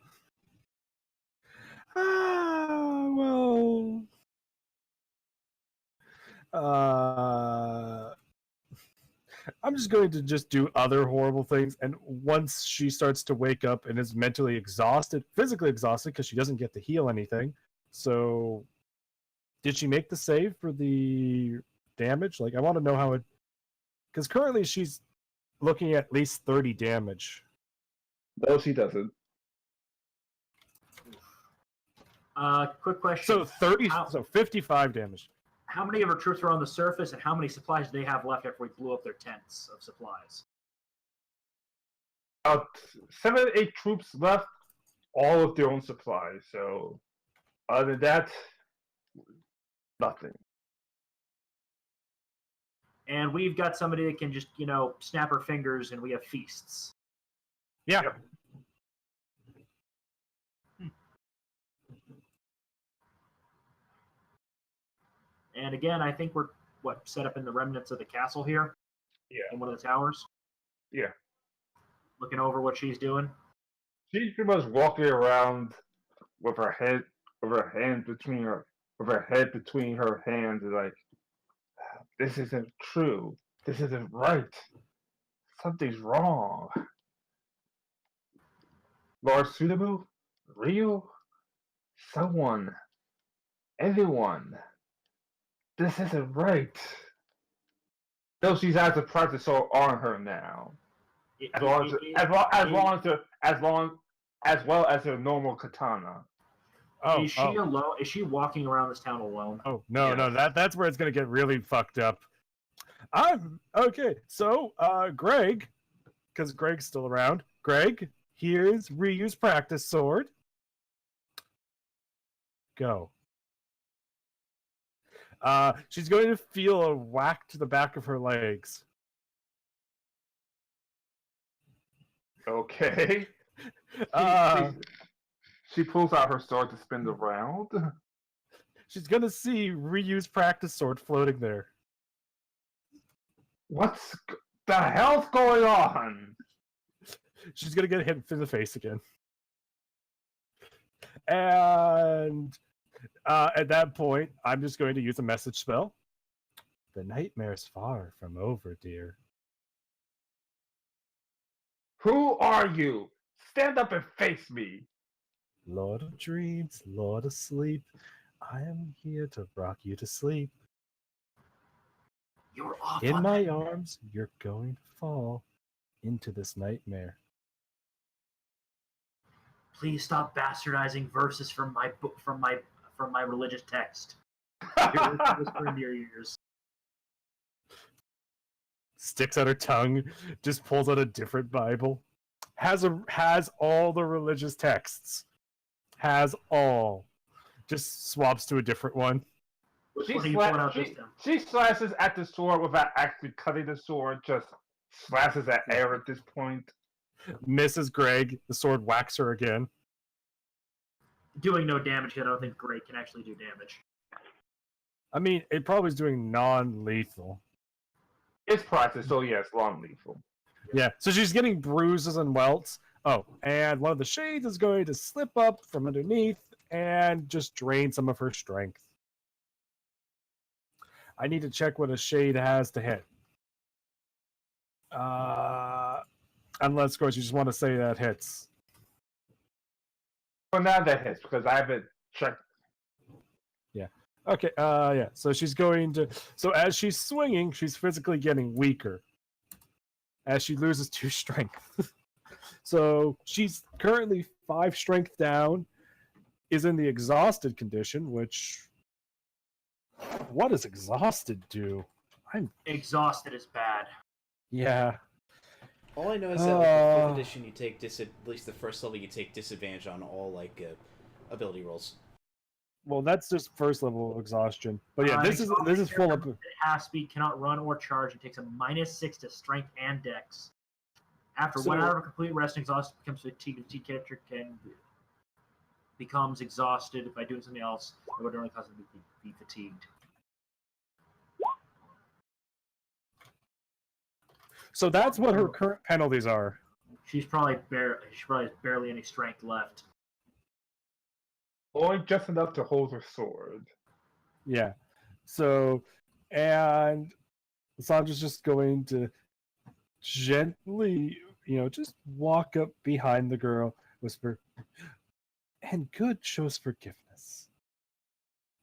I'm just going to just do other horrible things, and once she starts to wake up and is mentally exhausted, physically exhausted, because she doesn't get to heal anything. So, did she make the save for the damage? Like, I want to know how it... Because currently she's looking at least 30 damage. No, she doesn't. Quick question. So 55 damage. How many of her troops are on the surface, and how many supplies do they have left after we blew up their tents of supplies? About 7 to 8 troops left, all of their own supplies. So, other than that, nothing. And we've got somebody that can just, snap her fingers, and we have feasts. Yeah. Yep. And again, I think we're set up in the remnants of the castle here. Yeah. In one of the towers. Yeah. Looking over what she's doing. She's pretty much walking around with her head between her hands, and like, this isn't true. This isn't right. Something's wrong. Lord Suitable, Rio, someone, everyone. This isn't right. Though she has a practice sword on her now. As well as her normal katana. Oh, is she alone? Is she walking around this town alone? Oh no, no, that's where it's gonna get really fucked up. I'm okay. So, Greg, because Greg's still around. Greg, here's Ryu's practice sword. Go. She's going to feel a whack to the back of her legs. Okay. She pulls out her sword to spin the round. She's gonna see Ryu's practice sword floating there. What's the hell's going on? She's gonna get hit in the face again. And at that point, I'm just going to use a message spell. The nightmare's far from over, dear. Who are you? Stand up and face me. Lord of dreams, Lord of sleep, I am here to rock you to sleep. You're off In on my that. arms, you're going to fall into this nightmare. Please stop bastardizing verses from my book, from my religious text. Whisper in your ears. Sticks out her tongue, just pulls out a different Bible. Has all the religious texts. Has all. Just swaps to a different one. She slashes at the sword without actually cutting the sword, just slashes at air at this point. Mrs. Greg, the sword whacks her again. Doing no damage yet. I don't think Greg can actually do damage. I mean, it probably is doing non-lethal. It's practice, so yes, non-lethal. Yeah, so she's getting bruises and welts. Oh, and one of the shades is going to slip up from underneath and just drain some of her strength. I need to check what a shade has to hit. Unless, of course, you just want to say that hits. Well, now that hits, because I haven't checked. Yeah. Okay, yeah. So she's going to... So as she's swinging, she's physically getting weaker. As she loses 2 strength. So she's currently 5 strength down, is in the exhausted condition, which... What does exhausted do? I'm exhausted is bad. Yeah. All I know is that like, the 5th edition, you take at least the first level, you take disadvantage on all like ability rolls. Well, that's just first level exhaustion. But yeah, this is full of half speed, cannot run or charge, and takes a -6 to strength and dex. After 1 hour of complete rest, exhausted becomes fatigued. The character becomes exhausted by doing something else. It would only cause them to be fatigued. So that's what her current penalties are. She probably has barely any strength left. Only just enough to hold her sword. Yeah. So, and Sandra's just going to gently, just walk up behind the girl, whisper, and good shows forgiveness.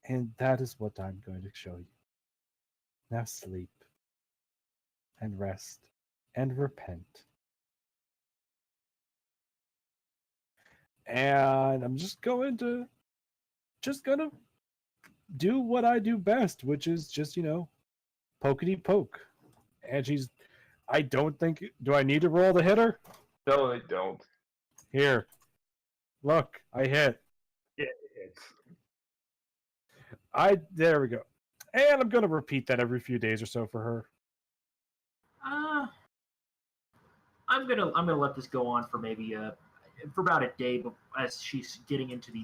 And that is what I'm going to show you. Now sleep and rest and repent. And I'm just gonna do what I do best, which is just, pokety poke. And I don't think, do I need to roll to hit her? No, they don't. Here. Look, I hit. Yeah, it's... There we go. And I'm gonna repeat that every few days or so for her. I'm gonna let this go on for maybe for about a day, but as she's getting into the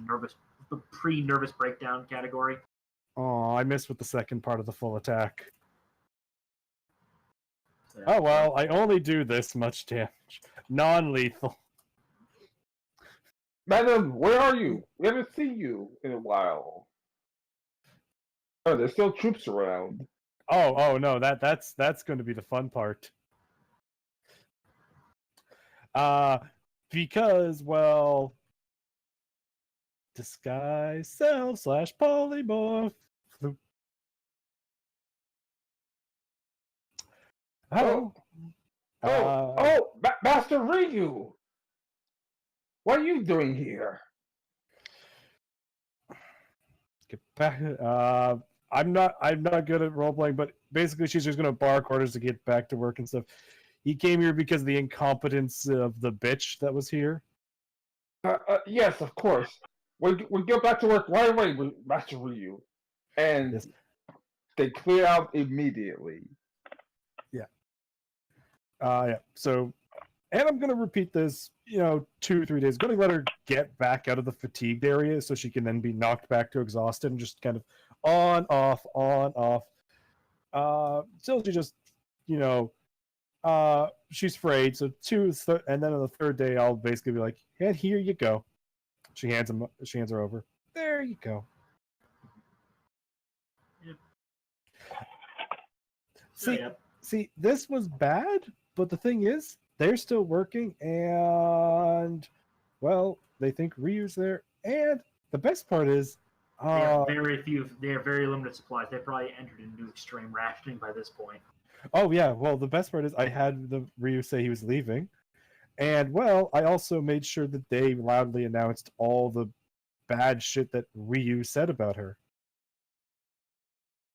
pre-nervous breakdown category. Oh, I missed with the second part of the full attack. Yeah. Oh well, I only do this much damage. Non-lethal. Madam, where are you? We haven't seen you in a while. Oh, there's still troops around. Oh no, that's going to be the fun part. Because, well, disguise self / polymorph. Floop. Oh, Master Ryu! What are you doing here? Get back. I'm not good at role playing, but basically she's just gonna bark orders to get back to work and stuff. He came here because of the incompetence of the bitch that was here. Yes, of course. We go back to work right away with Master Ryu. And Yes. they clear out immediately. Yeah. So, and I'm gonna repeat this, 2 or 3 days. Gonna let her get back out of the fatigued area so she can then be knocked back to exhausted and just kind of on off. Till she just, she's afraid. So and then on the third day, I'll basically be like, "And here you go." She hands her over. There you go. Yep. See, this was bad, but the thing is, they're still working, and well, they think Ryu's there. And the best part is, they have very few. They have very limited supplies. They probably entered into extreme rationing by this point. Oh yeah, well, the best part is I had the Ryu say he was leaving, and well, I also made sure that they loudly announced all the bad shit that Ryu said about her.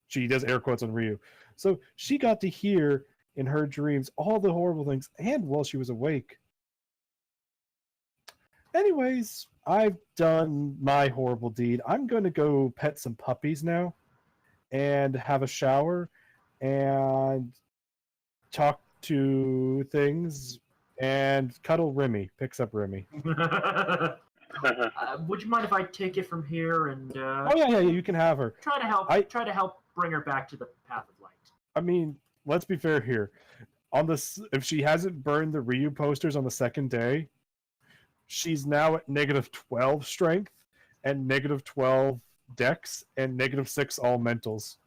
She does air quotes on Ryu. So she got to hear in her dreams all the horrible things, and while she was awake. Anyways, I've done my horrible deed. I'm going to go pet some puppies now and have a shower and talk to things and cuddle Remy. Picks up Remy. Would you mind if I take it from here and? Oh yeah, you can have her. Try to help bring her back to the path of light. I mean, let's be fair here. If she hasn't burned the Ryu posters on the second day, she's now at -12 strength and -12 dex and -6 all mentals.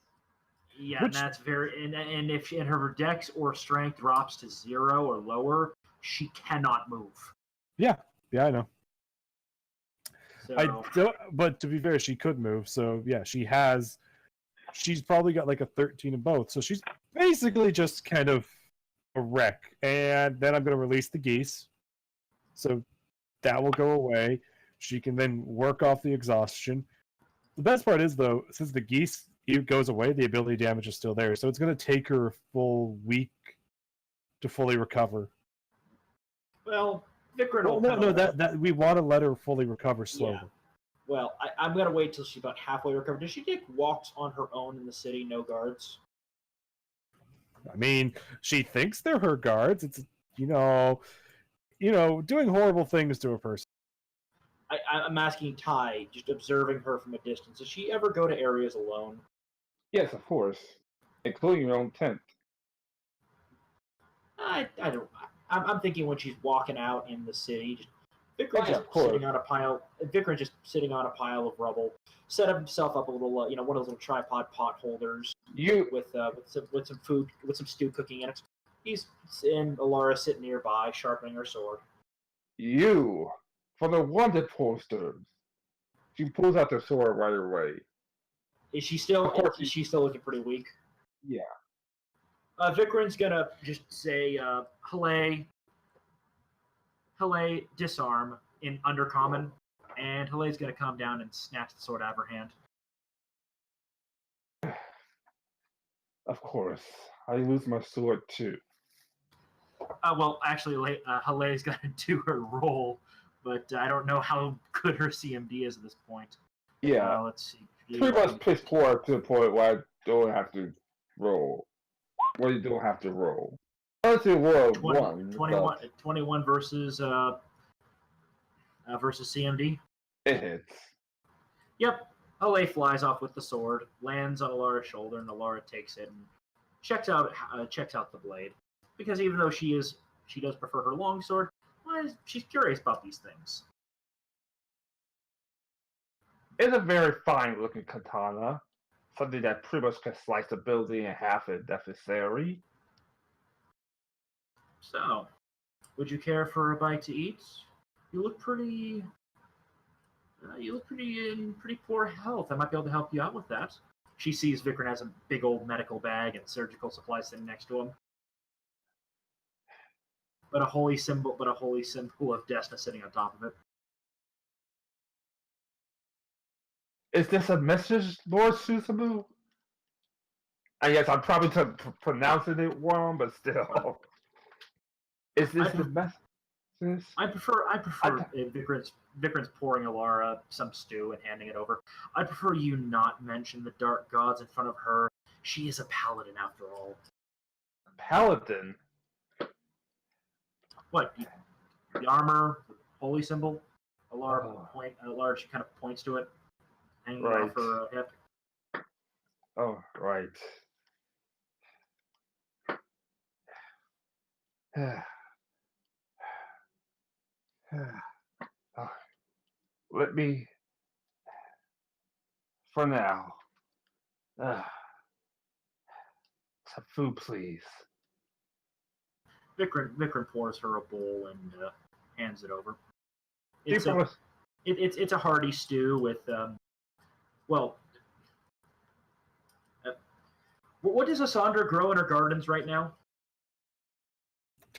Yeah, and that's very and if her dex or strength drops to 0 or lower, she cannot move. Yeah, I know. So... but to be fair, she could move. So yeah, she's probably got like a 13 in both. So she's basically just kind of a wreck. And then I'm going to release the geese. So that will go away. She can then work off the exhaustion. The best part is, though, since the geese goes away, the ability damage is still there. So it's going to take her a full week to fully recover. Well, Vikram no, that we want to let her fully recover slowly. Yeah. Well, I'm going to wait till she's about halfway recovered. Does she take walks on her own in the city, no guards? I mean, she thinks they're her guards. It's, doing horrible things to a person. I'm asking Ty, just observing her from a distance. Does she ever go to areas alone? Yes, of course, including your own tent. I don't. I'm thinking when she's walking out in the city. Vikram's just sitting on a pile of rubble. Set himself up a little, one of those little tripod pot holders. With some food, with some stew cooking in it. He's in Alara sitting nearby, sharpening her sword. You, for the wanted posters. She pulls out the sword right away. Is she still looking pretty weak? Yeah. Vikram's gonna just say, Hale, disarm in Undercommon, and Hale's gonna come down and snatch the sword out of her hand. Of course. I lose my sword too. Well, actually, Hale's gonna do her roll, but I don't know how good her CMD is at this point. Yeah. Let's see. Pretty much piss poor to the point where I don't have to roll. Well, you don't have to roll. Let's see, roll 21 versus CMD. It hits. Yep. Hale flies off with the sword, lands on Alara's shoulder, and Alara takes it and checks out the blade. Because even though she does prefer her long sword, she's curious about these things. It's a very fine looking katana. Something that pretty much can slice the building in half if necessary. So, would you care for a bite to eat? You look pretty. You look pretty in pretty poor health. I might be able to help you out with that. She sees Vikram has a big old medical bag and surgical supplies sitting next to him. But a holy symbol of Desna sitting on top of it. Is this a message, Lord Susamu? I guess I'm probably pronouncing it wrong, but still. Is this the message? I prefer Vikram's pouring Alara some stew and handing it over. I prefer you not mention the dark gods in front of her. She is a paladin after all. Paladin? What? The armor, the holy symbol? Alara she kind of points to it, hanging off her hip. Oh, right. Let me, for now, some food, please. Vikram pours her a bowl and hands it over. It's a hearty stew with what does Asandra grow in her gardens right now?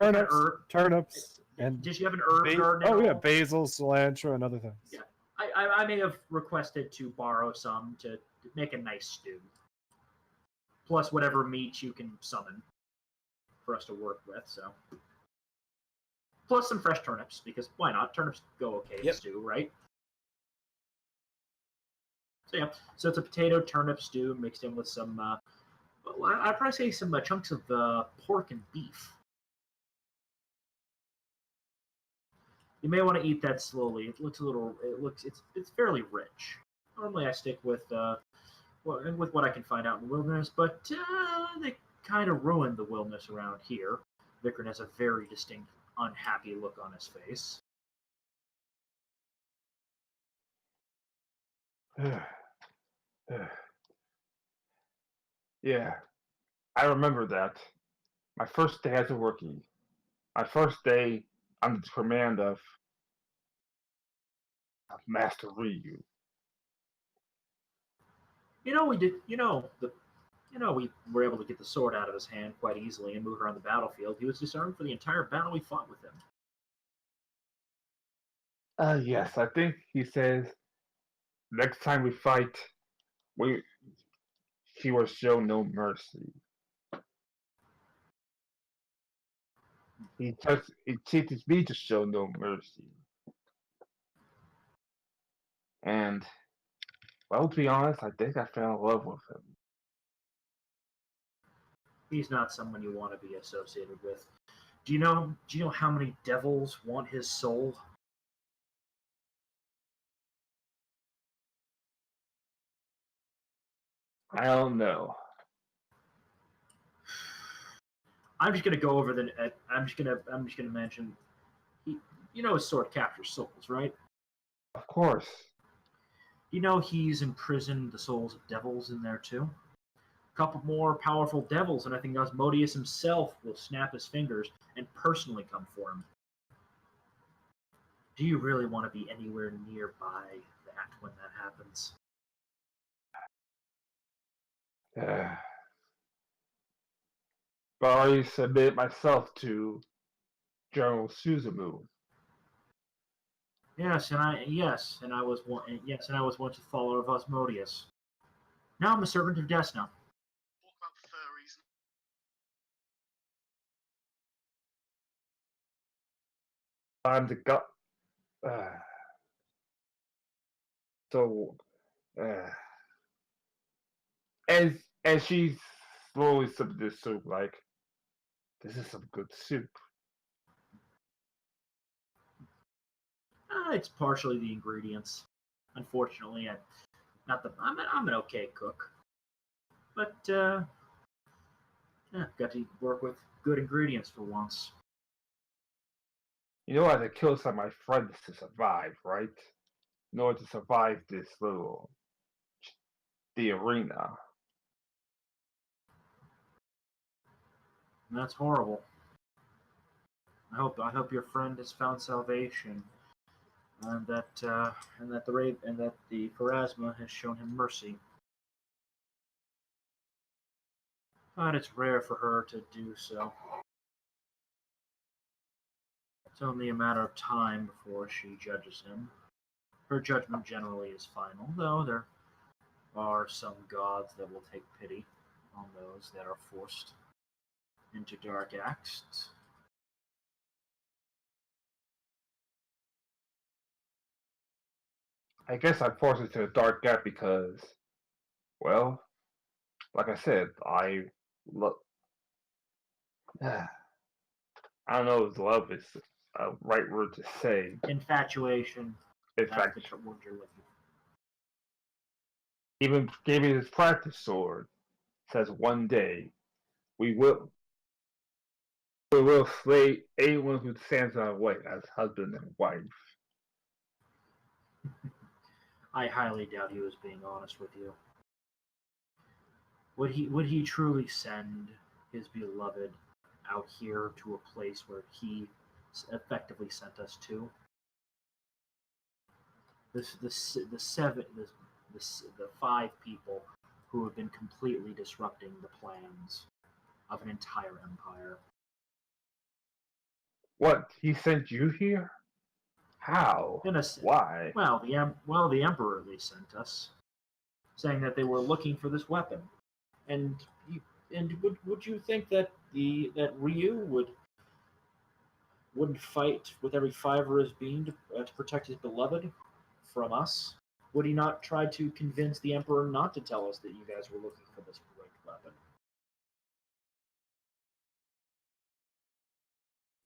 Turnips. And does she have an herb garden? Oh yeah, basil, cilantro, and other things. Yeah, I may have requested to borrow some to make a nice stew. Plus whatever meat you can summon for us to work with. So, plus some fresh turnips because why not? Turnips go okay in stew, right? So yeah, so it's a potato turnip stew mixed in with some. I'd probably say some chunks of pork and beef. You may want to eat that slowly. It looks a little. It's fairly rich. Normally, I stick with what I can find out in the wilderness, but they kind of ruined the wilderness around here. Vikram has a very distinct, unhappy look on his face. Yeah, I remember that. My first day as a rookie. My first day under the command of Master Ryu. We were able to get the sword out of his hand quite easily and move around the battlefield. He was disarmed for the entire battle we fought with him. Yes, I think he says next time we fight, he will show no mercy. He teaches me to show no mercy. And, well, to be honest, I think I fell in love with him. He's not someone you want to be associated with. Do you know how many devils want his soul? I don't know. I'm just gonna go over I'm just gonna mention. His sword captures souls, right? Of course. He's imprisoned the souls of devils in there too. A couple more powerful devils, and I think Asmodeus himself will snap his fingers and personally come for him. Do you really want to be anywhere nearby that when that happens? But I already submitted myself to General Suzumu. Yes, and I was once a follower of Asmodeus. Now I'm a servant of Desna. What about furries? I'm the god. As she slowly sipped this soup, like, this is some good soup. It's partially the ingredients. Unfortunately, I'm an okay cook, but got to work with good ingredients for once. You know, I had to kill some of my friends to survive, right? In order to survive the arena. That's horrible. I hope your friend has found salvation. and that the Pharasma has shown him mercy. But it's rare for her to do so. It's only a matter of time before she judges him. Her judgment generally is final, though there are some gods that will take pity on those that are forced into dark acts. I guess I forced it to a dark gap because, well, like I said, I look. I don't know if love is a right word to say. Infatuation. In That's fact, the word you're looking for. even gave me his practice sword. Says one day we will slay anyone who stands in our way as husband and wife. I highly doubt he was being honest with you. Would he truly send his beloved out here to a place where he effectively sent us to? The 5 people who have been completely disrupting the plans of an entire empire. What? He sent you here? How? Why? Well, the emperor at least sent us, saying that they were looking for this weapon, and would you think that that Ryu wouldn't fight with every fiber of his being to protect his beloved from us? Would he not try to convince the emperor not to tell us that you guys were looking for this great weapon?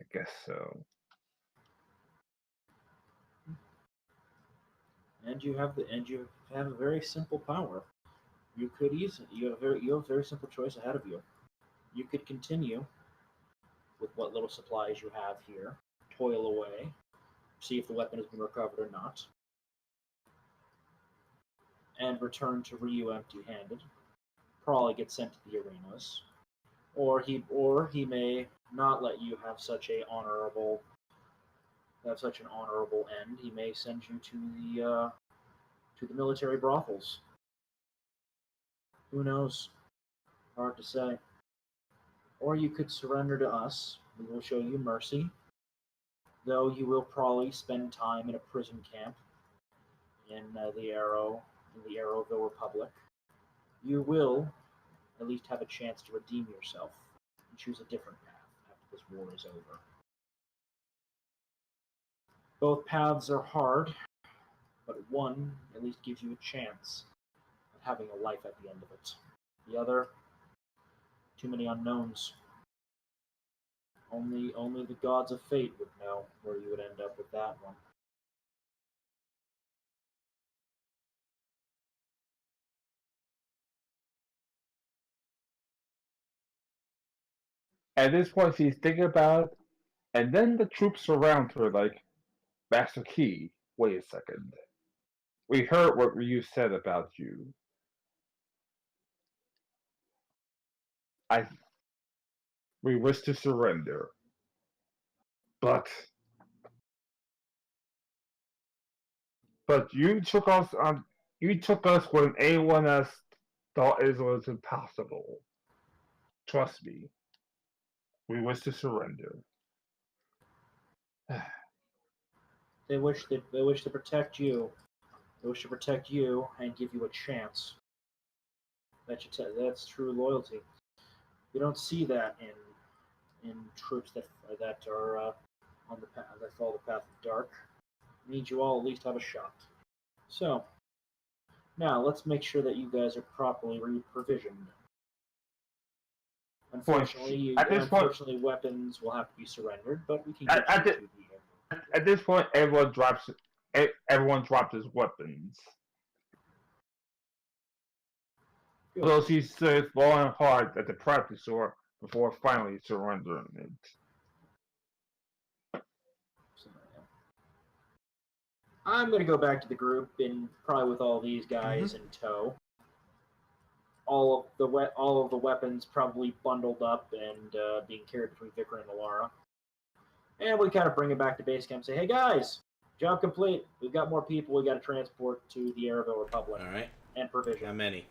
I guess so. And you have a very simple power. You have a very simple choice ahead of you. You could continue with what little supplies you have here, toil away, see if the weapon has been recovered or not, and return to Ryu empty-handed. Probably get sent to the arenas, or he may not let you have such an honorable end. He may send you to the military brothels. Who knows? Hard to say. Or you could surrender to us. We will show you mercy, though you will probably spend time in a prison camp in the Arrowville Republic. You will at least have a chance to redeem yourself and choose a different path after this war is over. Both paths are hard, but one at least gives you a chance of having a life at the end of it. The other, too many unknowns. Only the gods of fate would know where you would end up with that one. At this point, she's thinking about it, and then the troops surround her like, Master Key, wait a second. We heard what Ryu said about you. We wish to surrender. But you took us when anyone else thought it was impossible. Trust me. We wish to surrender. They wish to protect you. They wish to protect you and give you a chance. That's true loyalty. You don't see that in troops that are on the path that follow the path of dark. It means you all at least have a shot. So now let's make sure that you guys are properly provisioned. Unfortunately, weapons will have to be surrendered, but we can get you to the At this point, everyone drops his weapons. Good. So she stays long and hard at the practice sword before finally surrendering it. I'm going to go back to the group, and probably with all these guys in tow. All of the weapons probably bundled up and being carried between Vicar and Alara. And we kind of bring it back to base camp and say, hey guys, Job complete. We've got more people we got to transport to the Araville Republic. All right. And provision. How many?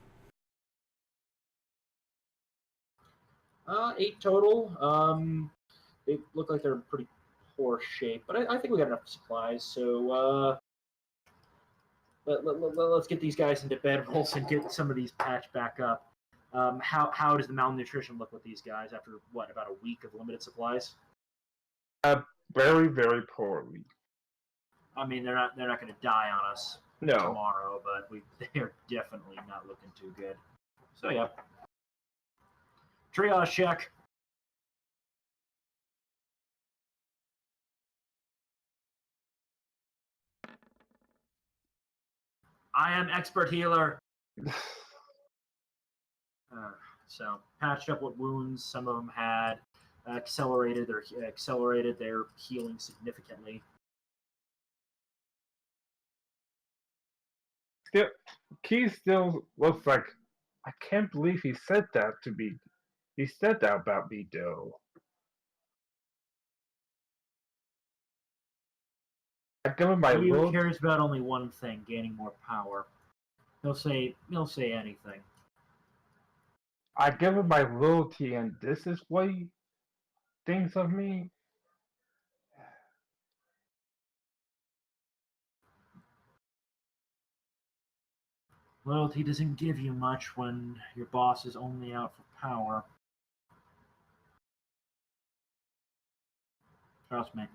8 total. They look like they're in pretty poor shape, but I think we got enough supplies. So let's get these guys into bedrolls and get some of these patched back up. How does the malnutrition look with these guys after what, about a week of limited supplies? Very, very poorly. I mean, they're not going to die on us tomorrow, but they're definitely not looking too good. So yeah, triage check. I am expert healer. So patched up what wounds some of them had, accelerated their healing significantly. Key still looks like, I can't believe he said that to me. He said that about me, though. I give him my He loyalty. cares about only one thing: gaining more power. He'll say anything. I give him my loyalty, and this is what he thinks of me. Loyalty doesn't give you much when your boss is only out for power. Trust me.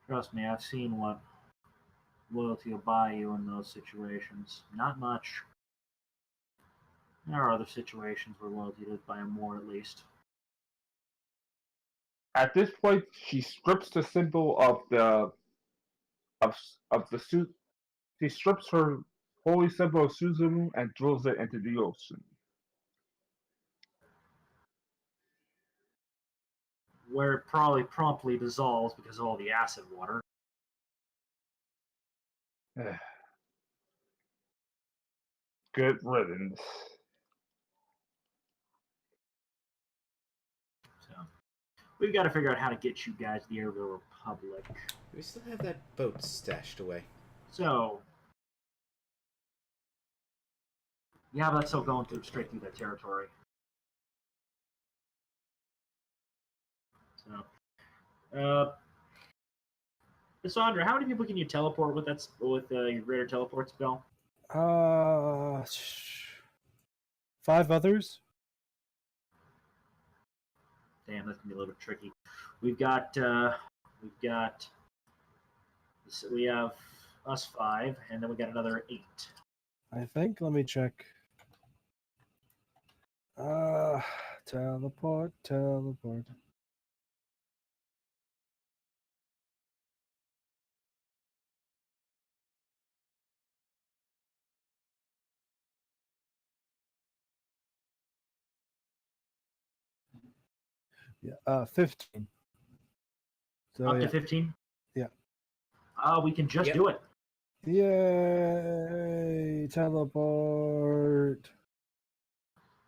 Trust me, I've seen what loyalty will buy you in those situations. Not much. There are other situations where loyalty does buy more, at least. At this point, she strips the symbol of the suit. She strips her holy symbol of Suzumu and throws it into the ocean. Where it probably promptly dissolves because of all the acid water. Good riddance. So, we've got to figure out how to get you guys to the Araville Republic. We still have that boat stashed away. So, yeah, but that's still going straight through their territory. So, Cassandra, how many people can you teleport with your greater teleport spell? 5 others. Damn, that's gonna be a little bit tricky. We have us 5, and then we got another 8. I think. Let me check. Teleport. Yeah, 15. So, Up to 15? Yeah. We can just do it. Yay! Teleport.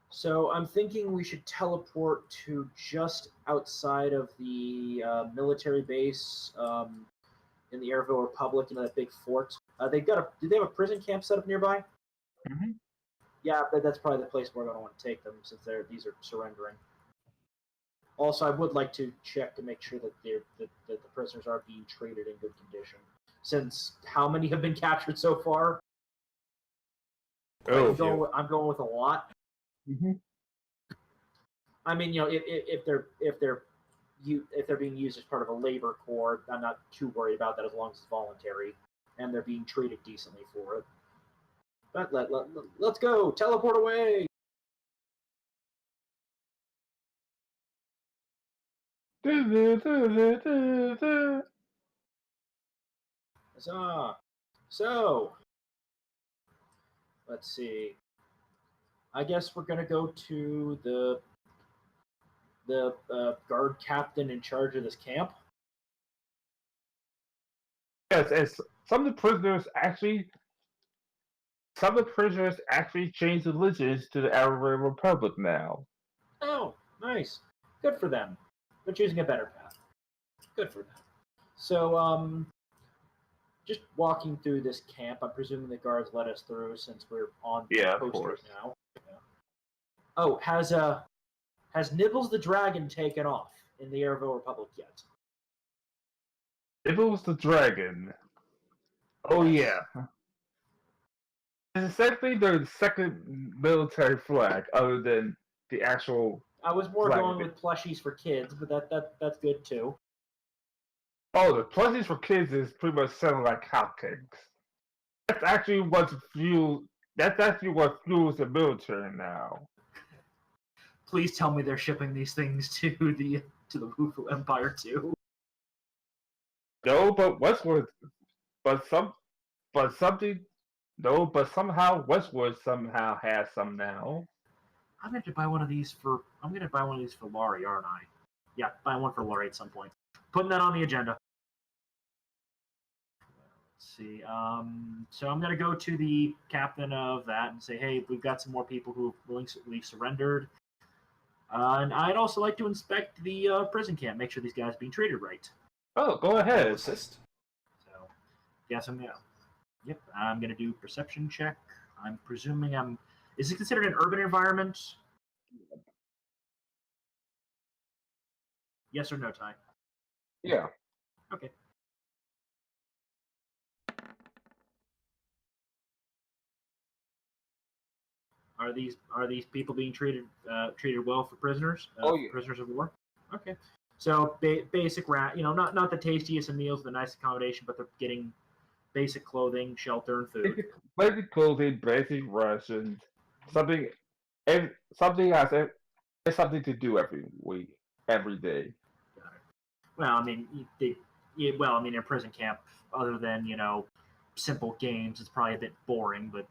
So I'm thinking we should teleport to just outside of the military base in the Araville Republic, that big fort. Do they have a prison camp set up nearby? Mm-hmm. Yeah, that's probably the place we're going to want to take them, since these are surrendering. Also, I would like to check to make sure that the prisoners are being treated in good condition. Since how many have been captured so far? I'm going with a lot. Mm-hmm. I mean, if they're being used as part of a labor corps, I'm not too worried about that as long as it's voluntary and they're being treated decently for it. But let's go, teleport away. So, let's see. I guess we're gonna go to the guard captain in charge of this camp. Yes, as some of the prisoners actually changed religions to the Araville Republic now. Oh, nice. Good for them. They're choosing a better path. Good for them. So, just walking through this camp, I'm presuming the guards let us through since we're on Yeah, of post course. now. Yeah. Oh, has Nibbles the Dragon taken off in the Airville Republic yet? If it was the dragon, oh Yes. yeah. It's essentially the second military flag, other than the actual. I was more flag going of it. with plushies for kids, but that's good too. Oh, the plushies for kids is pretty much selling like hotcakes. That's actually what fuels. That's actually what fuels the military now. Please tell me they're shipping these things to the Wufu Empire too. No, but Westwood, but some, but something. No, but somehow Westwood somehow has some now. I'm gonna buy one of these for. I'm gonna buy one of these for Laurie, aren't I? Yeah, buy one for Laurie at some point. Putting that on the agenda. Let's see. So I'm gonna go to the captain of that and say, hey, we've got some more people who willingly surrendered, and I'd also like to inspect the prison camp, make sure these guys are being treated right. Oh, go I'll ahead. assist. So, yes, I'm gonna. Yep, I'm gonna do perception check. I'm presuming I'm. Is it considered an urban environment? Yes or no, Ty? Yeah. Okay. Are these people being treated well for prisoners? Oh, yeah. Prisoners of war. Okay. So basic not the tastiest of meals, the nice accommodation, but they're getting basic clothing, shelter, and food. Basic clothing, basic rations, something, and something has something to do every week, every day. Got it. Well, I mean, in a prison camp, other than simple games, it's probably a bit boring, but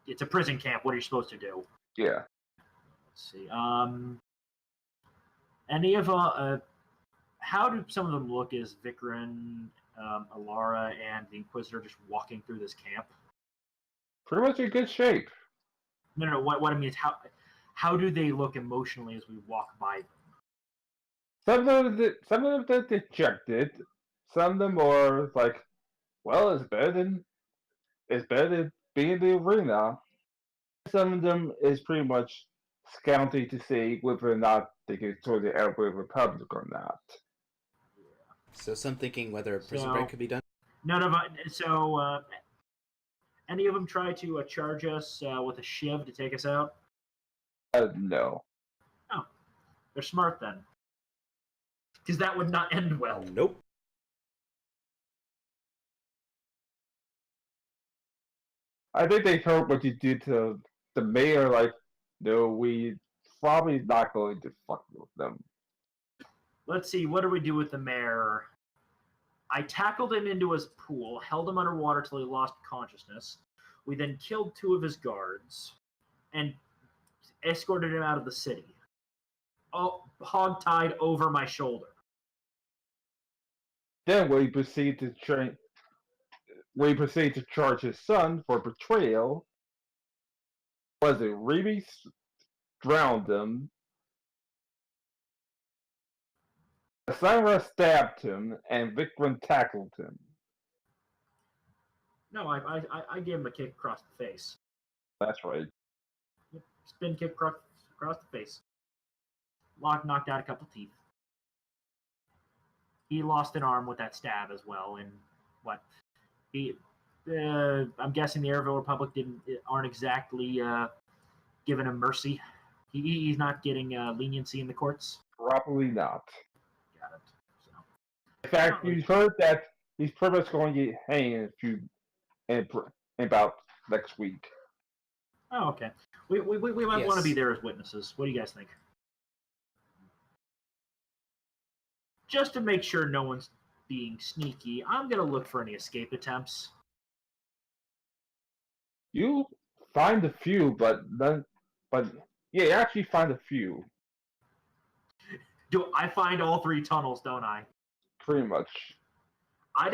it's a prison camp. What are you supposed to do? Yeah. Let's see. Any of how do some of them look as Vikrin, Alara, and the Inquisitor just walking through this camp? Pretty much in good shape. No. What I mean is how do they look emotionally as we walk by them? Some of them are dejected. Some of them are like, well, it's better than being in the arena. Some of them is pretty much scouting to see whether or not they can join the Arab Republic or not. So some thinking whether a prison So- break could be done. None of so any of them try to charge us with a shiv to take us out? No. Oh, they're smart then, because that would not end well. Nope. I think they heard what you did to the mayor, like, no, we probably not going to fuck with them. Let's see, what do we do with the mayor? I tackled him into his pool, held him underwater till he lost consciousness. We then killed 2 of his guards and escorted him out of the city. Oh, hog-tied over my shoulder. Then we proceed to charge his son for betrayal. Was it Reese drowned him? Sarah stabbed him, and Vikram tackled him. No, I gave him a kick across the face. That's right. Spin kick across the face. Knocked out a couple teeth. He lost an arm with that stab as well, and what? I'm guessing the Airville Republic aren't exactly giving him mercy. He's not getting leniency in the courts. Probably not. Got it. So, In fact, you've heard that he's pretty much going to get hanged in about next week. oh, okay. We might want to Yes. be there as witnesses. What do you guys think? Just to make sure no one's being sneaky, I'm gonna look for any escape attempts. You find a few, but yeah, you actually find a few, Do I find all 3 tunnels? Don't I? pretty much. I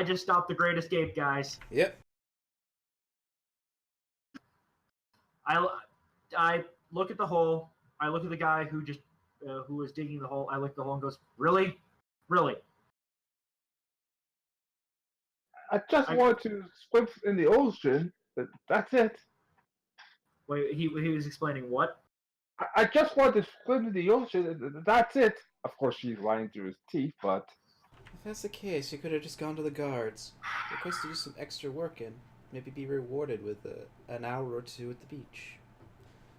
just stopped the Great Escape, guys. Yep. I look at the hole. I look at the guy who was digging the hole. I look at the hole and goes, really? I just wanted to swim in the ocean. That's it. Wait, he was explaining what? I just wanted to swim in the ocean. That's it. Of course, she's lying through his teeth, but If that's the case, you could have just gone to the guards, requested to do some extra work, and maybe be rewarded with an hour or two at the beach.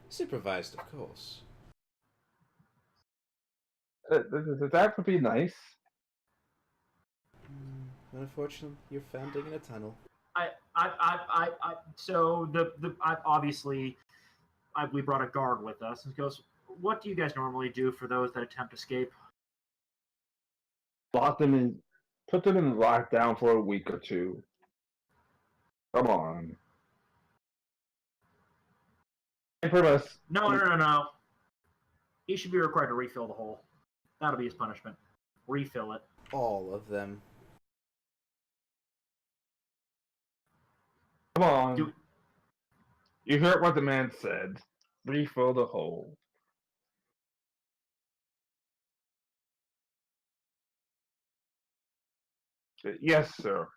Supervised, of course. that would be nice. Unfortunately, you're found digging a tunnel. So obviously, we brought a guard with us. And goes, what do you guys normally do for those that attempt escape? Lock them in, put them in lockdown for a week or two. Come on. Infamous. No. He should be required to refill the hole. That'll be his punishment. Refill it. All of them. Come on. You heard what the man said. Refill the hole. Yes, sir.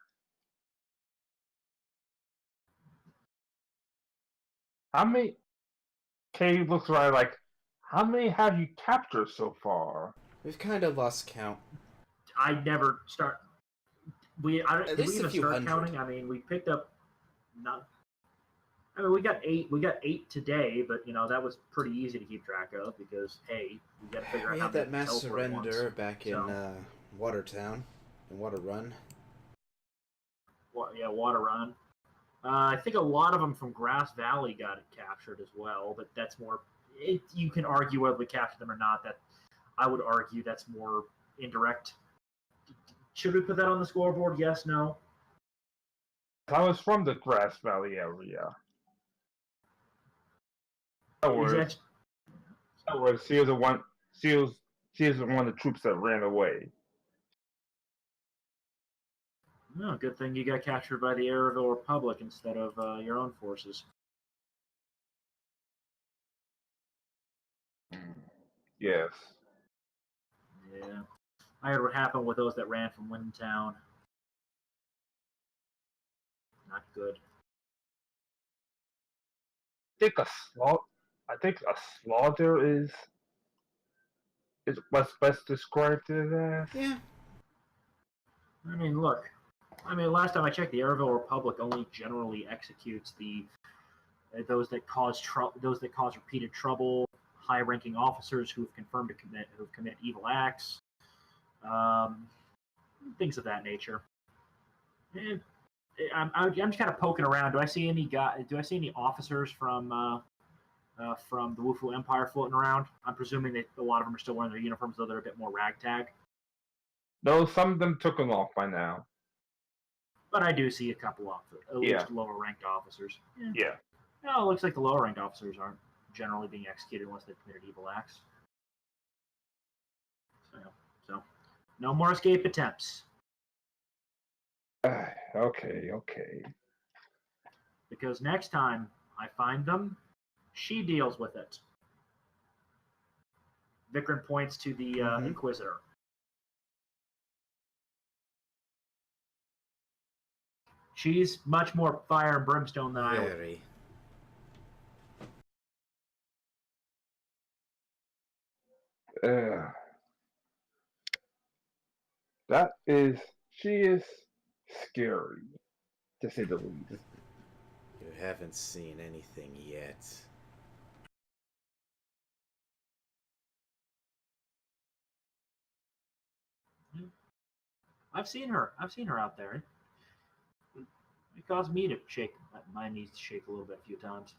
How many? Kay looks around like, how many have you captured so far? We've kind of lost count. I never start. At Did we least a even few start hundred. counting? I mean, we picked up. Not. I mean, we got 8. We got 8 today, but that was pretty easy to keep track of because hey, we got to figure out We how had to that mass teleport at once. surrender back in So. Watertown, in Water Run. Water Run. I think a lot of them from Grass Valley got captured as well, but that's more. You can argue whether we captured them or not. That I would argue that's more indirect. Should we put that on the scoreboard? Yes, no. I was from the Grass Valley area. She was the one. She was one of the troops that ran away. No, good thing you got captured by the Airville Republic instead of your own forces. Yes. Yeah. I heard what happened with those that ran from Windtown. Not good. I think a slaughter is what's best described as. Yeah. I mean, look. Last time I checked, the Airville Republic only generally executes those that cause repeated trouble, high-ranking officers who've committed evil acts, things of that nature. And I'm just kind of poking around. Do I see any officers from the Wufu Empire floating around? I'm presuming that a lot of them are still wearing their uniforms, though they're a bit more ragtag. No, some of them took them off by now. But I do see a couple of at least lower-ranked officers. Yeah. No, it looks like the lower-ranked officers aren't generally being executed unless they've committed evil acts. So no more escape attempts. Okay. Because next time I find them, she deals with it. Vikram points to the Inquisitor. She's much more fire and brimstone than I would. Very. She is scary, to say the least. You haven't seen anything yet. I've seen her out there. It caused me to shake my knees to shake a little bit a few times.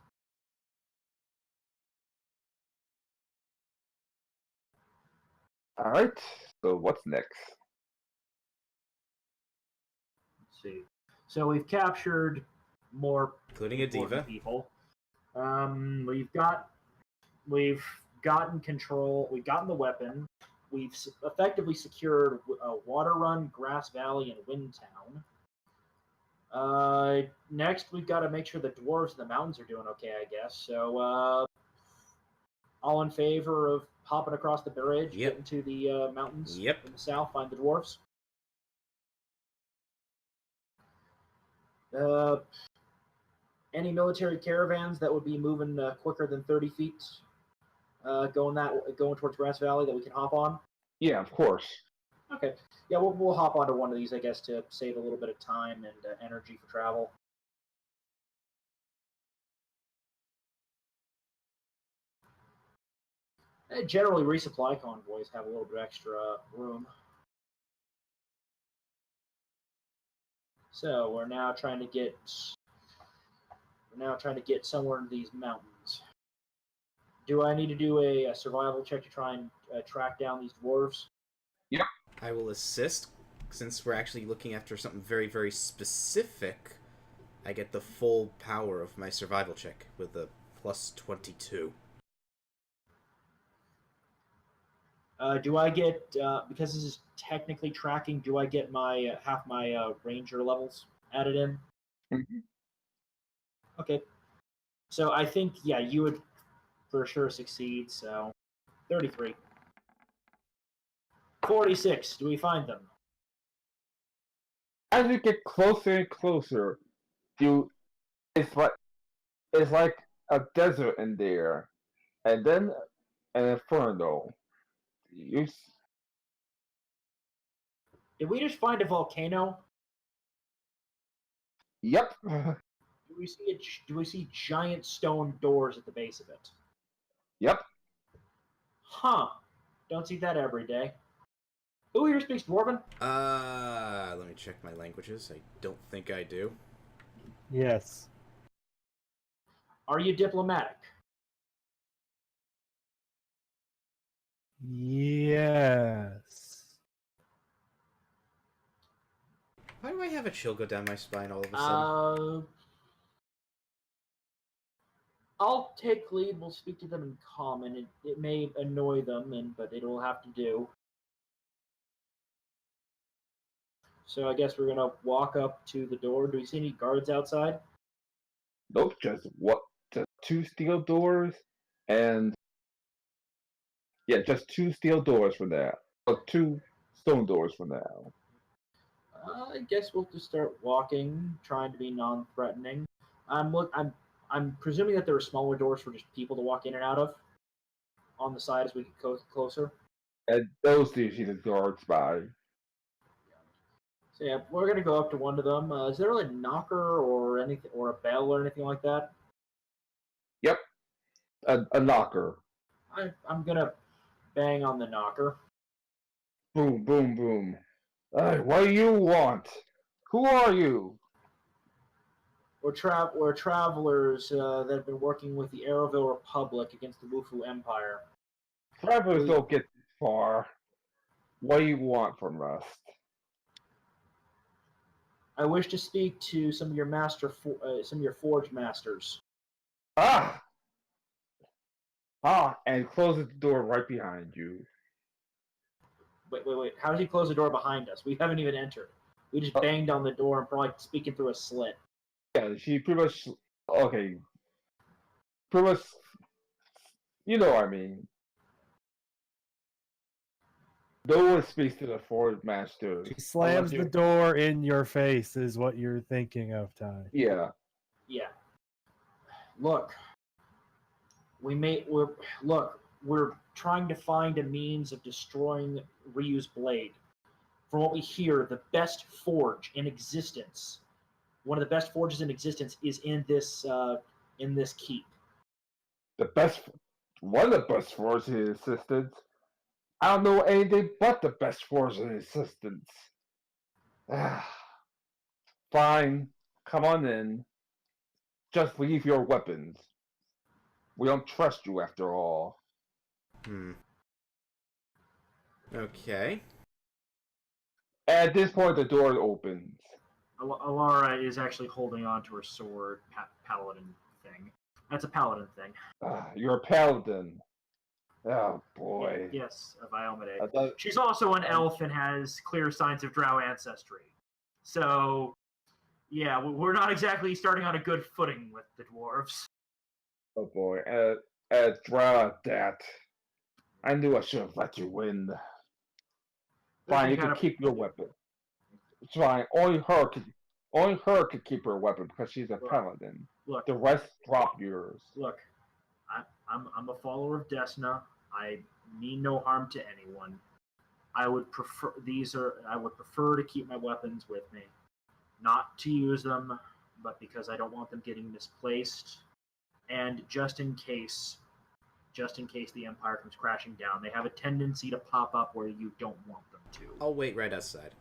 All right. So what's next? Let's see. So we've captured more, Including a diva. People. We've gotten control. We've gotten the weapon. We've effectively secured Water Run, Grass Valley, and Windtown. Next, we've got to make sure the dwarves in the mountains are doing okay, I guess. So, all in favor of hopping across the bridge, getting to the mountains in the south, find the dwarves? Any military caravans that would be moving quicker than 30 feet, going towards Grass Valley that we can hop on? Yeah, of course. Okay. Yeah, we'll hop onto one of these, I guess, to save a little bit of time and energy for travel. Generally, resupply convoys have a little bit extra room. So we're now trying to get somewhere in these mountains. Do I need to do a survival check to try and track down these dwarves? Yep. I will assist, since we're actually looking after something very, very specific. I get the full power of my survival check with a plus 22. Do I get, because this is technically tracking, do I get my half my ranger levels added in? Mm-hmm. Okay. So I think, yeah, you would for sure succeed, so 33. 46, do we find them? As you get closer and closer, it's like a desert in there, and then an inferno. Did we just find a volcano? Yep. Do we see giant stone doors at the base of it? Yep. Huh. Don't see that every day. Who here speaks Dwarven? Let me check my languages. I don't think I do. Yes. Are you diplomatic? Yes. Why do I have a chill go down my spine all of a sudden? I'll take lead. We'll speak to them in common. It may annoy them, but it'll have to do. So I guess we're gonna walk up to the door. Do we see any guards outside? Nope. Just 2 steel doors, and just 2 steel doors for now. 2 stone doors for now. I guess we'll just start walking, trying to be non-threatening. I'm presuming that there are smaller doors for just people to walk in and out of on the side as we get closer. And those do you see the guards by. So yeah, we're gonna go up to one of them. Is there a knocker or anything, or a bell or anything like that? Yep. A knocker. I'm gonna bang on the knocker. Boom, boom, boom. What do you want? Who are you? We're travelers that have been working with the Arrowville Republic against the Wufu Empire. Travelers don't get this far. What do you want from us? I wish to speak to some of your forge masters. Ah, and closes the door right behind you. Wait. How does he close the door behind us? We haven't even entered. We just banged on the door and probably speaking through a slit. Yeah, she pretty much. Okay. Pretty much. You know what I mean. No one speaks to the forge master. She slams the door in your face, is what you're thinking of, Ty. Yeah. Yeah. Look. We're trying to find a means of destroying Ryu's blade. From what we hear, the best forge in existence, one of the best forges in existence, is in this keep. One of the best forges in existence. I don't know anything but the best forges in existence. Fine, come on in. Just leave your weapons. We don't trust you after all. Okay. At this point, the door opens. Alara is actually holding on to her sword, paladin thing. That's a paladin thing. You're a paladin. Oh boy. Yes, of Iomade. She's also an elf and has clear signs of drow ancestry. So, yeah, we're not exactly starting on a good footing with the dwarves. Oh boy, drow at that. I knew I should have let you win. Fine, you can keep your weapon. It's fine. Only her can. Only her could keep her weapon because she's a Look. paladin. Look, The rest drop yours. look. I'm a follower of Desna. I mean no harm to anyone. I would prefer to keep my weapons with me, not to use them, but because I don't want them getting misplaced, and just in case the Empire comes crashing down, they have a tendency to pop up where you don't want them to. I'll wait right outside.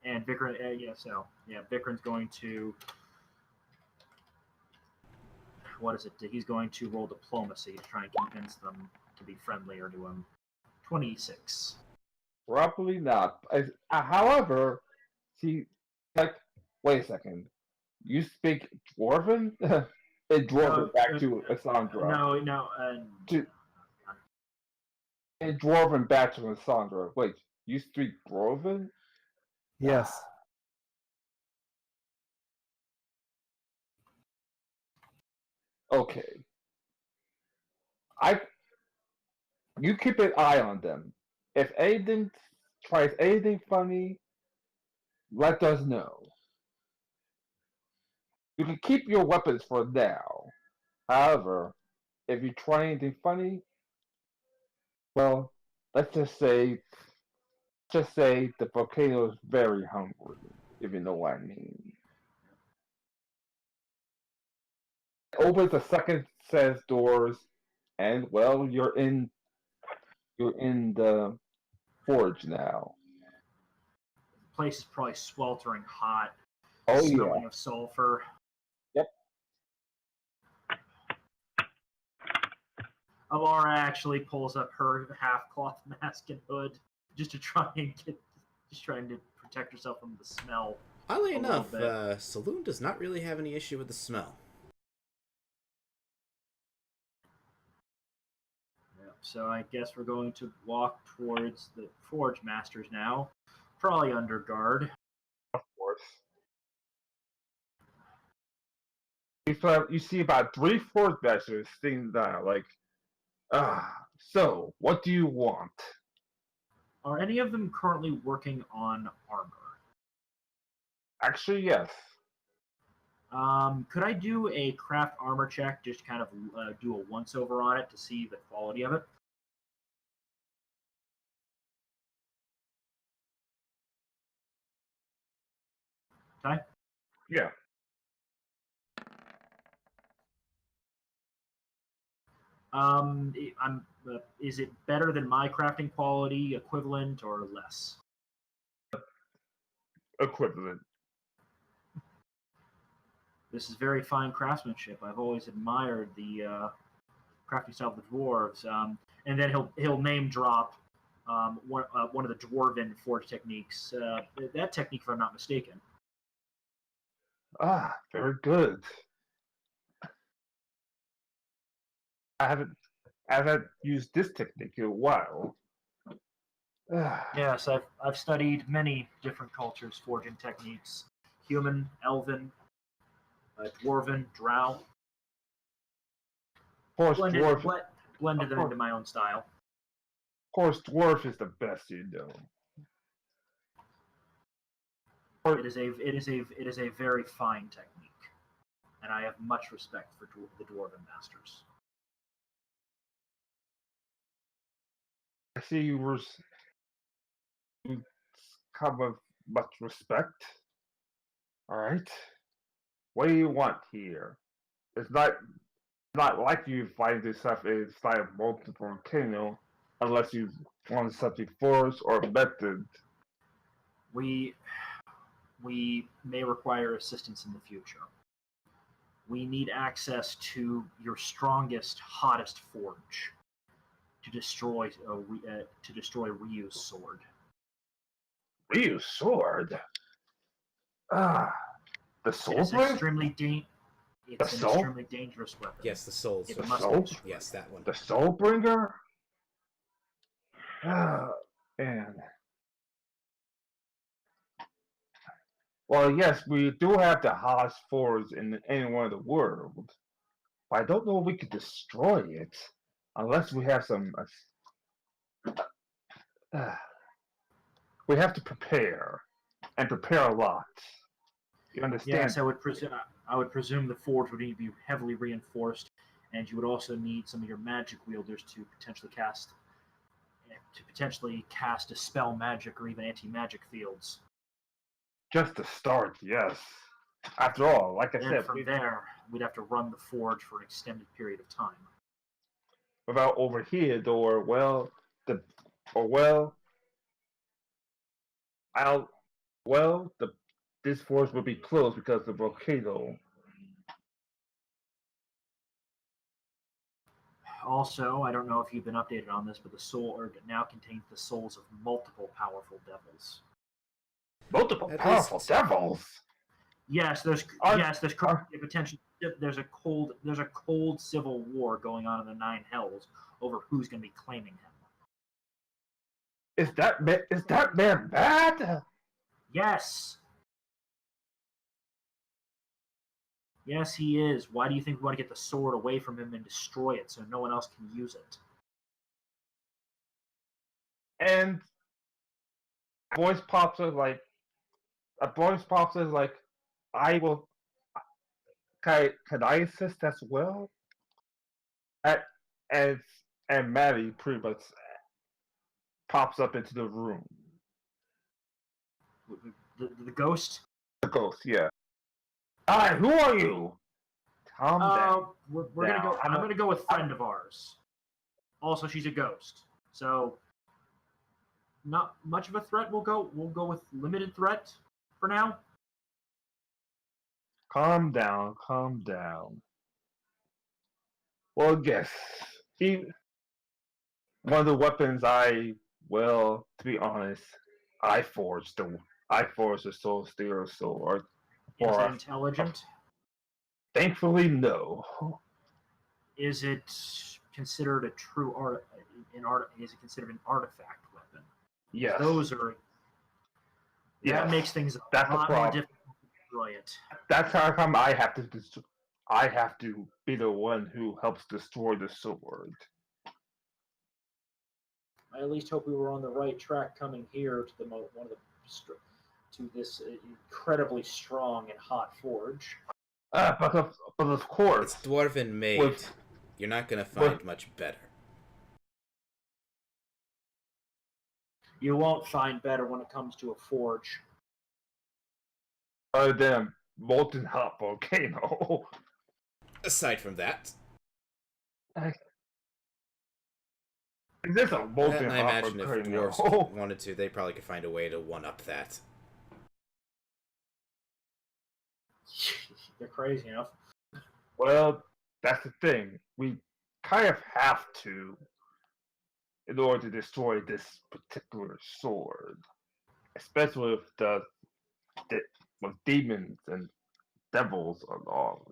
And Vikram, Vikram's going to. What is it? He's going to roll diplomacy to try and convince them to be friendlier to him. 26. Probably not. However, see, like, wait a second. You speak Dwarven? It Dwarven back to Alessandra. No. It Dwarven back to Alessandra. Wait, you speak Dwarven? Yes. Okay. You keep an eye on them. If anything tries anything funny, let us know. You can keep your weapons for now. However, if you try anything funny, well, let's just say the volcano is very hungry, if you know what I mean. Opens the second set of doors, and well, you're in the forge now. The place is probably sweltering hot, Oh smelling yeah. of sulfur. Yep. Alara actually pulls up her half-cloth mask and hood just to trying to protect herself from the smell. Oddly A little enough, Saloon does not really have any issue with the smell. So I guess we're going to walk towards the Forge Masters now. Probably under guard. Of course. You see about 3 Forge Masters sitting down, like, so, what do you want? Are any of them currently working on armor? Actually, yes. Could I do a craft armor check, just kind of do a once-over on it to see the quality of it? Okay. Yeah. Is it better than my crafting quality, equivalent, or less? Equivalent. This is very fine craftsmanship. I've always admired the crafting style of the dwarves. And then he'll name drop one of the dwarven forge techniques. That technique, if I'm not mistaken. Very good. I haven't used this technique in a while. Yes, I've studied many different cultures' forging techniques: human, elven, dwarven, drow. Of course, Blended them into my own style. Of course, dwarf is the best, you know. It is a very fine technique, and I have much respect for the dwarven masters. I see you come with much respect. All right. What do you want here? It's not like you find yourself inside of multiple volcano unless you want something forced or method. We may require assistance in the future. We need access to your strongest, hottest forge to destroy Ryu's sword. Ryu's sword? The soul It's blade? It's an extremely dangerous weapon. Yes, the soul. It The must soul? be destroyed. Yes, that one. The soul bringer? Man. Well, yes, we do have the hottest forge in anyone in the world. But I don't know if we could destroy it unless we have some. We have to prepare, and prepare a lot. You understand? Yes, I would presume the forge would need to be heavily reinforced, and you would also need some of your magic wielders to potentially cast dispel magic or even anti-magic fields. Just to start, yes. After all, like I Then said, from there, we'd have to run the forge for an extended period of time. without overheated I'll this force will be closed because of the volcano. Also, I don't know if you've been updated on this, but the soul orb now contains the souls of multiple powerful devils. Multiple At powerful least- devils. Yes, there's currently a potential. There's a cold civil war going on in the Nine Hells over who's going to be claiming him. Is that man bad? Yes. Yes, he is. Why do you think we want to get the sword away from him and destroy it so no one else can use it? And a voice pops up like, I will. Can I assist as well? And and Maddie pretty much pops up into the room. The ghost? The ghost, yeah. Hi, who are you? Calm down. We're gonna go. I'm gonna go with friend of ours. Also, she's a ghost, so not much of a threat. We'll go with limited threat for now. Calm down. Well, yes, one of the weapons to be honest, I forged the Soul Stealer sword. Is Or it intelligent? Thankfully, no. Is it considered a true art? Is it considered an artifact weapon? Yes. Those are. That Yes. makes things That's a lot the more problem. difficult to destroy it. That's how come I have to be the one who helps destroy the sword. I at least hope we were on the right track coming here to to this incredibly strong and hot forge. But of course, It's dwarven made. With- You're not gonna find much better. You won't find better when it comes to a forge. other than a molten hot volcano. Aside from that, Is this a molten and I hot imagine if volcano? dwarves wanted to, they probably could find a way to one-up that. They're crazy enough. Well, that's the thing. We kind of have to in order to destroy this particular sword, especially with demons and devils and all.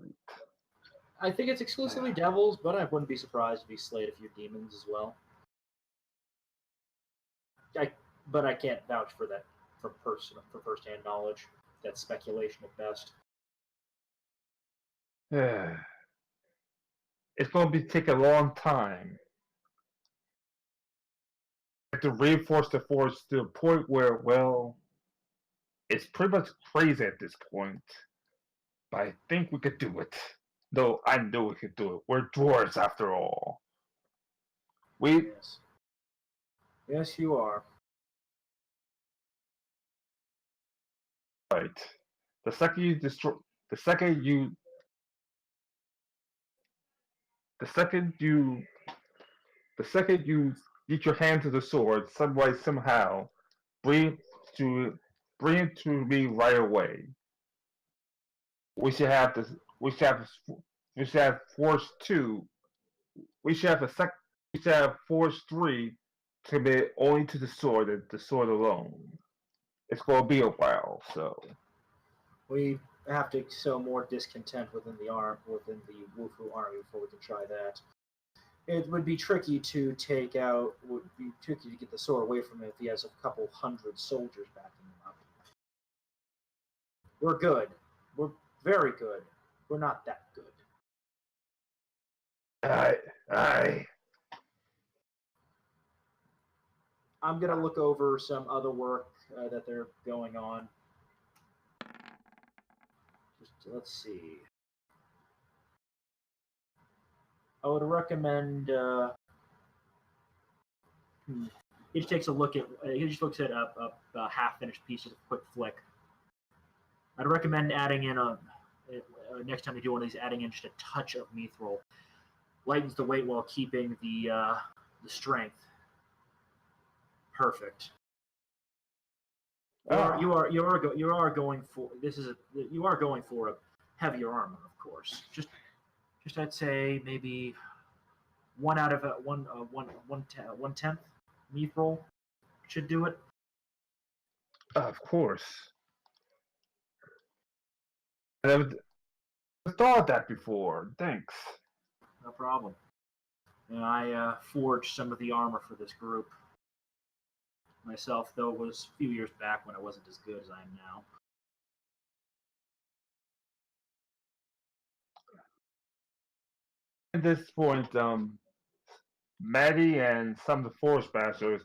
I think it's exclusively devils, but I wouldn't be surprised if he slayed a few demons as well. But I can't vouch for that for first-hand knowledge. That's speculation at best. It's going to take a long time. We have to reinforce the force to a point where, well, it's pretty much crazy at this point. But I think we could do it. Though I know we could do it. We're dwarves after all. Yes, you are. Right. The second you destroy, the second you get your hand to the sword, some way somehow, bring it to me right away. We should have this. We should have force 2. We should have We should have force 3 commit only to the sword and the sword alone. It's going to be a while, so. We have to sow more discontent within the Wufu army before we can try that. It would be tricky to get the sword away from him if he has a couple hundred soldiers backing him up. We're good. We're very good. We're not that good. Aye. I'm gonna look over some other work that they're going on. So let's see. I would recommend. He just takes a look at. He just looks at a half-finished piece of quick flick. I'd recommend adding in next time you do one of these, adding in just a touch of mithril. Lightens the weight while keeping the strength. Perfect. You are going for you are going for a heavier armor, of course. Just I'd say maybe 1/10 mithril should do it. Of course. I never thought of that before. Thanks. No problem. And I forged some of the armor for this group myself, though it was a few years back when I wasn't as good as I am now. At this point, Maddie and some of the Forest Masters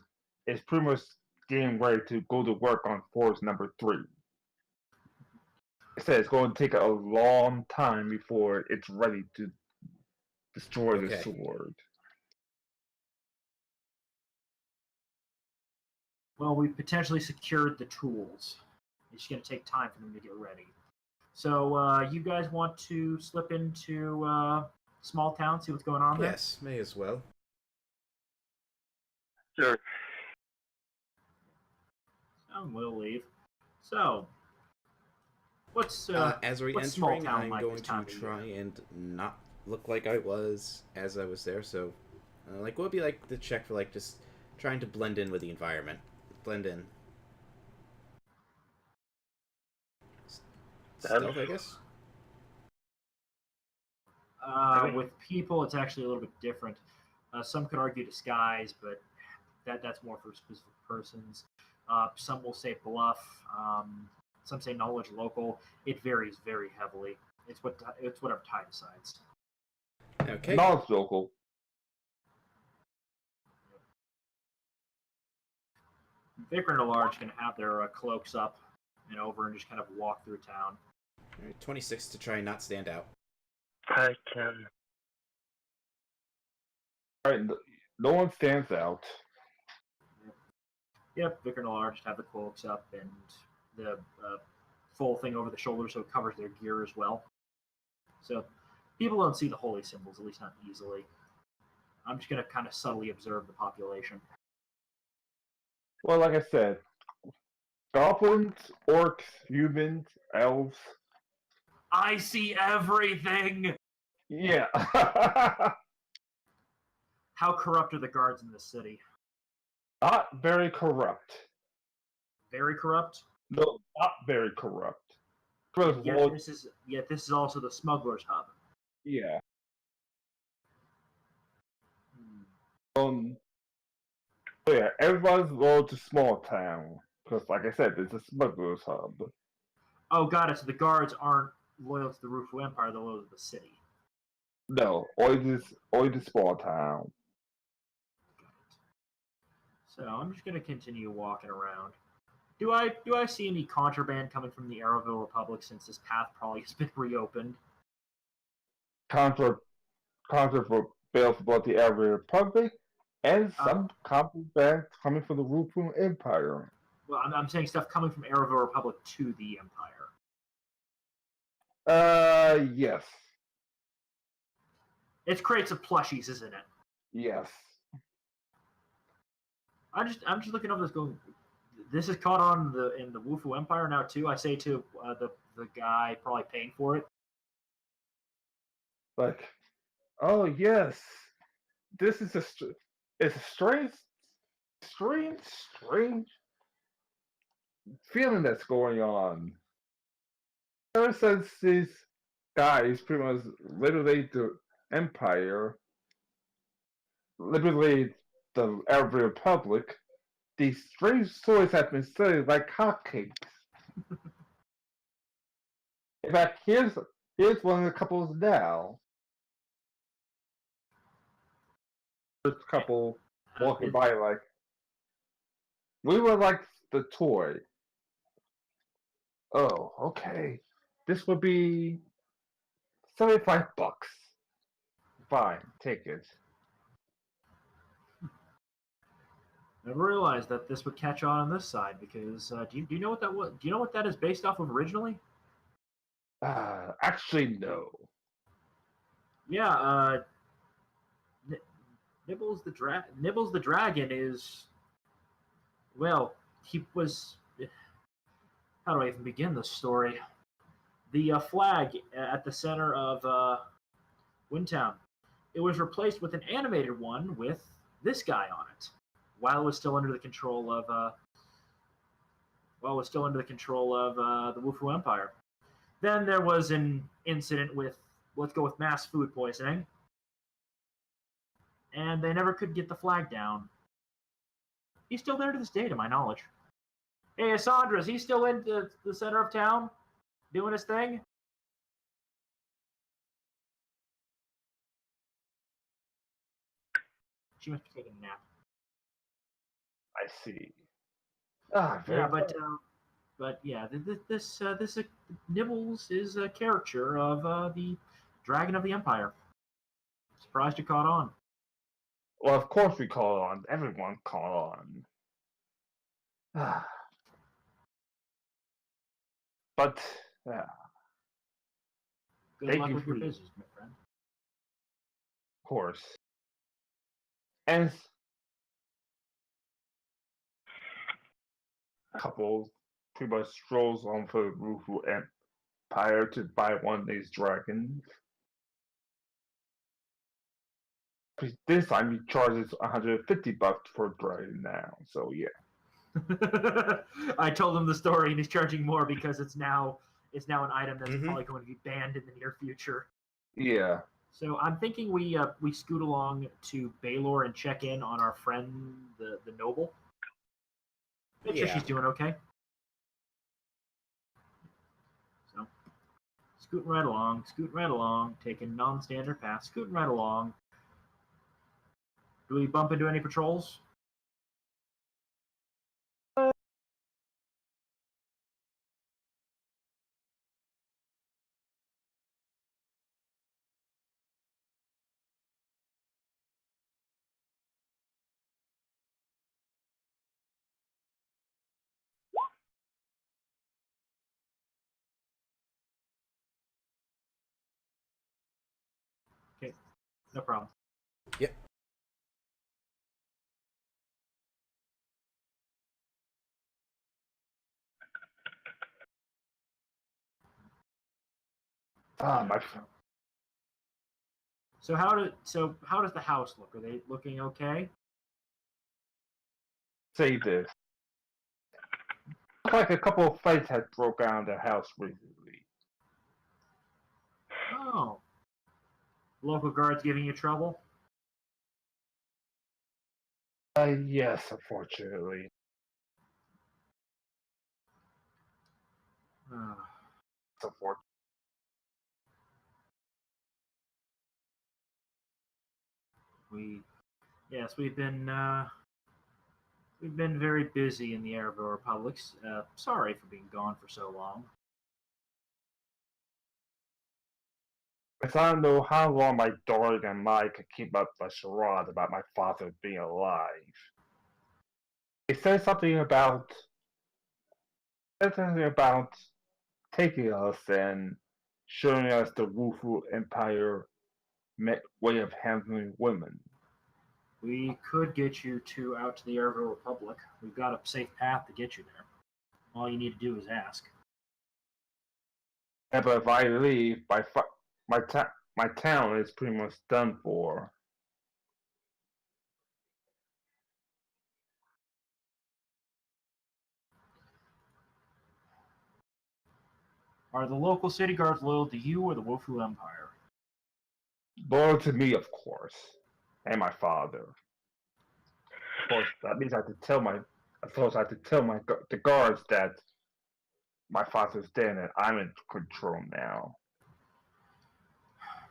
is pretty much getting ready to go to work on Forest number 3. It said it's going to take a long time before it's ready to destroy the sword. Well, we've potentially secured the tools. It's just going to take time for them to get ready. So, you guys want to slip into small town, see what's going on there? Yes, may as well. Sure. We'll leave. So, what's as we're what's small entering, town I'm like going this to time of try year? and not look like I was as I was there. So, like, what would be like the check for like just trying to blend in with the environment? Blend in. Stealth, I guess. With people, it's actually a little bit different. Some could argue disguise, but that's more for specific persons. Some will say bluff. Some say knowledge local. It varies very heavily. It's whatever Ty decides. Okay. Knowledge local. Vicar and a large can have their cloaks up and over and just kind of walk through town. All right, 26 to try and not stand out. I can. Alright, no one stands out. Yep, Vicar and a large have the cloaks up and the full thing over the shoulder so it covers their gear as well. So people don't see the holy symbols, at least not easily. I'm just going to kind of subtly observe the population. Well, like I said, goblins, orcs, humans, elves. I see everything! Yeah. How corrupt are the guards in this city? Not very corrupt. Very corrupt? No, not very corrupt. Yet this is also the smuggler's hub. Yeah. So yeah, everyone's going to small town because, like I said, it's a smuggler's hub. Oh, got it. So the guards aren't loyal to the Wufu Empire; they're loyal to the city. No, only the small town. So I'm just gonna continue walking around. Do I see any contraband coming from the Arrowville Republic since this path probably has been reopened? Contraband about the Arab Republic, and some contraband coming from the Wufu Empire. Well, I'm saying stuff coming from Arrowville Republic to the Empire. Yes. It's crates of plushies, isn't it? Yes. I'm just looking over this going. This is caught on in the Wufu Empire now too. I say to the guy probably paying for it. Like, oh yes, this is it's a strange feeling that's going on. Ever since these guys pretty much liberated the Empire, liberated the Arab Republic, these strange stories have been studied like hotcakes. In fact, here's one of the couples now. This couple walking by like, we would like the toy. Oh, okay. this would be $75. Fine, take it. Never realized that this would catch on this side because do you know what that was? Do you know what that is based off of originally? Actually, no. Yeah, Nibbles the dragon is, well, he was. How do I even begin this story? The flag at the center of Windtown, it was replaced with an animated one with this guy on it, while it was still under the control of the Wufu Empire. Then there was an incident with, let's go with, mass food poisoning, and they never could get the flag down. He's still there to this day, to my knowledge. Hey, Assandra, is he still in the center of town, doing his thing? She must be taking a nap. I see. Yeah, but yeah, this Nibbles is a caricature of the Dragon of the Empire. Surprised you caught on. Well, of course we call on. Everyone call on. But, yeah, Good Thank luck you with your for- business, my friend. of course. And couple pretty much strolls on for the Wufu Empire to buy one of these dragons. This time he charges $150 for a dragon now, so yeah. I told him the story, and he's charging more because it's now an item that's Mhm. probably going to be banned in the near future. Yeah. So I'm thinking we scoot along to Baylor and check in on our friend the noble. Make sure Yeah. she's doing okay. So scooting right along, taking non-standard paths, scooting right along. Do we bump into any patrols? Okay, no problem. Yep. My So how does the house look? Are they looking okay? say this. Looks like a couple of fights had broke out in the house recently. Oh, local guards giving you trouble? Yes, unfortunately. Uh, It's unfortunate. we've been very busy in the Arab Republics. Sorry for being gone for so long. Because I don't know how long my daughter and I could keep up a charade about my father being alive. It says something about taking us and showing us the Wufu Empire way of handling women. We could get you out to the Arab Republic. We've got a safe path to get you there. All you need to do is ask. Yeah, but if I leave, my town is pretty much done for. Are the local city guards loyal to you or the Wufu Empire? Loyal to me, of course, and my father. Of course, that means I have to tell the guards that my father's dead and I'm in control now.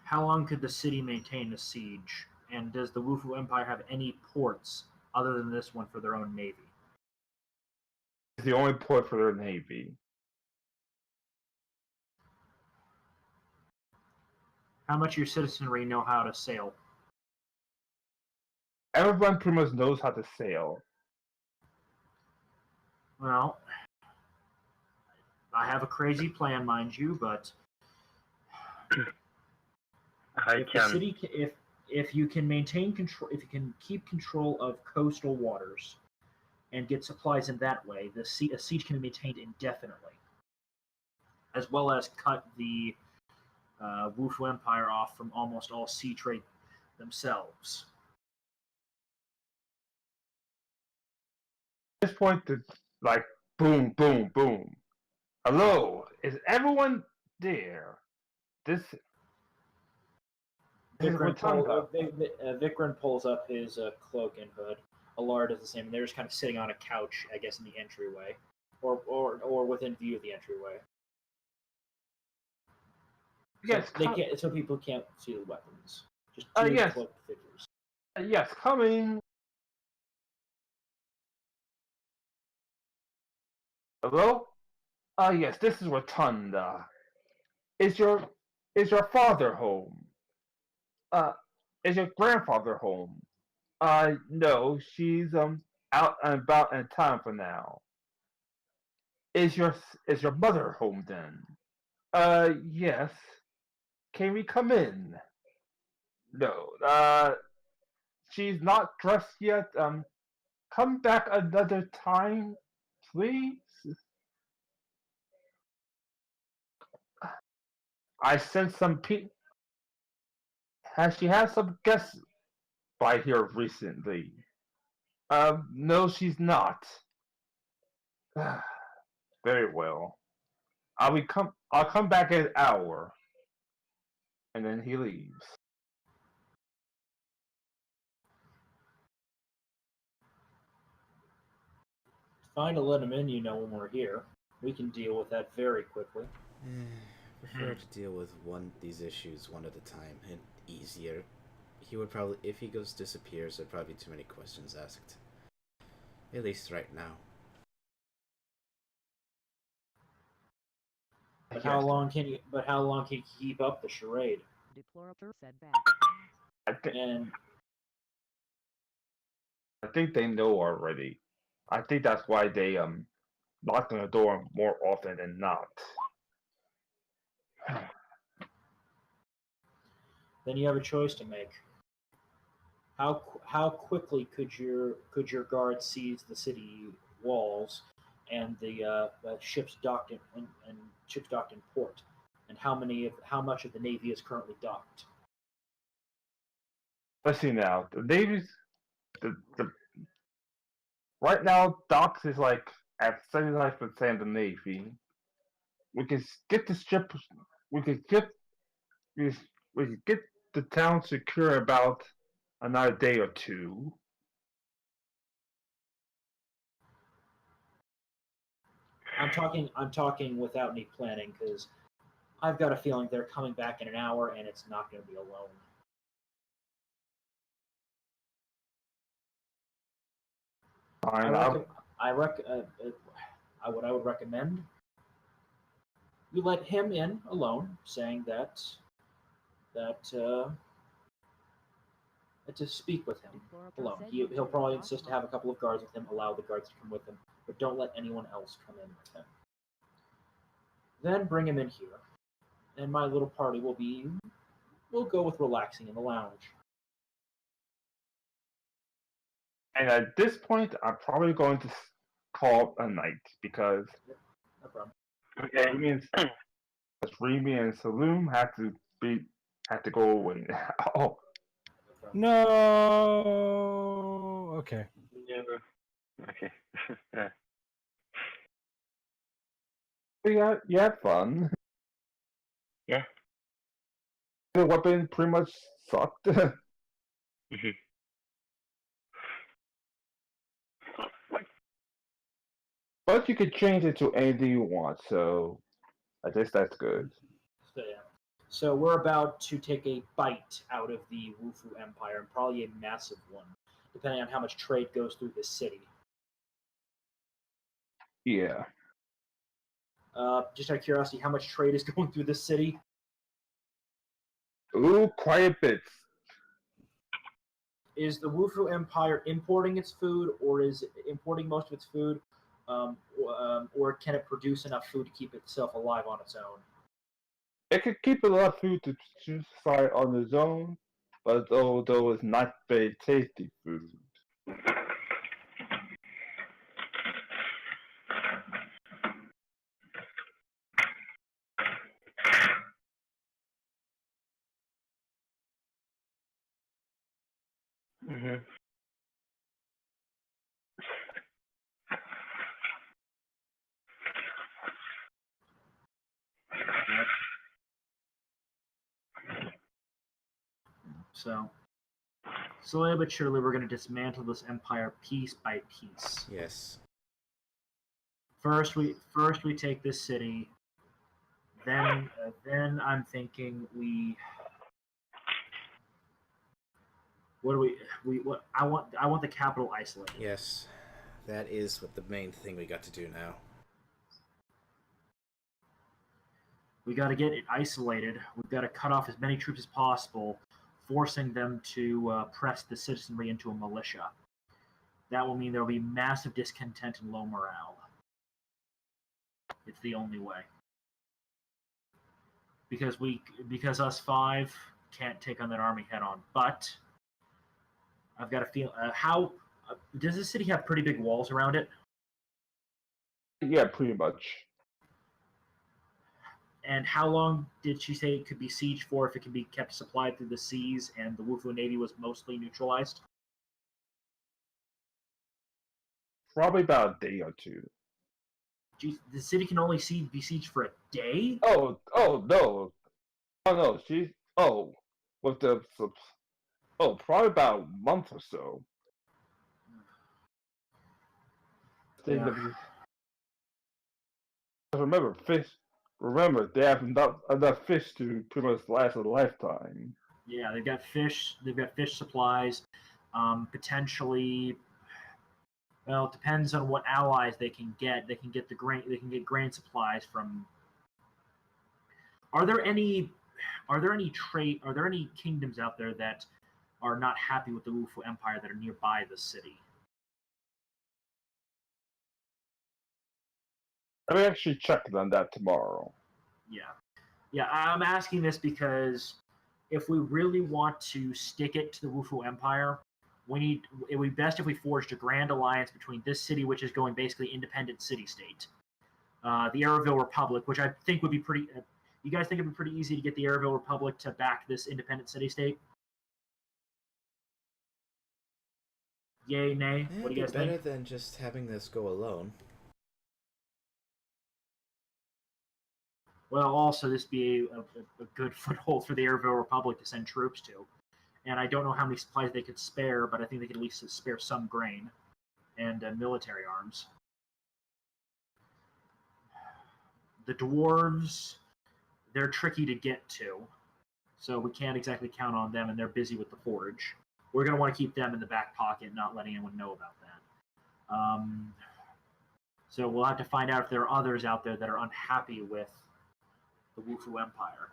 How long could the city maintain a siege? And does the Wufu Empire have any ports other than this one for their own navy? It's the only port for their navy. How much of your citizenry know how to sail? Everyone pretty much knows how to sail. Well, I have a crazy plan, mind you, but if the city, if you can maintain control, if you can keep control of coastal waters and get supplies in that way, a siege can be maintained indefinitely, as well as cut the Wufu Empire off from almost all sea trade themselves. At this point, it's like boom, boom, boom. Hello, is everyone there? This is Rotunda. Vikran pulls up his cloak and hood. Allard does the same, and they're just kind of sitting on a couch, I guess, in the entryway, or within view of the entryway. Yes, so people can't see the weapons. Just yes. cloaked figures. Yes, coming. Hello? Yes, this is Rotunda. Is your father home? Is your grandfather home? No, she's out and about in town for now. Is your mother home then? Yes. Can we come in? No. She's not dressed yet. Come back another time, please. I sent some people. Has she had some guests by here recently? No, she's not. Very well. I'll come back in an hour. And then he leaves. Fine to let him in, when we're here. We can deal with that very quickly. Prefer to deal with these issues one at a time and easier. He would probably, if he disappears, there'd probably be too many questions asked. At least right now. But how long can you keep up the charade? Deplorable setback. I think they know already. I think that's why they knock on the door more often than not. Then you have a choice to make. How quickly could your guard seize the city walls and the ships docked in port, and how much of the navy is currently docked? Let's see now. The Navy's the right now docks is like at 79% of the Navy. We can get the ship. We could get we could get the town secure about another day or two. I'm talking without any planning, because I've got a feeling they're coming back in an hour, and it's not going to be alone. Fine, what I would recommend, you let him in alone, saying that to speak with him alone. He'll probably insist to have a couple of guards with him, allow the guards to come with him, but don't let anyone else come in with him. Then bring him in here, and my little party we'll go with relaxing in the lounge. And at this point, I'm probably going to call a night because No problem. Okay. Remy and Saloon have to go away now. No. Okay. Yeah. Okay. You had fun. Yeah. The weapon pretty much sucked. But you could change it to anything you want, so I guess that's good. So we're about to take a bite out of the Wufu Empire, and probably a massive one, depending on how much trade goes through this city. Yeah. Just out of curiosity, how much trade is going through this city? Ooh, quiet bits. Is the Wufu Empire importing its food, or is it importing most of its food, or can it produce enough food to keep itself alive on its own? It could keep a lot of food to survive on its own, but although it's not very tasty food. Mm-hmm. Yep. So, slowly but surely, we're going to dismantle this empire piece by piece. Yes. First, we take this city. Then I'm thinking I want the capital isolated. Yes. That is what the main thing we got to do now. We got to get it isolated. We've got to cut off as many troops as possible, forcing them to press the citizenry into a militia. That will mean there will be massive discontent and low morale. It's the only way. Because us five can't take on that army head on. But I've got a feel. Does this city have pretty big walls around it? Yeah, pretty much. And how long did she say it could be sieged for if it can be kept supplied through the seas and the Wufu Navy was mostly neutralized? Probably about a day or two. Geez, the city can only be sieged for a day? Oh no. Oh no, with the probably about a month or so. Yeah. Remember, they have enough fish to pretty much last a lifetime. Yeah, they've got fish. They've got fish supplies. Potentially, well, it depends on what allies they can get. They can get the grain. They can get grain supplies from. Are there any kingdoms out there that are not happy with the Wufu Empire that are nearby the city? I'm actually checking on that tomorrow. Yeah. I'm asking this because if we really want to stick it to the Wufu Empire, it would be best if we forged a grand alliance between this city, which is going basically independent city-state, the Araville Republic, which I think would be pretty. You guys think it'd be pretty easy to get the Araville Republic to back this independent city-state? Yay, nay? What do you guys better think? than just having this go alone. Well, also this be a good foothold for the Araville Republic to send troops to. And I don't know how many supplies they could spare, but I think they could at least spare some grain and military arms. The dwarves, they're tricky to get to, so we can't exactly count on them, and they're busy with the forge. We're going to want to keep them in the back pocket, not letting anyone know about that. So we'll have to find out if there are others out there that are unhappy with the Wufu Empire.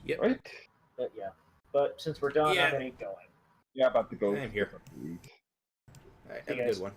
Yep. Right? But yeah. But since we're done, Yeah. I'm going to get going. Yeah, about to go. I'm here. Eat. Alright, Hey, have a guys. good one.